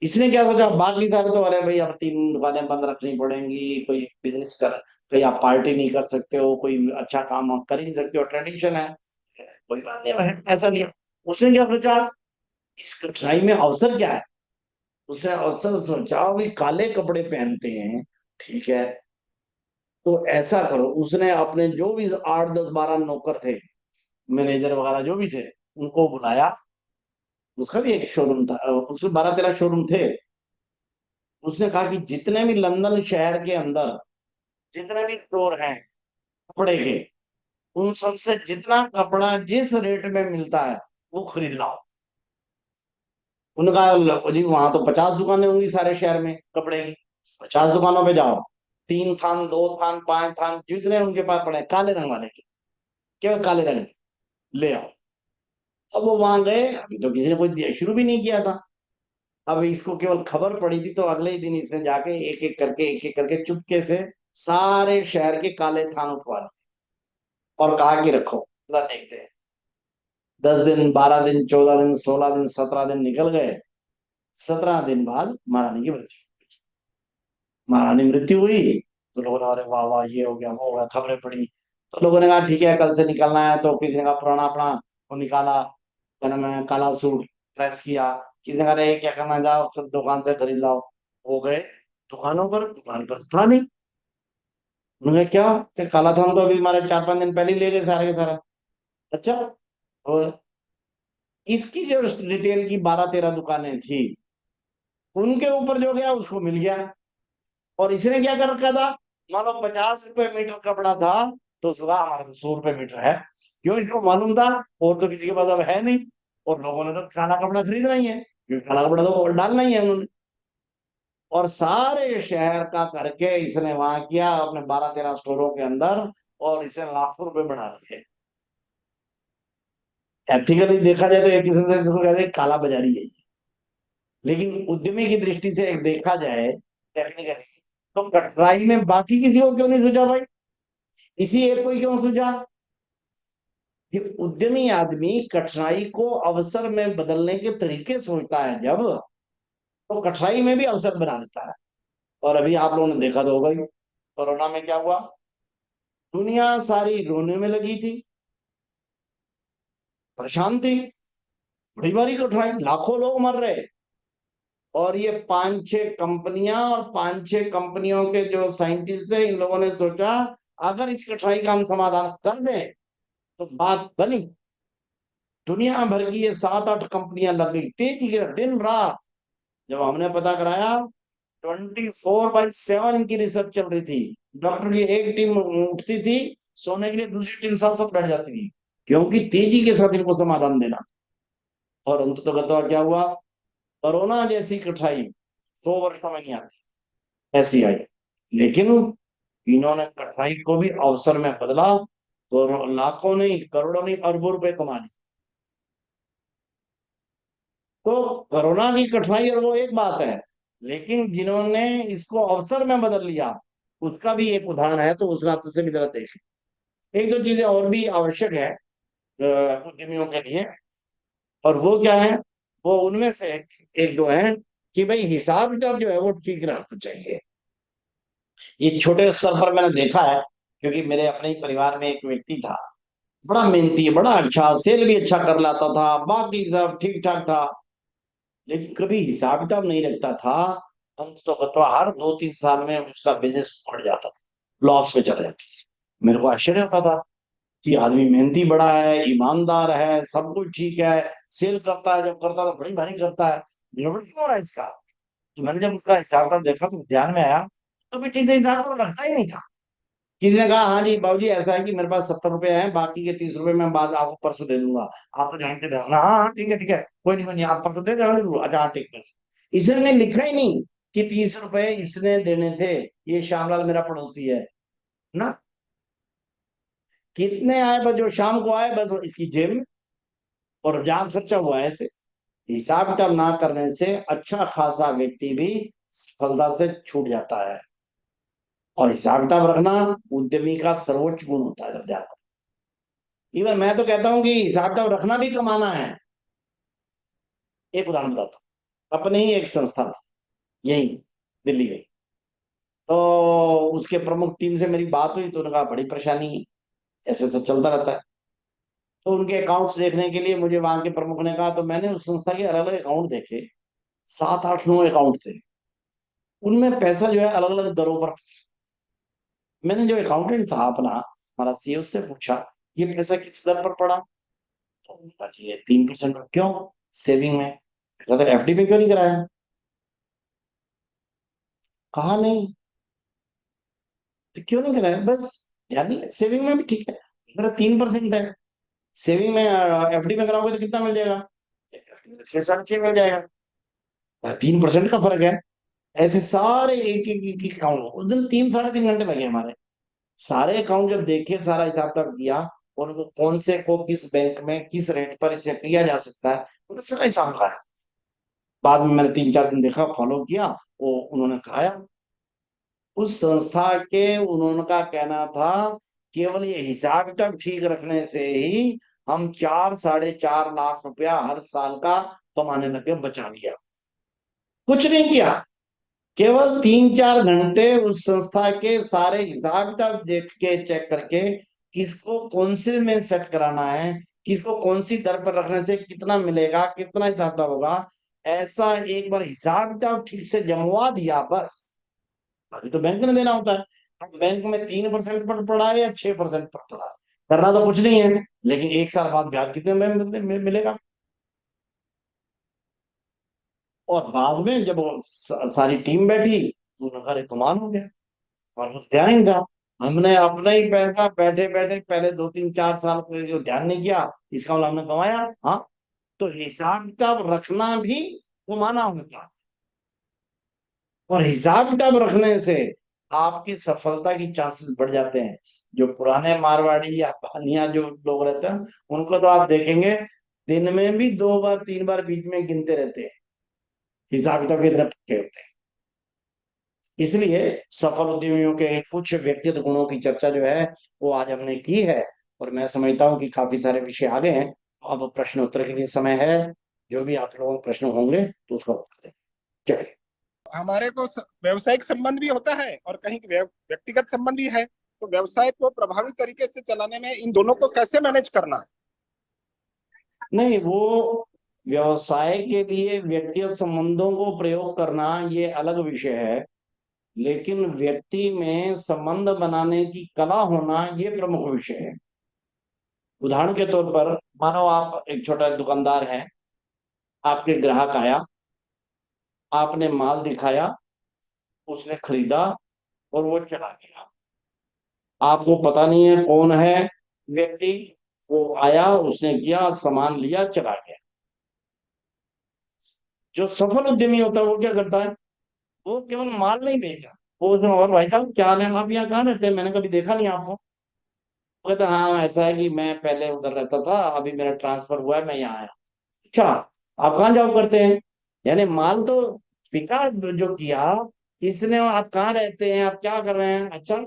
इसने क्या सोचा, बाकी सारे तो अरे भाई अब 3 दुकानें बंद रखनी पड़ेंगी, कोई बिजनेस कर, कोई आप पार्टी नहीं कर सकते हो, कोई अच्छा काम आप कर ही नहीं सकते हो, ट्रेडिशन है, कोई बात नहीं है, ऐसा लिया। उसने क्या सोचा, इस कठिनाई में अवसर क्या है? उसने अवसर सोचा, भी काले कपड़े पहनते हैं, ठीक है, तो ऐसा करो। उसने अपने जो भी 8 10 12 नौकर थे, मैनेजर वगैरह जो भी थे, उनको बुलाया। उसका भी एक शोरूम था, उसके 12 13 शोरूम थे। उसने कहा कि जितने भी लंदन शहर के अंदर जितने भी स्टोर हैं कपड़े के, उन सबसे जितना कपड़ा जिस रेट में मिलता है वो खरीद लाओ। उनका जी वहां तो 50 दुकानें होंगी सारे शहर में कपड़े की, 50 दुकानों पे जाओ, 3 थान 2 थान 5 थान जितने उनके पास पड़े काले रंग वाले के, केवल काले रंग के ले आओ। अब वो वहां गए, अभी तो किसी ने कोई शुरू भी नहीं किया था। अब इसको केवल खबर पड़ी थी, तो अगले ही दिन इसने जाके एक एक करके चुपके से सारे शहर के काले थान उठवा लिए, और कहा कि रखो पूरा देखते हैं। 10 दिन 12 दिन 14 दिन 16 दिन 17 दिन निकल गए। 17 दिन बाद महारानी की मृत्यु। महारानी मृत्यु हुई, तो लोगों ने अरे वाह वाह, ये हो गया वो हो गया, खबरें पड़ी। तो लोगों ने कहा ठीक है, कल से निकलना है। तो किसी ने कहा पुराना अपना वो निकाला, क्या नाम है, काला सूट प्रेस किया। किसी ने कहा अरे क्या करना, जाओ खुद दुकान से खरीद लाओ। हो गए दुकानों पर, दुकान पर तो था नहीं। उन्होंने क्या, कि काला थान तो अभी हमारे 4 5 दिन पहले ही ले गए सारे के सारा। अच्छा, और इसकी जो रिटेल की 12 13 दुकानें थी, उनके ऊपर जो गया उसको मिल गया। और इसने क्या कर रखा था, मान लो 50 रुपए मीटर कपड़ा था, तो उसको कहा हमारा तो 100 रुपए मीटर है। क्यों, इसको मालूम था और तो किसी के पास अब है नहीं, और लोगों ने तो काला कपड़ा खरीदना ही है, क्योंकि काला कपड़ा तो डालना ही है उन्होंने। और सारे शहर का करके इसने वहां किया अपने 12 13 स्टोरों के अंदर, और इसे लाखों रुपए बढ़ा दिए। एथिकली देखा जाए तो एक किस्म से इसको कहते हैं काला बाजारी है ये। लेकिन उद्यमी की दृष्टि से देखा जाए टेक्निकली, तो कटराई में बाकी किसी को क्यों नहीं सूझा भाई, इसी एक को ही क्यों सूझा? कि उद्यमी आदमी कठिनाई को अवसर में बदलने के तरीके सोचता है, जब तो कठिनाई में भी अवसर बना लेता है। और अभी आप लोगों ने देखा तो होगा ही, कोरोना में क्या हुआ, दुनिया सारी रोने में लगी थी, परेशान थी, बड़ी भारी कठिनाई, लाखों लोग मर रहे। और ये 5-6 कंपनियां और 5-6 कंपनियों के जो साइंटिस्ट थे, इन लोगों ने सोचा अगर इस कठिनाई का हम समाधान कर दें तो बात बनी। दुनिया भर की ये 7-8 कंपनियां लग गई तेजी के दिन रात। जब हमने पता कराया, 24/7 इनकी रिसर्च चल रही थी। डॉक्टर की एक टीम उठती थी, सोने के लिए दूसरी टीम साथ साथ बैठ जाती थी, क्योंकि तेजी के साथ इनको समाधान देना। और अंततः क्या हुआ, कोरोना जैसी कठिनाई 100 वर्षों में नहीं आती, ऐसी आई। लेकिन इन्होंने कठिनाई को भी अवसर में बदला, तो लाखों नहीं, करोड़ों नहीं, अरबों रुपए कमा लिए। तो कोरोना की कठिनाई और वो एक बात है, लेकिन जिन्होंने इसको अवसर में बदल लिया, उसका भी एक उदाहरण है। तो उस नाते से भी जरा देखें। एक दो चीजें और भी आवश्यक है उद्यमियों के लिए, और वो क्या है, वो उनमें से एक दो है कि भाई हिसाब किताब जो है वो ठीक रहना चाहिए। ये छोटे स्तर पर मैंने देखा है, क्योंकि मेरे अपने ही परिवार में एक व्यक्ति था, बड़ा मेहनती, बड़ा अच्छा, सेल भी अच्छा कर लाता था, बाकी सब ठीक ठाक था, लेकिन कभी हिसाब किताब नहीं रखता था। अंत तो बतवा हर 2-3 साल में उसका बिजनेस बढ़ जाता था, लॉस में चला जाती थी। मेरे को आश्चर्य होता था कि आदमी मेहनती बड़ा है, ईमानदार है, सब कुछ ठीक है, सेल करता है, जब करता है तो बड़ी भारी करता है, गड़बड़ क्यों हो रहा है इसका। तो मैंने जब उसका हिसाब किताब देखा तो ध्यान में आया, तो भी ठीक से हिसाब किताब रखता ही नहीं था। किसी ने कहा हाँ जी बाबूजी ऐसा है कि मेरे पास 70 रुपए हैं, बाकी के 30 रुपए मैं बाद आपको परसों दे दूंगा, आप तो जानते थे। हाँ हाँ ठीक है ठीक है, कोई नहीं आप परसों दे देना। अच्छा हाँ ठीक है। इसने लिखा ही नहीं कि 30 रुपए इसने देने थे, ये श्यामलाल मेरा पड़ोसी है ना। कितने आए बस, जो शाम को आए बस इसकी जेब में, और जान खर्चा हुआ है ऐसे। हिसाब किताब ना करने से अच्छा खासा व्यक्ति भी सफलता से छूट जाता है। और हिसाब किताब रखना उद्यमी का सर्वोच्च गुण होता है, ध्यान। इवन मैं तो कहता हूं कि हिसाब किताब रखना भी कमाना है। एक उदाहरण बताता हूँ, अपने ही एक संस्था थी यही दिल्ली में। तो उसके प्रमुख टीम से मेरी बात हुई, तो उन्होंने कहा बड़ी परेशानी है, ऐसे ऐसे चलता रहता है। तो उनके अकाउंट्स देखने के लिए मुझे वहां के प्रमुख ने कहा, तो मैंने उस संस्था के अलग अलग अकाउंट देखे, 7-8-9 अकाउंट थे। उनमें पैसा जो है अलग अलग दरों पर। मैंने जो अकाउंटेंट था अपना, हमारा सीए, उससे पूछा ये पैसा किस दर पर पड़ा। तो उन्होंने कहा जी ये 3%। क्यों, सेविंग में। कहता एफडी में क्यों नहीं कराया। कहा नहीं, तो क्यों नहीं कराया, बस यानी सेविंग में भी ठीक है, मेरा 3% है, सेविंग में एफडी में कराओगे तो कितना मिल जाएगा, FD में तो 6-6.5 मिल जाएगा, 3% का फर्क है। ऐसे सारे एक एक अकाउंट, उस दिन 3-3.5 घंटे लगे हमारे। सारे अकाउंट जब देखे, सारा हिसाब किताब किया, और उनको कौन से को किस बैंक में किस रेट पर इसे किया जा सकता है, उन्होंने सारा हिसाब लगाया। बाद में मैंने 3-4 दिन देखा, फॉलो किया, वो उन्होंने कराया। उस संस्था के उन्होंने का कहना था केवल ये हिसाब किताब ठीक रखने से ही हम 4-4.5 लाख रुपया हर साल का कमाने लगे, बचा लिया। कुछ नहीं किया, केवल 3-4 घंटे उस संस्था के सारे हिसाब किताब देख के, चेक करके, किसको कौन से में सेट कराना है, किसको कौन सी दर पर रखने से कितना मिलेगा, कितना हिसाब किताब होगा, ऐसा एक बार हिसाब किताब ठीक से जमवा दिया बस। बाकी तो बैंक ने देना होता है। अब बैंक में 3% पर पड़ा है या 6% पर पड़ा है, करना तो कुछ नहीं है, लेकिन एक साल बाद ब्याज कितने में मिलेगा। और बाद में जब वो सारी टीम बैठी, तो उन्होंने कहा अरे कमाल हो गया, और कुछ ध्यान ही नहीं था। हमने अपना ही पैसा बैठे बैठे पहले 2-3-4 साल पहले जो ध्यान नहीं किया, इसका मतलब हमने कमाया। हाँ, तो हिसाब किताब रखना भी कमाना होता है। और हिसाब किताब रखने से आपकी सफलता की चांसेस बढ़ जाते हैं। जो पुराने मारवाड़ी या बनिया जो लोग रहते हैं, उनको तो आप देखेंगे दिन में भी 2 बार 3 बार बीच में गिनते रहते हैं, हिसाब किताब की तरफ पक्के होते हैं। इसलिए सफल उद्यमियों के कुछ व्यक्तिगत गुणों की चर्चा जो है वो आज हमने की है। और मैं समझता हूँ कि काफी सारे विषय आ गए हैं। अब प्रश्न उत्तर के लिए समय है। जो भी आप लोगों के प्रश्न होंगे तो उसका उत्तर दें। चलिए। हमारे को व्यवसायिक संबंध भी होता है और कहीं व्यक्तिगत संबंध भी है, तो व्यवसाय को प्रभावी तरीके से चलाने में इन दोनों को कैसे मैनेज करना है? नहीं, वो व्यवसाय के लिए व्यक्तिगत संबंधों को प्रयोग करना ये अलग विषय है, लेकिन व्यक्ति में संबंध बनाने की कला होना ये प्रमुख विषय है। उदाहरण के तौर पर मानो आप एक छोटा दुकानदार है, आपके ग्राहक आया, आपने माल दिखाया, उसने खरीदा और वो चला गया। आपको पता नहीं है कौन है व्यक्ति, वो आया, उसने किया, सामान लिया, चला गया। जो सफल उद्यमी होता है वो क्या करता है? वो केवल माल नहीं बेचा, वो उसमें, और भाई साहब क्या हाल है, आप यहाँ कहाँ रहते हैं, मैंने कभी देखा नहीं आपको। वो कहता हाँ ऐसा है कि मैं पहले उधर रहता था, अभी मेरा ट्रांसफर हुआ है, मैं यहाँ आया। अच्छा, आप कहाँ जॉब करते हैं? यानी माल तो बिका जो किया इसने, आप कहाँ रहते हैं, आप क्या कर रहे हैं? अच्छा,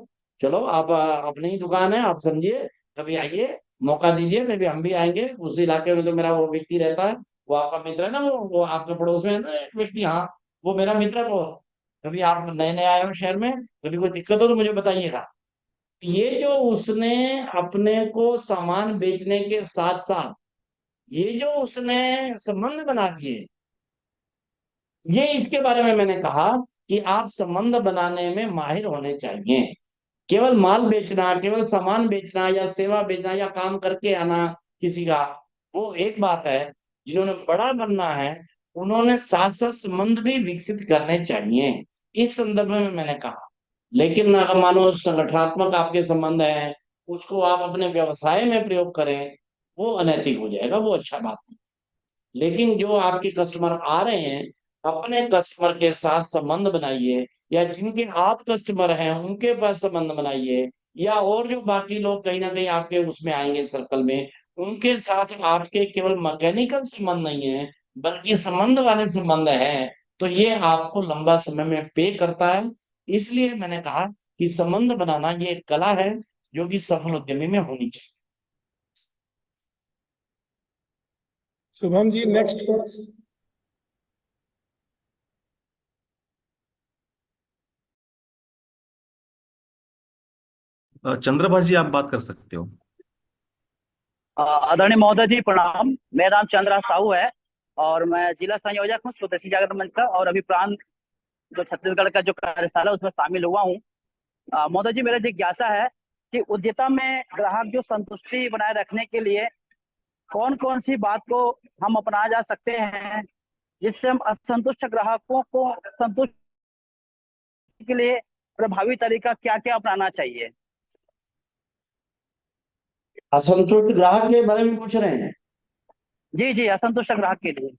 चलो आप अपनी ही दुकान है, आप समझिए, कभी आइए, मौका दीजिए, कभी हम भी आएंगे। उस इलाके में तो मेरा वो व्यक्ति रहता है, वो आपका मित्र है ना, वो आपके पड़ोस में है ना एक व्यक्ति, हाँ वो मेरा मित्र है। वो कभी आप नए नए आए हो शहर में, कभी कोई दिक्कत हो तो मुझे बताइएगा। ये जो उसने अपने को सामान बेचने के साथ साथ ये जो उसने संबंध बना दिए, ये इसके बारे में मैंने कहा कि आप संबंध बनाने में माहिर होने चाहिए। केवल माल बेचना, केवल सामान बेचना या सेवा बेचना या काम करके आना किसी का, वो एक बात है। जिन्होंने बड़ा बनना है उन्होंने साथ साथ संबंध भी विकसित करने चाहिए। इस संदर्भ में मैंने कहा। लेकिन अगर मानो संगठनात्मक आपके संबंध है, उसको आप अपने व्यवसाय में प्रयोग करें, वो अनैतिक हो जाएगा, वो अच्छा बात नहीं। लेकिन जो आपके कस्टमर आ रहे हैं, अपने कस्टमर के साथ संबंध बनाइए, या जिनके आप कस्टमर हैं उनके पास संबंध बनाइए, या और जो बाकी लोग कहीं ना कहीं आपके उसमें आएंगे सर्कल में, उनके साथ आपके केवल मैकेनिकल संबंध नहीं है बल्कि संबंध वाले संबंध है। तो ये आपको लंबा समय में पे करता है। इसलिए मैंने कहा कि संबंध बनाना ये एक कला है जो कि सफल उद्यमी में होनी चाहिए। शुभम जी, नेक्स्ट। चंद्रभाष जी, आप बात कर सकते हो। आदरणीय महोदय जी प्रणाम। मेरा नाम चंद्रा साहू है और मैं जिला संयोजक हूँ स्वदेशी जागरण मंच का, और अभी प्रांत जो छत्तीसगढ़ का जो कार्यशाला उसमें शामिल हुआ हूँ। महोदय जी, मेरा जिज्ञासा है कि उद्यमिता में ग्राहक जो संतुष्टि बनाए रखने के लिए कौन कौन सी बात को हम अपना जा सकते हैं, जिससे हम असंतुष्ट ग्राहकों को संतुष्ट के लिए प्रभावी तरीका क्या क्या अपनाना चाहिए? असंतुष्ट ग्राहक के बारे में पूछ रहे हैं? जी जी, असंतुष्ट ग्राहक के लिए।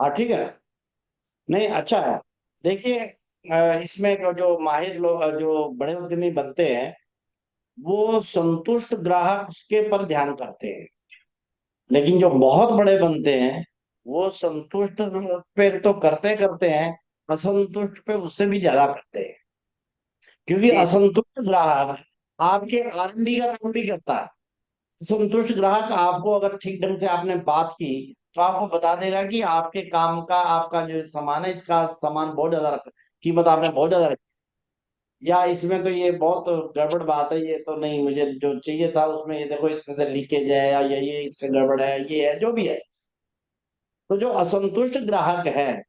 हाँ ठीक है। नहीं, अच्छा है। देखिए, इसमें जो माहिर लोग, जो बड़े उद्यमी बनते हैं, वो संतुष्ट ग्राहक के पर ध्यान करते हैं। लेकिन जो बहुत बड़े बनते हैं वो संतुष्ट पे तो करते करते हैं, असंतुष्ट पे उससे भी ज्यादा करते हैं। क्योंकि जी असंतुष्ट ग्राहक आपके आरएनडी का काम भी करता है। संतुष्ट ग्राहक आपको अगर ठीक ढंग से आपने बात की तो आपको बता देगा कि आपके काम का, आपका जो सामान है, इसका सामान बहुत ज्यादा कीमत आपने बहुत ज्यादा रखी, या इसमें तो ये बहुत गड़बड़ बात है, ये तो नहीं, मुझे जो चाहिए था उसमें ये देखो इसमें से लीकेज है, या ये इसमें गड़बड़ है, ये है, जो भी है। तो जो असंतुष्ट ग्राहक है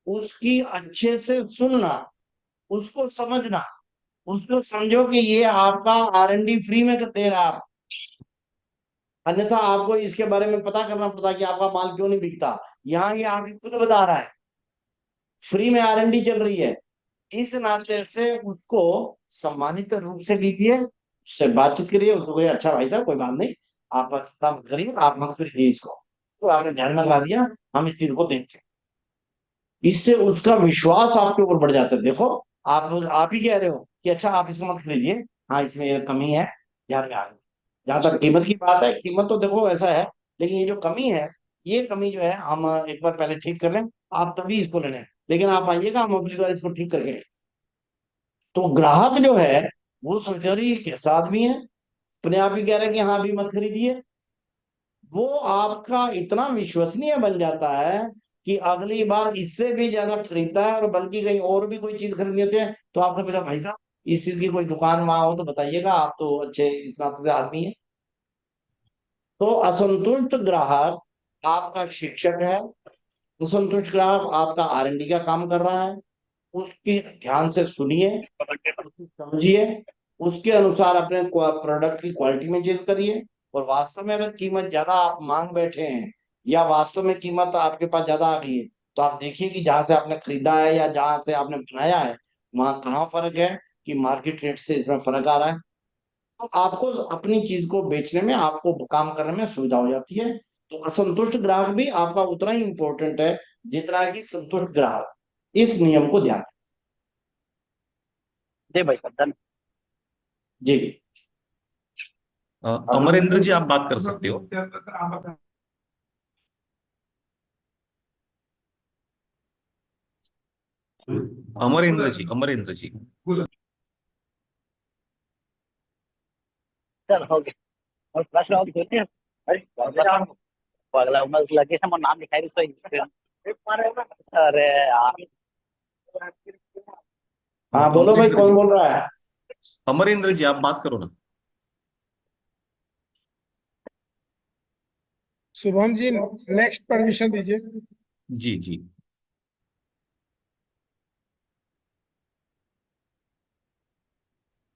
उसकी अच्छे से सुनना, उसको समझना, उसको समझो कि ये आपका आरएनडी फ्री में दे रहा है, अन्यथा आपको इसके बारे में पता करना पड़ता कि आपका माल क्यों नहीं बिकता। यहाँ ये आपको खुद बता रहा है, फ्री में आरएनडी चल रही है। इस नाते से उसको सम्मानित रूप से लीजिए, उससे बातचीत करिए, उसको कहिए अच्छा भाई साहब कोई बात नहीं, आप चिंता मत करिए, आप मत करिए इसको, तो आपने ध्यान में ला दिया, हम इस चीज को देखते हैं। इससे उसका विश्वास आपके ऊपर बढ़ जाता है। देखो, आप ही कह रहे हो कि अच्छा आप इसको मत खरीदिए, हाँ इसमें ये कमी है, ध्यान में आ गई। जहां तक कीमत की बात है, कीमत तो देखो ऐसा है, लेकिन ये जो कमी है, ये कमी जो है हम एक बार पहले ठीक कर लें, आप तभी इसको लेने, लेकिन आप आइएगा, हम अगली बार इसको ठीक करके। तो ग्राहक जो है वो सोचे अरे ये कैसा आदमी है, अपने आप ही कह रहे हैं कि हाँ अभी मत खरीदिए, वो आपका इतना विश्वसनीय बन जाता है कि अगली बार इससे भी ज्यादा खरीदता है, और बल्कि कहीं और भी कोई चीज खरीदनी होती है तो आपने पूछा भाई साहब इस चीज की कोई दुकान वहां हो तो बताइएगा, आप तो अच्छे इस नाते से आदमी है। तो असंतुष्ट ग्राहक आपका शिक्षक है, असंतुष्ट ग्राहक आपका R&D का काम कर रहा है, उसकी ध्यान से सुनिए, उसकी समझिए, उसके अनुसार अपने प्रोडक्ट की क्वालिटी में चेंज करिए। और वास्तव में अगर कीमत ज्यादा आप मांग बैठे हैं या वास्तव में कीमत आपके पास ज्यादा आ गई है, तो आप देखिए कि जहां से आपने खरीदा है या जहां से आपने बनाया है वहां कहाँ फर्क है, कि मार्केट रेट से इसमें फर्क आ रहा है। तो आपको अपनी चीज को बेचने में, आपको काम करने में सुविधा हो जाती है। तो असंतुष्ट ग्राहक भी आपका उतना ही इंपॉर्टेंट है जितना कि संतुष्ट ग्राहक। इस नियम को ध्यान जी भाई साहब, धन्यवाद। जी। अमरेंद्र जी आप बात कर सकते हो। अमरेंद्र जी, अमरेंद्र जी। सर हो गया और क्लास में आप बोलते हैं अरे पगला मैं लगे से मोर नाम लिखाई इसको अरे यार हाँ बोलो भाई, अमरेंद्र कौन जी, बोल रहा है? अमरेंद्र जी आप बात करो ना। शुभम जी, नेक्स्ट परमिशन दीजिए। जी जी।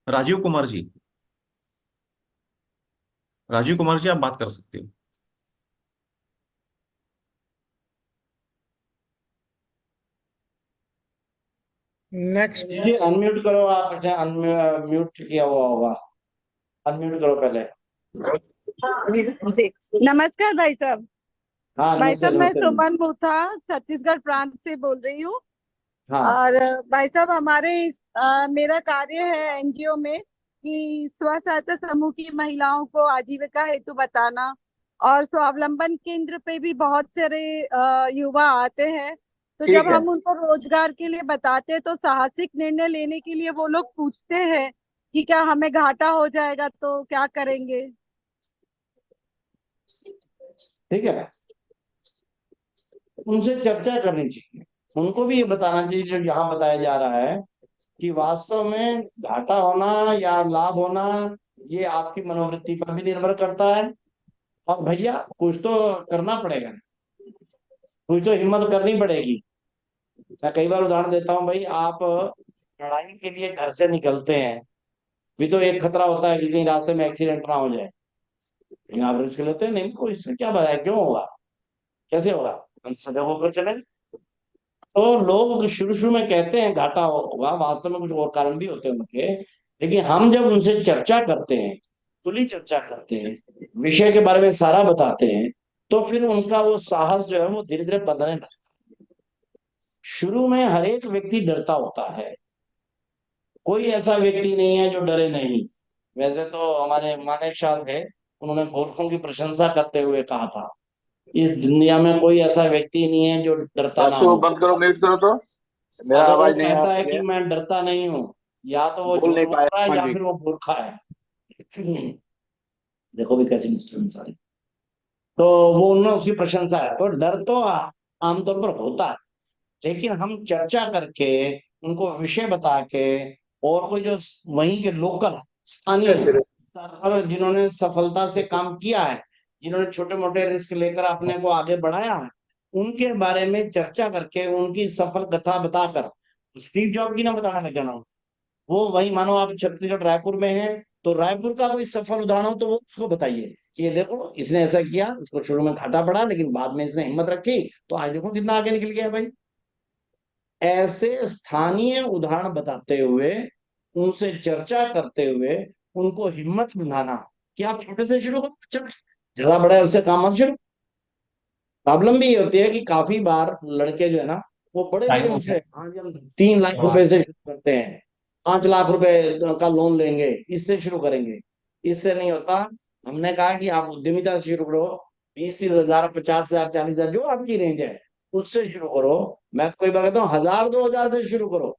राजीव कुमार जी, राजीव कुमार जी आप बात कर सकते हो। नेक्स्ट। जी अनम्यूट करो आप, अच्छा अनम्यूट किया हुआ होगा, अनम्यूट करो पहले। जी नमस्कार भाई साहब। हाँ भाई नमस्ते साहब मैं नमस्ते। सुमन मुथा छत्तीसगढ़ प्रांत से बोल रही हूँ। हाँ और भाई साहब हमारे मेरा कार्य है एनजीओ में कि स्व सहायता समूह की महिलाओं को आजीविका हेतु बताना, और स्वावलंबन केंद्र पे भी बहुत सारे युवा आते हैं। तो जब ठीक है। हम उनको रोजगार के लिए बताते हैं तो साहसिक निर्णय लेने के लिए वो लोग पूछते हैं कि क्या हमें घाटा हो जाएगा तो क्या करेंगे। ठीक है, उनसे चर्चा करनी चाहिए, उनको भी ये बताना चाहिए जो यहाँ बताया जा रहा है कि वास्तव में घाटा होना या लाभ होना ये आपकी मनोवृत्ति पर भी निर्भर करता है। और भैया कुछ तो करना पड़ेगा, कुछ तो हिम्मत करनी पड़ेगी। मैं कई बार उदाहरण देता हूँ भाई, आप लड़ाई के लिए घर से निकलते हैं, भी तो एक खतरा होता है कि कहीं रास्ते में एक्सीडेंट ना हो जाए, लेकिन आप रिस्क लेते हैं, नहीं कोई इसमें क्या बताया, क्यों होगा, कैसे होगा, हम सजग होकर चले। तो लोग शुरू शुरू में कहते हैं घाटा होगा, वास्तव में कुछ और कारण भी होते हैं उनके। लेकिन हम जब उनसे चर्चा करते हैं, खुली चर्चा करते हैं, विषय के बारे में सारा बताते हैं, तो फिर उनका वो साहस जो है वो धीरे धीरे बदलने लगता है। शुरू में हर एक व्यक्ति डरता होता है, कोई ऐसा व्यक्ति नहीं है जो डरे नहीं। वैसे तो हमारे मानेक शाह थे, उन्होंने गोरखों की प्रशंसा करते हुए कहा था इस दुनिया में कोई ऐसा व्यक्ति नहीं है जो डरता ना दर्शकों हो। बंद करो, म्यूट करो तो मेरा अगर वो आवाज नहीं आ कहता है रही कि है, मैं डरता नहीं हूँ, या तो वो बोल झूठ नहीं बोल पाया रहा है हाँ या जी। फिर वो मूर्खा है। देखो भी कैसी डिस्टर्बेंस आ रही। तो वो उन्होंने उसकी प्रशंसा है, तो डर तो आमतौर पर होता है, लेकिन हम चर्चा करके, उनको विषय बता के, और कोई जो वहीं के लोकल स्थानीय और जिन्होंने सफलता से काम किया है, जिन्होंने छोटे मोटे रिस्क लेकर अपने को आगे बढ़ाया है, उनके बारे में चर्चा करके उनकी सफल कथा बताकर, स्टीव जॉब की ना बताना लग जाना, वो वही मानो आप छत्तीसगढ़ रायपुर में है तो रायपुर का कोई सफल उदाहरण हो तो वो उसको बताइए कि ये देखो इसने ऐसा किया, इसको शुरू में घाटा पड़ा लेकिन बाद में इसने हिम्मत रखी तो आज देखो कितना आगे निकल गया भाई। ऐसे स्थानीय उदाहरण बताते हुए, उनसे चर्चा करते हुए, उनको हिम्मत बंधाना कि आप छोटे से शुरू करो, अच्छा ज्यादा बड़ा है उससे काम मत शुरू। प्रॉब्लम भी ये होती है कि काफी बार लड़के जो है ना, वो बड़े बड़े विषय, आज हम 3 लाख रुपए से शुरू करते हैं, 5 लाख रुपए का लोन लेंगे, इससे शुरू करेंगे, इससे नहीं होता। हमने कहा कि आप उद्यमिता से शुरू करो, 20-30 हजार, 50 हजार, 40 हजार जो आपकी रेंज है उससे शुरू करो। मैं तो कई बार कहता हूँ 1000-2000 से शुरू करो।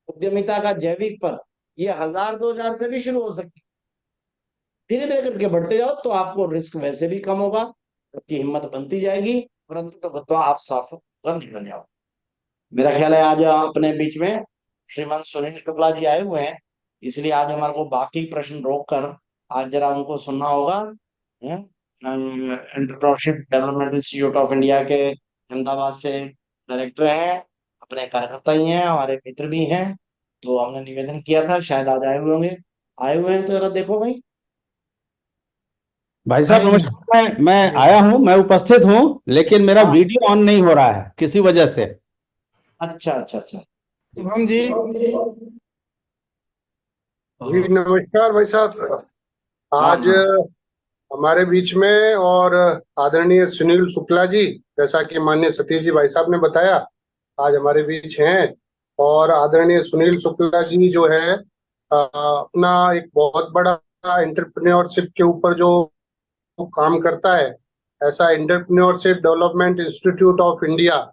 उद्यमिता का जैविक पद ये 1000-2000 से भी शुरू हो सकती धीरे धीरे करके बढ़ते जाओ तो आपको रिस्क वैसे भी कम होगा, आपकी हिम्मत बनती जाएगी, परंतु तो आप साफ कर निकल जाओ। मेरा ख्याल है आज अपने बीच में श्रीमान सुनील शुक्ला जी आए हुए हैं, इसलिए आज हमारे को बाकी प्रश्न रोक कर आज जरा उनको सुनना होगा। Entrepreneurship development institute of India के अहमदाबाद से डायरेक्टर हैं, अपने कार्यकर्ता ही हैं, हमारे मित्र भी हैं, तो हमने निवेदन किया था शायद आज आए हुए होंगे। आए हुए हैं तो जरा देखो भाई। भाई साहब नमस्कार, मैं आया हूँ, मैं उपस्थित हूँ, लेकिन मेरा वीडियो ऑन नहीं हो रहा है किसी वजह से। अच्छा अच्छा अच्छा। शुभम जी, जी नमस्कार भाई साहब। आज हाँ। हमारे बीच में और आदरणीय सुनील शुक्ला जी, जैसा कि माननीय सतीश जी भाई साहब ने बताया, आज हमारे बीच हैं। और आदरणीय सुनील शुक्ला जी जो है अपना एक बहुत बड़ा एंटरप्रेन्योरशिप के ऊपर जो काम करता है, ऐसा entrepreneurship development institute of India,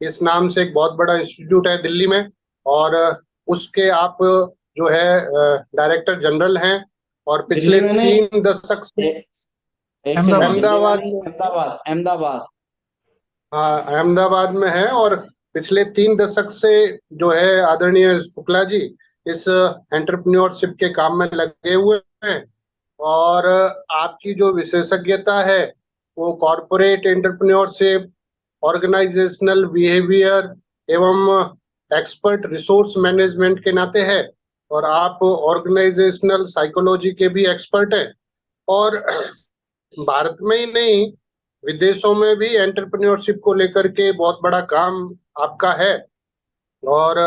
इस नाम से एक बहुत बड़ा इंस्टीट्यूट है दिल्ली में, और उसके आप जो है डायरेक्टर जनरल हैं। और पिछले दिल्ली में नहीं, 3 दशक से एक सेकंड, अहमदाबाद, अहमदाबाद अहमदाबाद हाँ अहमदाबाद में है। और पिछले 3 दशक से जो है आदरणीय शुक्ला जी इस एंटरप्रेन्योरशिप के काम में लगे हुए हैं। और आपकी जो विशेषज्ञता है वो कॉरपोरेट एंटरप्रेन्योरशिप, ऑर्गेनाइजेशनल बिहेवियर एवं एक्सपर्ट रिसोर्स मैनेजमेंट के नाते है। और आप ऑर्गेनाइजेशनल साइकोलॉजी के भी एक्सपर्ट हैं। और भारत में ही नहीं, विदेशों में भी एंटरप्रेन्योरशिप को लेकर के बहुत बड़ा काम आपका है। और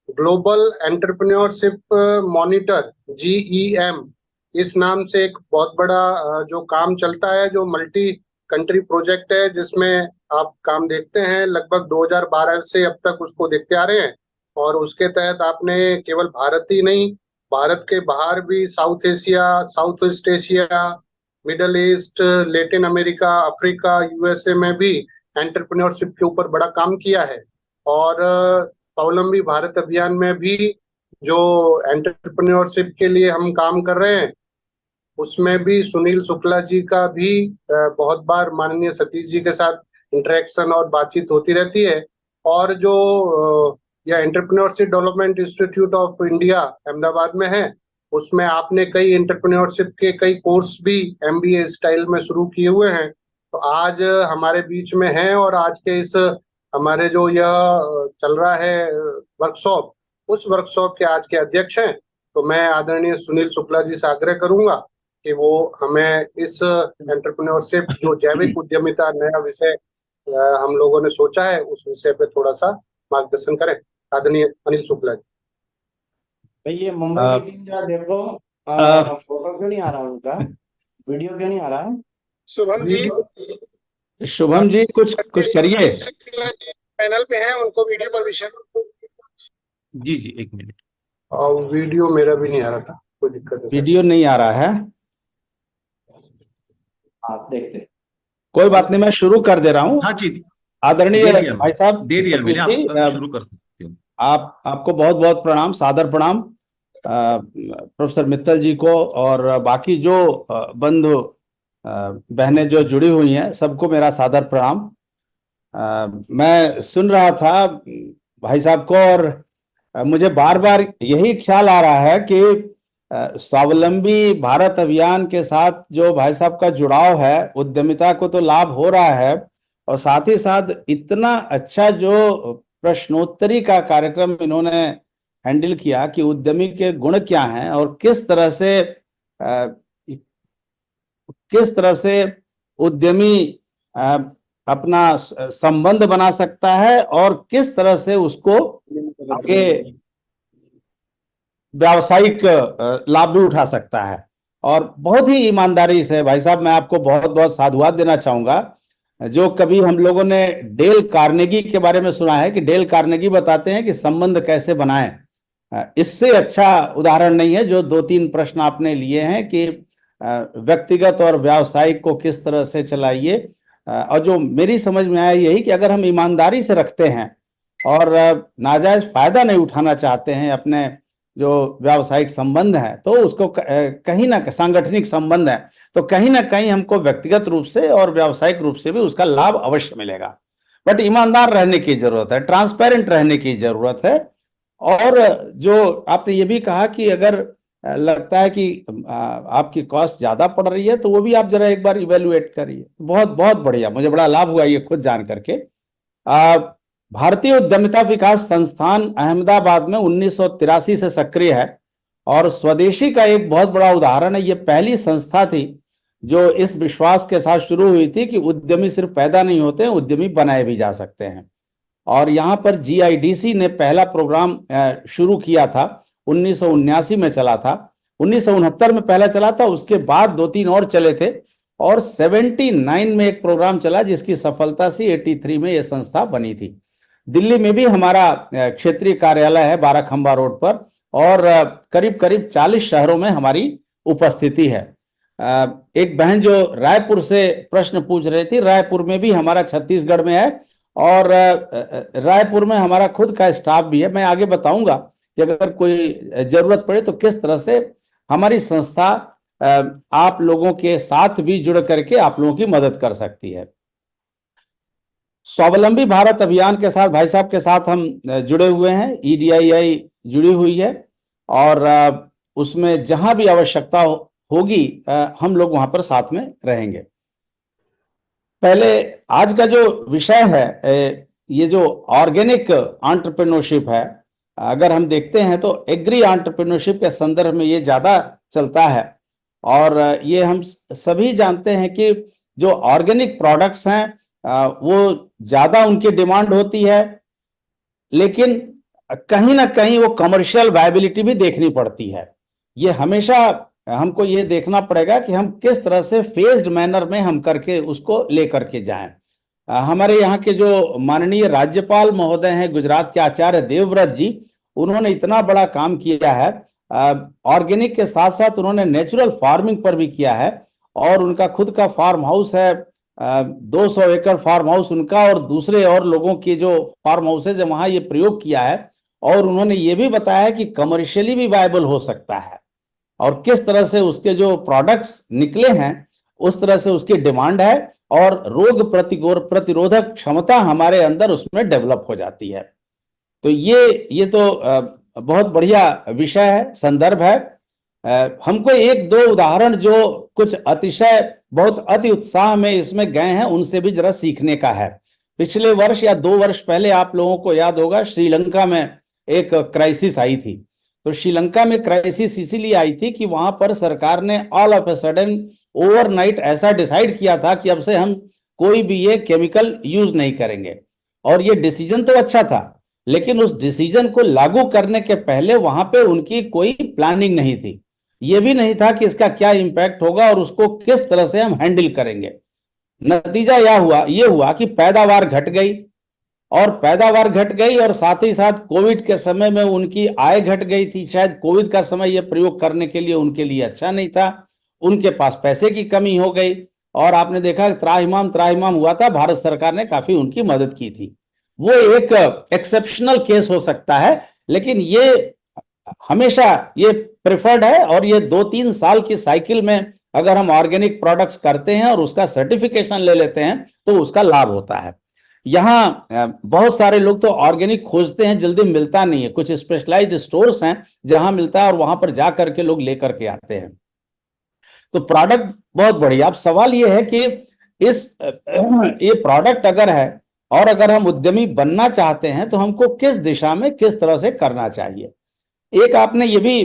ग्लोबल एंटरप्रेन्योरशिप मॉनिटर GEM, इस नाम से एक बहुत बड़ा जो काम चलता है, जो मल्टी कंट्री प्रोजेक्ट है, जिसमें आप काम देखते हैं लगभग 2012 से अब तक उसको देखते आ रहे हैं। और उसके तहत आपने केवल भारत ही नहीं, भारत के बाहर भी south Asia, south east Asia, middle east, Latin America, Africa, USA में भी एंटरप्रेन्योरशिप के ऊपर बड़ा काम किया है। और स्वावलंबी भारत अभियान में भी जो एंटरप्रेन्योरशिप के लिए हम काम कर रहे हैं, उसमें भी सुनील शुक्ला जी का भी बहुत बार माननीय सतीश जी के साथ इंटरेक्शन और बातचीत होती रहती है। और जो यह entrepreneurship development institute of India Ahmedabad में है, उसमें आपने कई एंटरप्रेन्योरशिप के कई कोर्स भी MBA स्टाइल में शुरू किए हुए हैं। तो आज हमारे बीच में हैं, और आज के इस हमारे जो यह चल रहा है वर्कशॉप, उस वर्कशॉप के आज के अध्यक्ष हैं। तो मैं आदरणीय सुनील शुक्ला जी से आग्रह करूंगा कि वो हमें इस एंटरप्रेन्योरशिप, जो जैविक उद्यमिता नया विषय हम लोगों ने सोचा है, उस विषय पे थोड़ा सा मार्गदर्शन करें। आदरणीय अनिल शुक्ला जी। भाई ये मुंबई की टीम जरा देखो, फोटो क्यों नहीं आ रहा उनका, वीडियो क्यों नहीं आ रहा है? शुभम जी, शुभम जी कुछ करिए। पैनल पे हैं, उनको वीडियो परमिशन। जी जी, एक मिनट। और वीडियो मेरा भी नहीं आ रहा था, कोई दिक्कत नहीं। वीडियो नहीं आ रहा है, आप देखते, कोई बात नहीं, मैं शुरू कर दे रहा हूँ। हाँ जी, आदरणीय भाई साहब दे दिया मैंने, सतीश जी, आप शुरू कर सकते हो। आपको बहुत बहुत प्रणाम, सादर प्रणाम प्रोफेसर मित्तल जी को, और बाकी जो बंधु बहनें जो जुड़ी हुई हैं, सबको मेरा सादर प्रणाम। मैं सुन रहा था भाई साहब को, और मुझे बार बार यही ख्याल आ रहा है कि स्वावलंबी भारत अभियान के साथ जो भाई साहब का जुड़ाव है, उद्यमिता को तो लाभ हो रहा है, और साथ ही साथ इतना अच्छा जो प्रश्नोत्तरी का कार्यक्रम इन्होंने हैंडल किया कि उद्यमी के गुण क्या हैं और किस तरह से उद्यमी अपना संबंध बना सकता है और किस तरह से उसको आगे व्यावसायिक लाभ भी उठा सकता है। और बहुत ही ईमानदारी से भाई साहब, मैं आपको बहुत बहुत साधुवाद देना चाहूंगा। जो कभी हम लोगों ने डेल कार्नेगी के बारे में सुना है कि डेल कार्नेगी बताते हैं कि संबंध कैसे बनाएं, इससे अच्छा उदाहरण नहीं है। जो 2-3 प्रश्न आपने लिए हैं कि व्यक्तिगत और व्यावसायिक को किस तरह से चलाइए, और जो मेरी समझ में आया यही कि अगर हम ईमानदारी से रखते हैं और नाजायज फायदा नहीं उठाना चाहते हैं अपने जो व्यावसायिक संबंध है तो उसको कहीं ना सांगठनिक संबंध है तो कहीं ना कहीं हमको व्यक्तिगत रूप से और व्यावसायिक रूप से भी उसका लाभ अवश्य मिलेगा। बट ईमानदार रहने की जरूरत है, ट्रांसपेरेंट रहने की जरूरत है। और जो आपने ये भी कहा कि अगर लगता है कि आपकी कॉस्ट ज्यादा पड़ रही है तो वो भी आप जरा एक बार इवेलुएट करिए। बहुत बहुत बढ़िया, मुझे बड़ा लाभ हुआ ये खुद जान करके। भारतीय उद्यमिता विकास संस्थान अहमदाबाद में 1983 से सक्रिय है और स्वदेशी का एक बहुत बड़ा उदाहरण है। ये पहली संस्था थी जो इस विश्वास के साथ शुरू हुई थी कि उद्यमी सिर्फ पैदा नहीं होते हैं, उद्यमी बनाए भी जा सकते हैं। और यहाँ पर GIDC ने पहला प्रोग्राम शुरू किया था, 1979 में चला था, 1969 में पहला चला था, उसके बाद 2-3 और चले थे और 79 में एक प्रोग्राम चला जिसकी सफलता से 83 में यह संस्था बनी थी। दिल्ली में भी हमारा क्षेत्रीय कार्यालय है 12 खंबा रोड पर और करीब करीब 40 शहरों में हमारी उपस्थिति है। एक बहन जो रायपुर से प्रश्न पूछ रही थी, रायपुर में भी हमारा, छत्तीसगढ़ में है और रायपुर में हमारा खुद का स्टाफ भी है। मैं आगे बताऊंगा कि अगर कोई जरूरत पड़े तो किस तरह से हमारी संस्था आप लोगों के साथ भी जुड़ करके आप लोगों की मदद कर सकती है। स्वावलंबी भारत अभियान के साथ भाई साहब के साथ हम जुड़े हुए हैं, EDII जुड़ी हुई है और उसमें जहां भी आवश्यकता होगी हम लोग वहां पर साथ में रहेंगे। पहले आज का जो विषय है, ये जो ऑर्गेनिक एंटरप्रेन्योरशिप है, अगर हम देखते हैं तो एग्री एंटरप्रेन्योरशिप के संदर्भ में ये ज्यादा चलता है और ये हम सभी जानते हैं कि जो ऑर्गेनिक प्रोडक्ट्स हैं वो ज्यादा उनकी डिमांड होती है, लेकिन कहीं ना कहीं वो कमर्शियल वायबिलिटी भी देखनी पड़ती है। ये हमेशा हमको ये देखना पड़ेगा कि हम किस तरह से फेज्ड मैनर में हम करके उसको लेकर के जाएं। हमारे यहाँ के जो माननीय राज्यपाल महोदय हैं गुजरात के आचार्य देवव्रत जी, उन्होंने इतना बड़ा काम किया है। ऑर्गेनिक के साथ साथ उन्होंने नेचुरल फार्मिंग पर भी किया है और उनका खुद का फार्म हाउस है, 200 एकड़ फार्म हाउस उनका और दूसरे और लोगों की जो फार्म हाउसेज है वहां ये प्रयोग किया है। और उन्होंने ये भी बताया कि कमर्शियली भी वायबल हो सकता है और किस तरह से उसके जो प्रोडक्ट्स निकले हैं उस तरह से उसकी डिमांड है और रोग प्रतिरोधक क्षमता हमारे अंदर उसमें डेवलप हो जाती है। तो ये तो बहुत बढ़िया विषय है, संदर्भ है। हमको 1-2 उदाहरण जो कुछ अतिशय बहुत अति उत्साह में इसमें गए हैं उनसे भी जरा सीखने का है। पिछले वर्ष या 2 वर्ष पहले आप लोगों को याद होगा श्रीलंका में एक क्राइसिस आई थी। तो श्रीलंका में क्राइसिस इसीलिए आई थी कि वहां पर सरकार ने all of a sudden overnight ऐसा डिसाइड किया था कि अब से हम कोई भी ये केमिकल यूज नहीं करेंगे। और ये डिसीजन तो अच्छा था, लेकिन उस डिसीजन को लागू करने के पहले वहां पे उनकी कोई प्लानिंग नहीं थी। ये भी नहीं था कि इसका क्या इंपैक्ट होगा और उसको किस तरह से हम हैंडल करेंगे। नतीजा ये हुआ कि पैदावार घट गई और साथ ही साथ कोविड के समय में उनकी आय घट गई थी। शायद कोविड का समय ये प्रयोग करने के लिए उनके लिए अच्छा नहीं था, उनके पास पैसे की कमी हो गई और आपने देखा त्राहिमाम हुआ था। भारत सरकार ने काफी उनकी मदद की थी। वो एक एक्सेप्शनल केस हो सकता है, लेकिन ये हमेशा ये प्रेफर्ड है और ये 2-3 साल की साइकिल में अगर हम ऑर्गेनिक प्रोडक्ट्स करते हैं और उसका सर्टिफिकेशन ले लेते हैं तो उसका लाभ होता है। यहाँ बहुत सारे लोग तो ऑर्गेनिक खोजते हैं, जल्दी मिलता नहीं है। कुछ स्पेशलाइज्ड स्टोर्स हैं जहां मिलता है और वहां पर जा करके लोग लेकर के आते हैं। तो प्रोडक्ट बहुत बढ़िया। अब सवाल ये है कि ये प्रोडक्ट अगर है और अगर हम उद्यमी बनना चाहते हैं तो हमको किस दिशा में किस तरह से करना चाहिए। एक आपने ये भी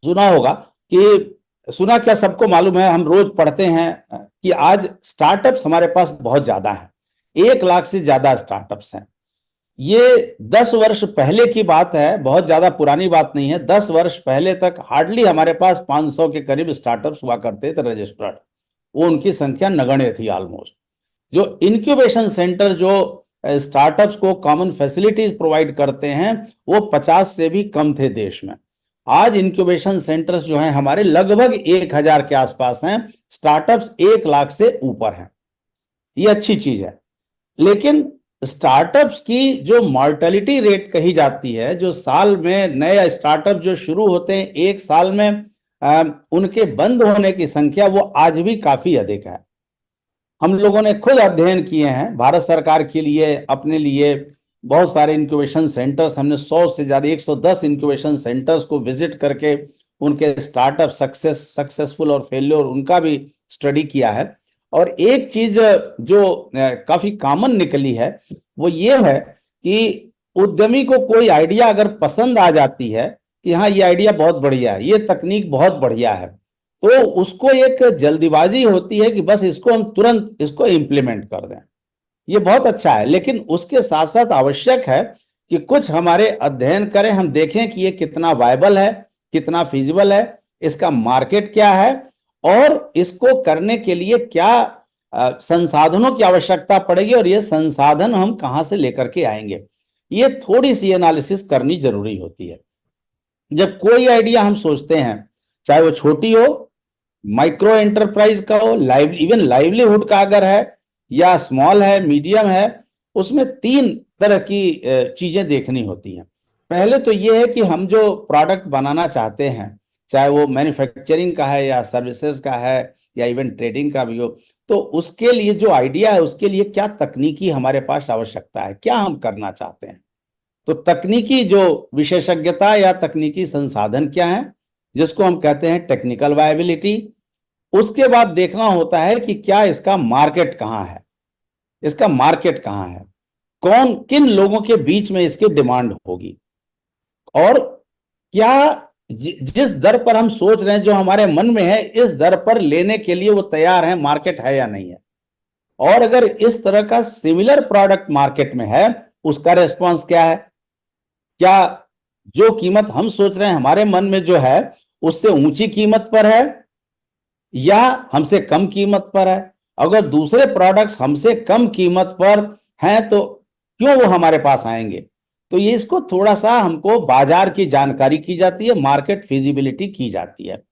सुना होगा कि, सुना क्या, सबको मालूम है, हम रोज पढ़ते हैं कि आज स्टार्टअप्स हमारे पास बहुत ज्यादा हैं, 1 लाख से ज्यादा स्टार्टअप्स हैं। ये 10 वर्ष पहले की बात है, बहुत ज्यादा पुरानी बात नहीं है। 10 वर्ष पहले तक हार्डली हमारे पास 500 के करीब स्टार्टअप्स हुआ करते थे रजिस्टर्ड। वो उनकी संख्या नगण्य थी ऑलमोस्ट। जो इंक्यूबेशन सेंटर जो स्टार्टअप्स को कॉमन फैसिलिटीज प्रोवाइड करते हैं वो 50 से भी कम थे देश में। आज इंक्यूबेशन सेंटर्स जो हैं हमारे लगभग 1000 के आसपास हैं, स्टार्टअप्स 1 लाख से ऊपर हैं। ये अच्छी चीज है, लेकिन स्टार्टअप्स की जो मॉर्टेलिटी रेट कही जाती है, जो साल में नए स्टार्टअप जो शुरू होते हैं एक साल में उनके बंद होने की संख्या वो आज भी काफी अधिक है। हम लोगों ने खुद अध्ययन किए हैं, भारत सरकार के लिए अपने लिए बहुत सारे इंक्यूबेशन सेंटर्स, हमने 100 से ज्यादा 110 इंक्यूबेशन सेंटर्स को विजिट करके उनके स्टार्टअप सक्सेसफुल और फेल्योर उनका भी स्टडी किया है। और एक चीज जो काफी कॉमन निकली है वो ये है कि उद्यमी को कोई आइडिया अगर पसंद आ जाती है कि हाँ ये आइडिया बहुत बढ़िया है, ये तकनीक बहुत बढ़िया है, तो उसको एक जल्दीबाजी होती है कि बस इसको हम तुरंत इसको इम्प्लीमेंट कर दें। ये बहुत अच्छा है, लेकिन उसके साथ साथ आवश्यक है कि कुछ हमारे अध्ययन करें, हम देखें कि ये कितना वायबल है, कितना फिजिबल है, इसका मार्केट क्या है और इसको करने के लिए क्या संसाधनों की आवश्यकता पड़ेगी और ये संसाधन हम कहां से लेकर के आएंगे। ये थोड़ी सी एनालिसिस करनी जरूरी होती है। जब कोई आइडिया हम सोचते हैं, चाहे वो छोटी हो, माइक्रो एंटरप्राइज का हो, इवन लाइवलीहुड का अगर है या स्मॉल है, मीडियम है, उसमें 3 तरह की चीजें देखनी होती हैं। पहले तो ये है कि हम जो प्रोडक्ट बनाना चाहते हैं, चाहे वो मैन्युफैक्चरिंग का है या सर्विसेज का है या इवन ट्रेडिंग का भी हो, तो उसके लिए जो आइडिया है उसके लिए क्या तकनीकी हमारे पास आवश्यकता है, क्या हम करना चाहते हैं। तो तकनीकी जो विशेषज्ञता या तकनीकी संसाधन क्या है, जिसको हम कहते हैं टेक्निकल वायबिलिटी। उसके बाद देखना होता है कि क्या इसका मार्केट कहाँ है, इसका मार्केट कहाँ है, कौन किन लोगों के बीच में इसकी डिमांड होगी, और क्या जिस दर पर हम सोच रहे हैं, जो हमारे मन में है, इस दर पर लेने के लिए वो तैयार है, मार्केट है या नहीं है। और अगर इस तरह का सिमिलर प्रोडक्ट मार्केट में है, उसका रेस्पॉन्स क्या है, क्या जो कीमत हम सोच रहे हैं हमारे मन में जो है उससे ऊंची कीमत पर है या हमसे कम कीमत पर है। अगर दूसरे प्रोडक्ट्स हमसे कम कीमत पर हैं तो क्यों वो हमारे पास आएंगे। तो ये इसको थोड़ा सा हमको बाजार की जानकारी की जाती है, मार्केट फिजिबिलिटी की जाती है।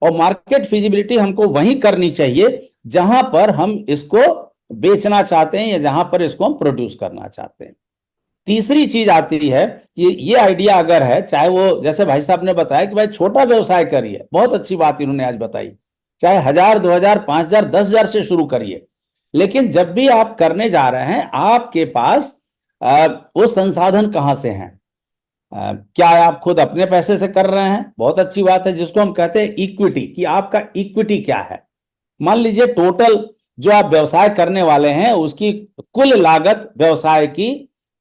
और मार्केट फिजिबिलिटी हमको वहीं करनी चाहिए जहां पर हम इसको बेचना चाहते हैं या जहां पर इसको हम प्रोड्यूस करना चाहते हैं। तीसरी चीज आती है कि ये आइडिया अगर है, चाहे वो जैसे भाई साहब ने बताया कि भाई छोटा व्यवसाय करिए, बहुत अच्छी बात इन्होंने आज बताई, चाहे 1000, 2000, 5000, 10,000 से शुरू करिए, लेकिन जब भी आप करने जा रहे हैं आपके पास वो संसाधन कहां से हैं। क्या आप खुद अपने पैसे से कर रहे हैं, बहुत अच्छी बात है, जिसको हम कहते हैं इक्विटी, कि आपका इक्विटी क्या है। मान लीजिए टोटल जो आप व्यवसाय करने वाले हैं उसकी कुल लागत व्यवसाय की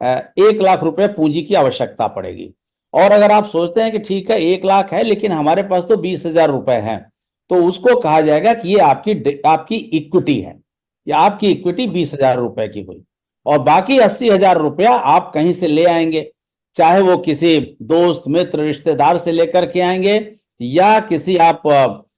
1 लाख रुपए पूंजी की आवश्यकता पड़ेगी, और अगर आप सोचते हैं कि ठीक है 1 लाख है लेकिन हमारे पास तो 20,000 रुपए हैं, तो उसको कहा जाएगा कि ये आपकी इक्विटी है, या आपकी इक्विटी 20,000 रुपए की हुई, और बाकी 80,000 रुपया आप कहीं से ले आएंगे, चाहे वो किसी दोस्त मित्र रिश्तेदार से लेकर के आएंगे या किसी आप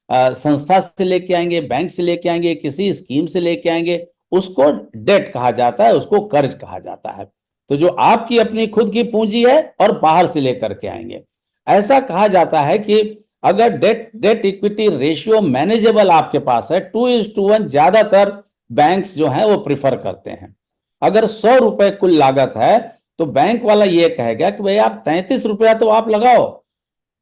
संस्था से लेके आएंगे, बैंक से लेके आएंगे, किसी स्कीम से लेके आएंगे, उसको डेट कहा जाता है, उसको कर्ज कहा जाता है। तो जो आपकी अपनी खुद की पूंजी है और बाहर से लेकर के आएंगे, ऐसा कहा जाता है कि अगर डेट इक्विटी रेशियो मैनेजेबल आपके पास है, 2:1 ज्यादातर बैंक्स जो हैं वो प्रिफर करते हैं। अगर 100 रुपए कुल लागत है तो बैंक वाला ये कहेगा कि भाई आप 33 रुपया तो आप लगाओ,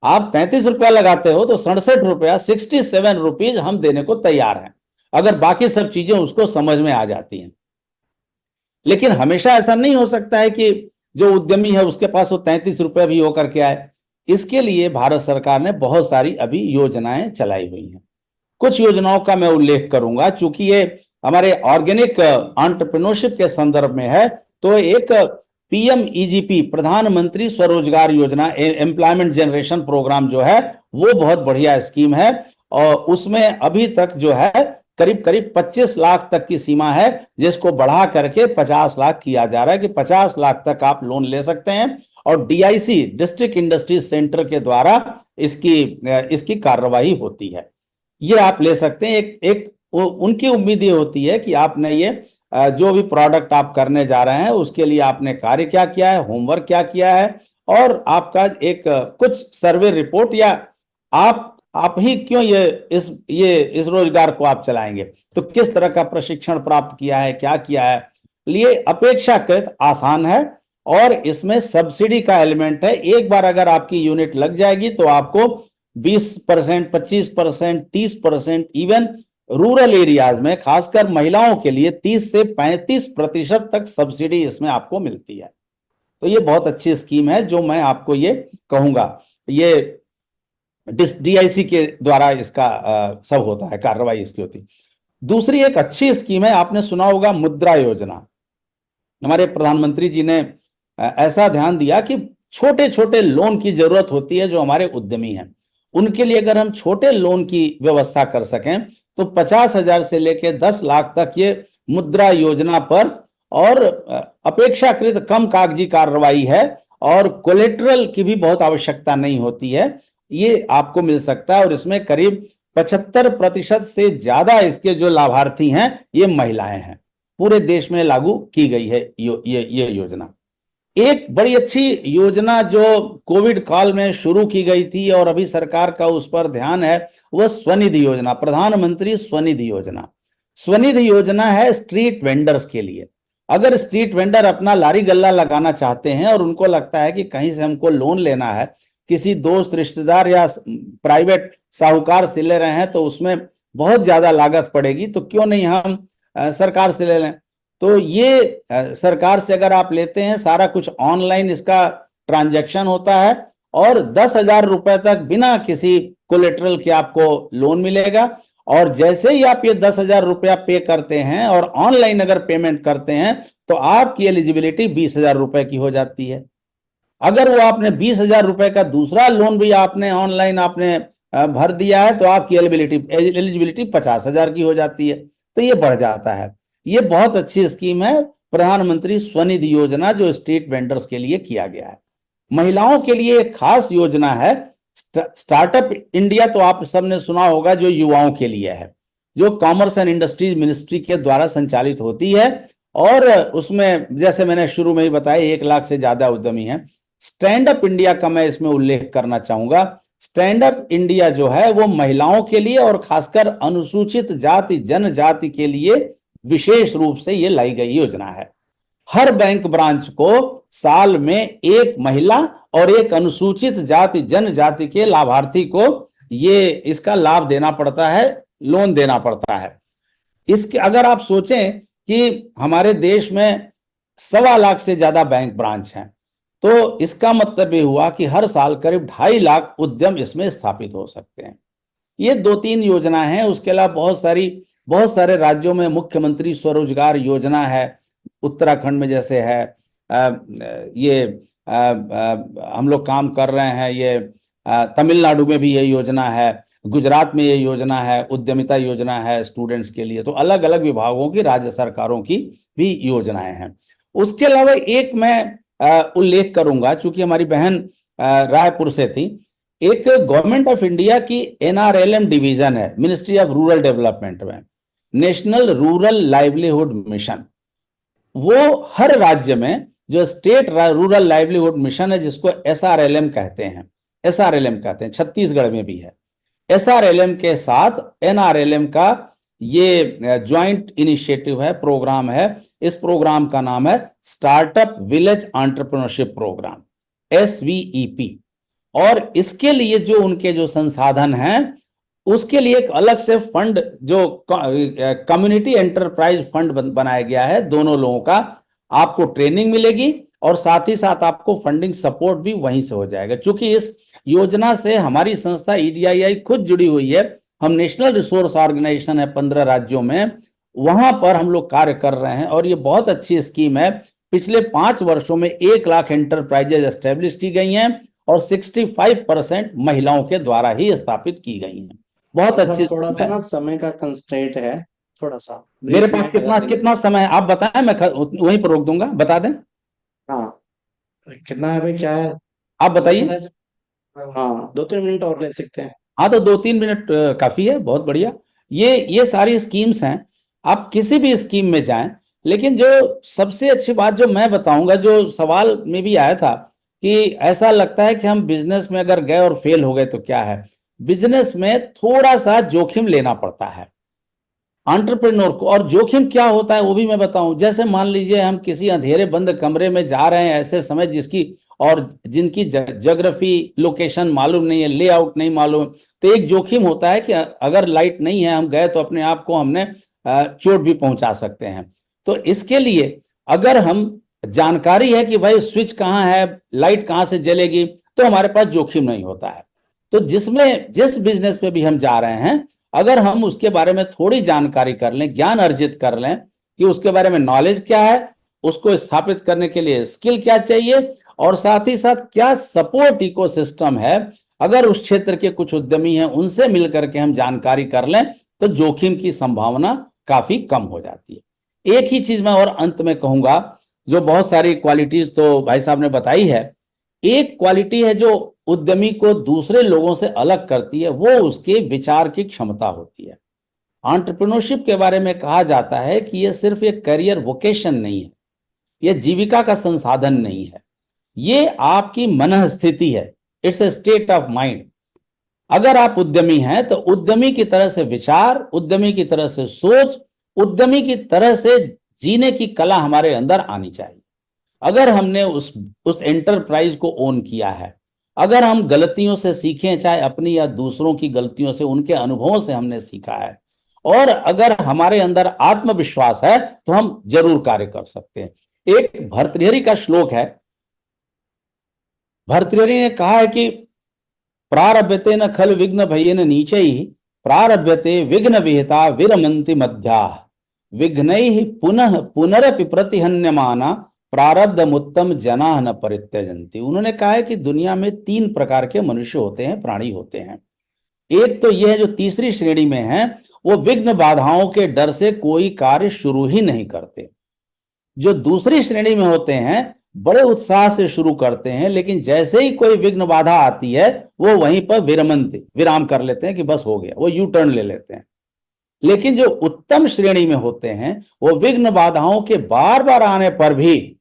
आप 33 रुपया लगाते हो तो 67 रुपया 67 रुपीज हम देने को तैयार हैं, अगर बाकी सब चीजें उसको समझ में आ जाती हैं। लेकिन हमेशा ऐसा नहीं हो सकता है कि जो उद्यमी है उसके पास वो 33 रुपये भी होकर के आए। इसके लिए भारत सरकार ने बहुत सारी अभी योजनाएं चलाई हुई हैं। कुछ योजनाओं का मैं उल्लेख करूंगा, चूंकि ये हमारे ऑर्गेनिक एंटरप्रेन्योरशिप के संदर्भ में है, तो एक PMEGP प्रधानमंत्री स्वरोजगार योजना एम्प्लॉयमेंट जनरेशन प्रोग्राम जो है वो बहुत बढ़िया स्कीम है, और उसमें अभी तक जो है करीब 25 लाख तक की सीमा है, जिसको बढ़ा करके 50 लाख किया जा रहा है कि 50 लाख तक आप लोन ले सकते हैं, और DIC डिस्ट्रिक्ट इंडस्ट्रीज सेंटर के द्वारा इसकी कार्रवाई होती है, ये आप ले सकते हैं। एक उनकी उम्मीद ये होती है कि आपने ये जो भी प्रोडक्ट आप करने जा रहे हैं उसके लिए आपने कार्य क्या किया है, होमवर्क क्या किया है, और आपका एक कुछ सर्वे रिपोर्ट, या आप ही क्यों इस रोजगार को आप चलाएंगे, तो किस तरह का प्रशिक्षण प्राप्त किया है, क्या किया है, लिए अपेक्षाकृत आसान है और इसमें सब्सिडी का एलिमेंट है। एक बार अगर आपकी यूनिट लग जाएगी तो आपको 20%, 25%, 30%, इवन रूरल एरियाज में खासकर महिलाओं के लिए 30 से 35% तक सब्सिडी इसमें आपको मिलती है। तो ये बहुत अच्छी स्कीम है जो मैं आपको ये कहूंगा। ये DIC के द्वारा इसका सब होता है, कार्रवाई इसकी होती है। दूसरी एक अच्छी स्कीम है, आपने सुना होगा मुद्रा योजना। हमारे प्रधानमंत्री जी ने ऐसा ध्यान दिया कि छोटे छोटे लोन की जरूरत होती है जो हमारे उद्यमी हैं, उनके लिए अगर हम छोटे लोन की व्यवस्था कर सकें तो 50,000 से लेकर 10 लाख तक ये मुद्रा योजना पर, और अपेक्षाकृत कम कागजी कार्रवाई है और कोलेटरल की भी बहुत आवश्यकता नहीं होती है, ये आपको मिल सकता है। और इसमें करीब 75% से ज्यादा इसके जो लाभार्थी हैं ये महिलाएं हैं। पूरे देश में लागू की गई है ये योजना। एक बड़ी अच्छी योजना जो कोविड काल में शुरू की गई थी और अभी सरकार का उस पर ध्यान है, वह स्वनिधि योजना, प्रधानमंत्री स्वनिधि योजना। स्वनिधि योजना है स्ट्रीट वेंडर्स के लिए। अगर स्ट्रीट वेंडर अपना लारी गल्ला लगाना चाहते हैं और उनको लगता है कि कहीं से हमको लोन लेना है, किसी दोस्त रिश्तेदार या प्राइवेट साहूकार से ले रहे हैं तो उसमें बहुत ज्यादा लागत पड़ेगी, तो क्यों नहीं हम सरकार से ले लें। तो ये सरकार से अगर आप लेते हैं, सारा कुछ ऑनलाइन इसका ट्रांजैक्शन होता है और 10,000 रुपए तक बिना किसी कोलेटरल के आपको लोन मिलेगा। और जैसे ही आप ये 10,000 रुपया पे करते हैं और ऑनलाइन अगर पेमेंट करते हैं तो आपकी एलिजिबिलिटी 20,000 रुपए की हो जाती है। अगर वो आपने 20,000 रुपए का दूसरा लोन भी आपने ऑनलाइन आपने भर दिया है तो आपकी एलिजिबिलिटी 50,000 की हो जाती है। तो ये बढ़ जाता है। ये बहुत अच्छी स्कीम है प्रधानमंत्री स्वनिधि योजना जो स्ट्रीट वेंडर्स के लिए किया गया है। महिलाओं के लिए एक खास योजना है स्टार्टअप इंडिया, तो आप सबने सुना होगा, जो युवाओं के लिए है, जो कॉमर्स एंड इंडस्ट्रीज मिनिस्ट्री के द्वारा संचालित होती है। और उसमें जैसे मैंने शुरू में ही बताया 1 लाख से ज्यादा उद्यमी हैं। स्टैंड अप इंडिया का मैं इसमें उल्लेख करना चाहूंगा। स्टैंड अप इंडिया जो है वो महिलाओं के लिए और खासकर अनुसूचित जाति जनजाति के लिए विशेष रूप से ये लाई गई योजना है। हर बैंक ब्रांच को साल में एक महिला और एक अनुसूचित जाति जनजाति के लाभार्थी को ये इसका लाभ देना पड़ता है, लोन देना पड़ता है। इसके अगर आप सोचें कि हमारे देश में 1.25 लाख से ज्यादा बैंक ब्रांच हैं, तो इसका मतलब ये हुआ कि हर साल करीब 2.5 लाख उद्यम इसमें स्थापित हो सकते हैं। ये 2-3 योजना हैं। उसके अलावा बहुत सारे राज्यों में मुख्यमंत्री स्वरोजगार योजना है। उत्तराखंड में जैसे है हम लोग काम कर रहे हैं, ये तमिलनाडु में भी ये योजना है, गुजरात में ये योजना है, उद्यमिता योजना है स्टूडेंट्स के लिए। तो अलग अलग विभागों की, राज्य सरकारों की भी योजनाएं हैं। उसके अलावा एक मैं उल्लेख करूंगा, चूंकि हमारी बहन रायपुर से थी, एक गवर्नमेंट ऑफ इंडिया की NRLM डिवीजन है, मिनिस्ट्री ऑफ रूरल डेवलपमेंट में, नेशनल रूरल लाइवलीहुड मिशन। वो हर राज्य में जो स्टेट रूरल लाइवलीहुड मिशन है, जिसको SRLM कहते हैं, छत्तीसगढ़ में भी है। SRLM के साथ NRLM का ये ज्वाइंट इनिशिएटिव है, प्रोग्राम है। इस प्रोग्राम का नाम है startup village entrepreneurship program, SVEP। और इसके लिए जो उनके जो संसाधन हैं, उसके लिए एक अलग से फंड, जो कम्युनिटी एंटरप्राइज फंड बनाया गया है। दोनों लोगों का आपको ट्रेनिंग मिलेगी और साथ ही साथ आपको फंडिंग सपोर्ट भी वहीं से हो जाएगा। क्योंकि इस योजना से हमारी संस्था EDII खुद जुड़ी हुई है। हम नेशनल रिसोर्स ऑर्गेनाइजेशन है 15 राज्यों में, वहां पर हम लोग कार्य कर रहे हैं और ये बहुत अच्छी स्कीम है। पिछले 5 वर्षों में 1 लाख एंटरप्राइजेज एस्टेब्लिश की गई हैं और 65% महिलाओं के द्वारा ही स्थापित की गई हैं। बहुत अच्छी। थोड़ा सा ना समय का कंस्ट्रेंट है, थोड़ा सा मेरे पास कितना समय है आप बताएं, मैं वहीं पर रोक दूंगा, बता दें। हाँ, कितना है भाई, क्या है आप बताइए। हाँ, 2-3 मिनट और ले सकते हैं। हाँ, तो 2-3 मिनट काफी है, बहुत बढ़िया। ये सारी स्कीम्स हैं, आप किसी भी स्कीम में जाएं। लेकिन जो सबसे अच्छी बात जो मैं बताऊंगा, जो सवाल में भी आया था कि ऐसा लगता है कि हम बिजनेस में अगर गए और फेल हो गए तो क्या है। बिजनेस में थोड़ा सा जोखिम लेना पड़ता है। एंटरप्रेन्योर को। और जोखिम क्या होता है वो भी मैं बताऊं। जैसे मान लीजिए हम किसी अंधेरे बंद कमरे में जा रहे हैं ऐसे समय जिसकी और जिनकी ज्योग्राफी लोकेशन मालूम नहीं है, लेआउट नहीं मालूम, तो एक जोखिम होता है कि अगर लाइट नहीं है, हम गए तो अपने आप को हमने चोट भी पहुंचा सकते हैं। तो इसके लिए अगर हम जानकारी है कि भाई स्विच कहाँ है, लाइट कहाँ से जलेगी, तो हमारे पास जोखिम नहीं होता है। तो जिस बिजनेस पे भी हम जा रहे हैं, अगर हम उसके बारे में थोड़ी जानकारी कर लें, ज्ञान अर्जित कर लें कि उसके बारे में नॉलेज क्या है, उसको स्थापित करने के लिए स्किल क्या चाहिए, और साथ ही साथ क्या सपोर्ट इकोसिस्टम है, अगर उस क्षेत्र के कुछ उद्यमी हैं उनसे मिलकर के हम जानकारी कर लें, तो जोखिम की संभावना काफी कम हो जाती है। एक ही चीज मैं और अंत में कहूंगा, जो बहुत सारी क्वालिटीज तो भाई साहब ने बताई है, एक क्वालिटी है जो उद्यमी को दूसरे लोगों से अलग करती है, वो उसके विचार की क्षमता होती है। एंटरप्रेन्योरशिप के बारे में कहा जाता है कि यह सिर्फ एक करियर वोकेशन नहीं है, यह जीविका का संसाधन नहीं है, ये आपकी मन स्थिति है। It's a state of mind. अगर आप उद्यमी हैं तो उद्यमी की तरह से विचार, उद्यमी की तरह से सोच, उद्यमी की तरह से जीने की कला हमारे अंदर आनी चाहिए। अगर हमने उस एंटरप्राइज को ओन किया है, अगर हम गलतियों से सीखें, चाहे अपनी या दूसरों की गलतियों से, उनके अनुभवों से हमने सीखा है, और अगर हमारे अंदर आत्मविश्वास है, तो हम जरूर कार्य कर सकते हैं। एक भर्तृहरि का श्लोक है। भर्तृहरि ने कहा है कि प्रारभ्यते न खल विघ्न भयेन नीचैः प्रारभ्यते विघ्न विहिता विरमन्ति मध्याः विघ्नैः पुनः पुनरपि प्रतिहन्यमाना प्रारब्धमुत्तम जनाः न परित्यजन्ति। उन्होंने कहा है कि दुनिया में 3 प्रकार के मनुष्य होते हैं, प्राणी होते हैं। एक तो यह जो तीसरी श्रेणी में है, वो विघ्न बाधाओं के डर से कोई कार्य शुरू ही नहीं करते। जो दूसरी श्रेणी में होते हैं, बड़े उत्साह से शुरू करते हैं, लेकिन जैसे ही कोई विघ्न बाधा आती है, वो वहीं पर विराम कर लेते हैं कि बस हो गया, वो यू टर्न ले लेते हैं। लेकिन जो उत्तम श्रेणी में होते हैं, वो विघ्न बाधाओं के बार बार आने पर भी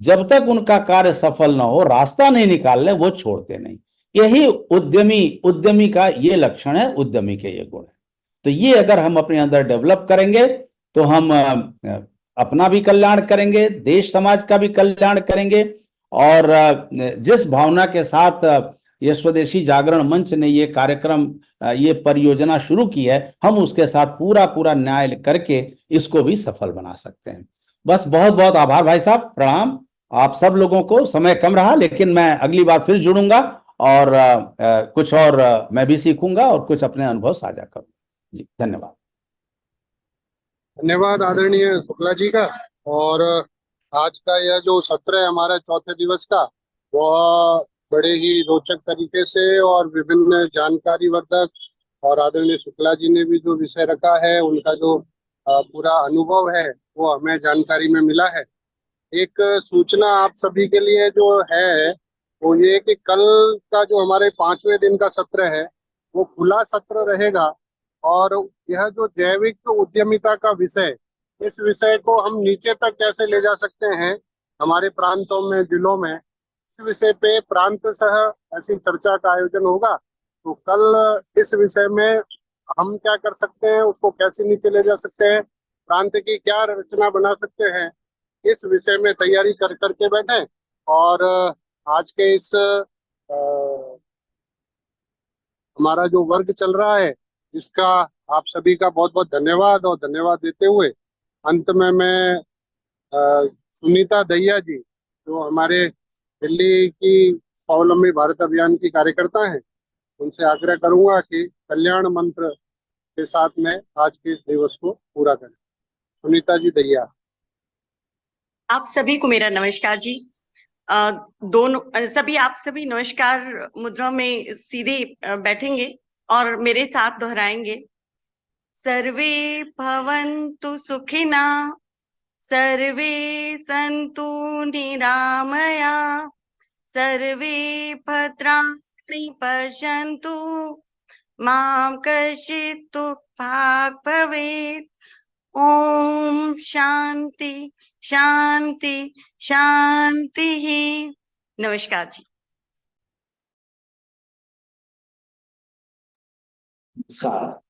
जब तक उनका कार्य सफल ना हो, रास्ता नहीं निकाल ले, वो छोड़ते नहीं। यही उद्यमी का ये लक्षण है, उद्यमी के ये गुण है। तो ये अगर हम अपने अंदर डेवलप करेंगे, तो हम अपना भी कल्याण करेंगे, देश समाज का भी कल्याण करेंगे। और जिस भावना के साथ ये स्वदेशी जागरण मंच ने ये कार्यक्रम, ये परियोजना शुरू की है, हम उसके साथ पूरा न्याय करके इसको भी सफल बना सकते हैं। बस बहुत बहुत आभार भाई साहब, प्रणाम आप सब लोगों को। समय कम रहा, लेकिन मैं अगली बार फिर जुड़ूंगा और कुछ और मैं भी सीखूंगा और कुछ अपने अनुभव साझा करूंगा। जी धन्यवाद। धन्यवाद आदरणीय शुक्ला जी का। और आज का यह जो सत्र है हमारा चौथे दिवस का, वह बड़े ही रोचक तरीके से और विभिन्न जानकारी वर्धक, और आदरणीय शुक्ला जी ने भी जो विषय रखा है, उनका जो पूरा अनुभव है, वो हमें जानकारी में मिला है। एक सूचना आप सभी के लिए जो है, वो ये कि कल का जो हमारे 5वें दिन का सत्र है, वो खुला सत्र रहेगा। और यह जो जैविक उद्यमिता का विषय, इस विषय को हम नीचे तक कैसे ले जा सकते हैं हमारे प्रांतों में, जिलों में, इस विषय पे प्रांत सह ऐसी चर्चा का आयोजन होगा। तो कल इस विषय में हम क्या कर सकते हैं, उसको कैसे नीचे ले जा सकते हैं, प्रांत की क्या रचना बना सकते हैं, इस विषय में तैयारी कर करके बैठे। और आज के इस हमारा जो वर्ग चल रहा है, इसका आप सभी का बहुत बहुत धन्यवाद। और धन्यवाद देते हुए अंत में मैं सुनीता दहिया जी, जो हमारे दिल्ली की स्वावलंबी भारत अभियान की कार्यकर्ता हैं, उनसे आग्रह करूंगा कि कल्याण मंत्र के साथ में आज के इस दिवस को पूरा करें। सुनीता जी दहिया। आप सभी को मेरा नमस्कार जी। आप सभी नमस्कार मुद्रा में सीधे बैठेंगे और मेरे साथ दोहराएंगे। सर्वे भवन्तु सुखिना, सर्वे सन्तु निरामया, सर्वे भद्राणि पश्यन्तु, मा कश्चित् दुःखभाग् भवेत्। ओम शांति शांति शांति ही। नमस्कार जी। नमस्कार।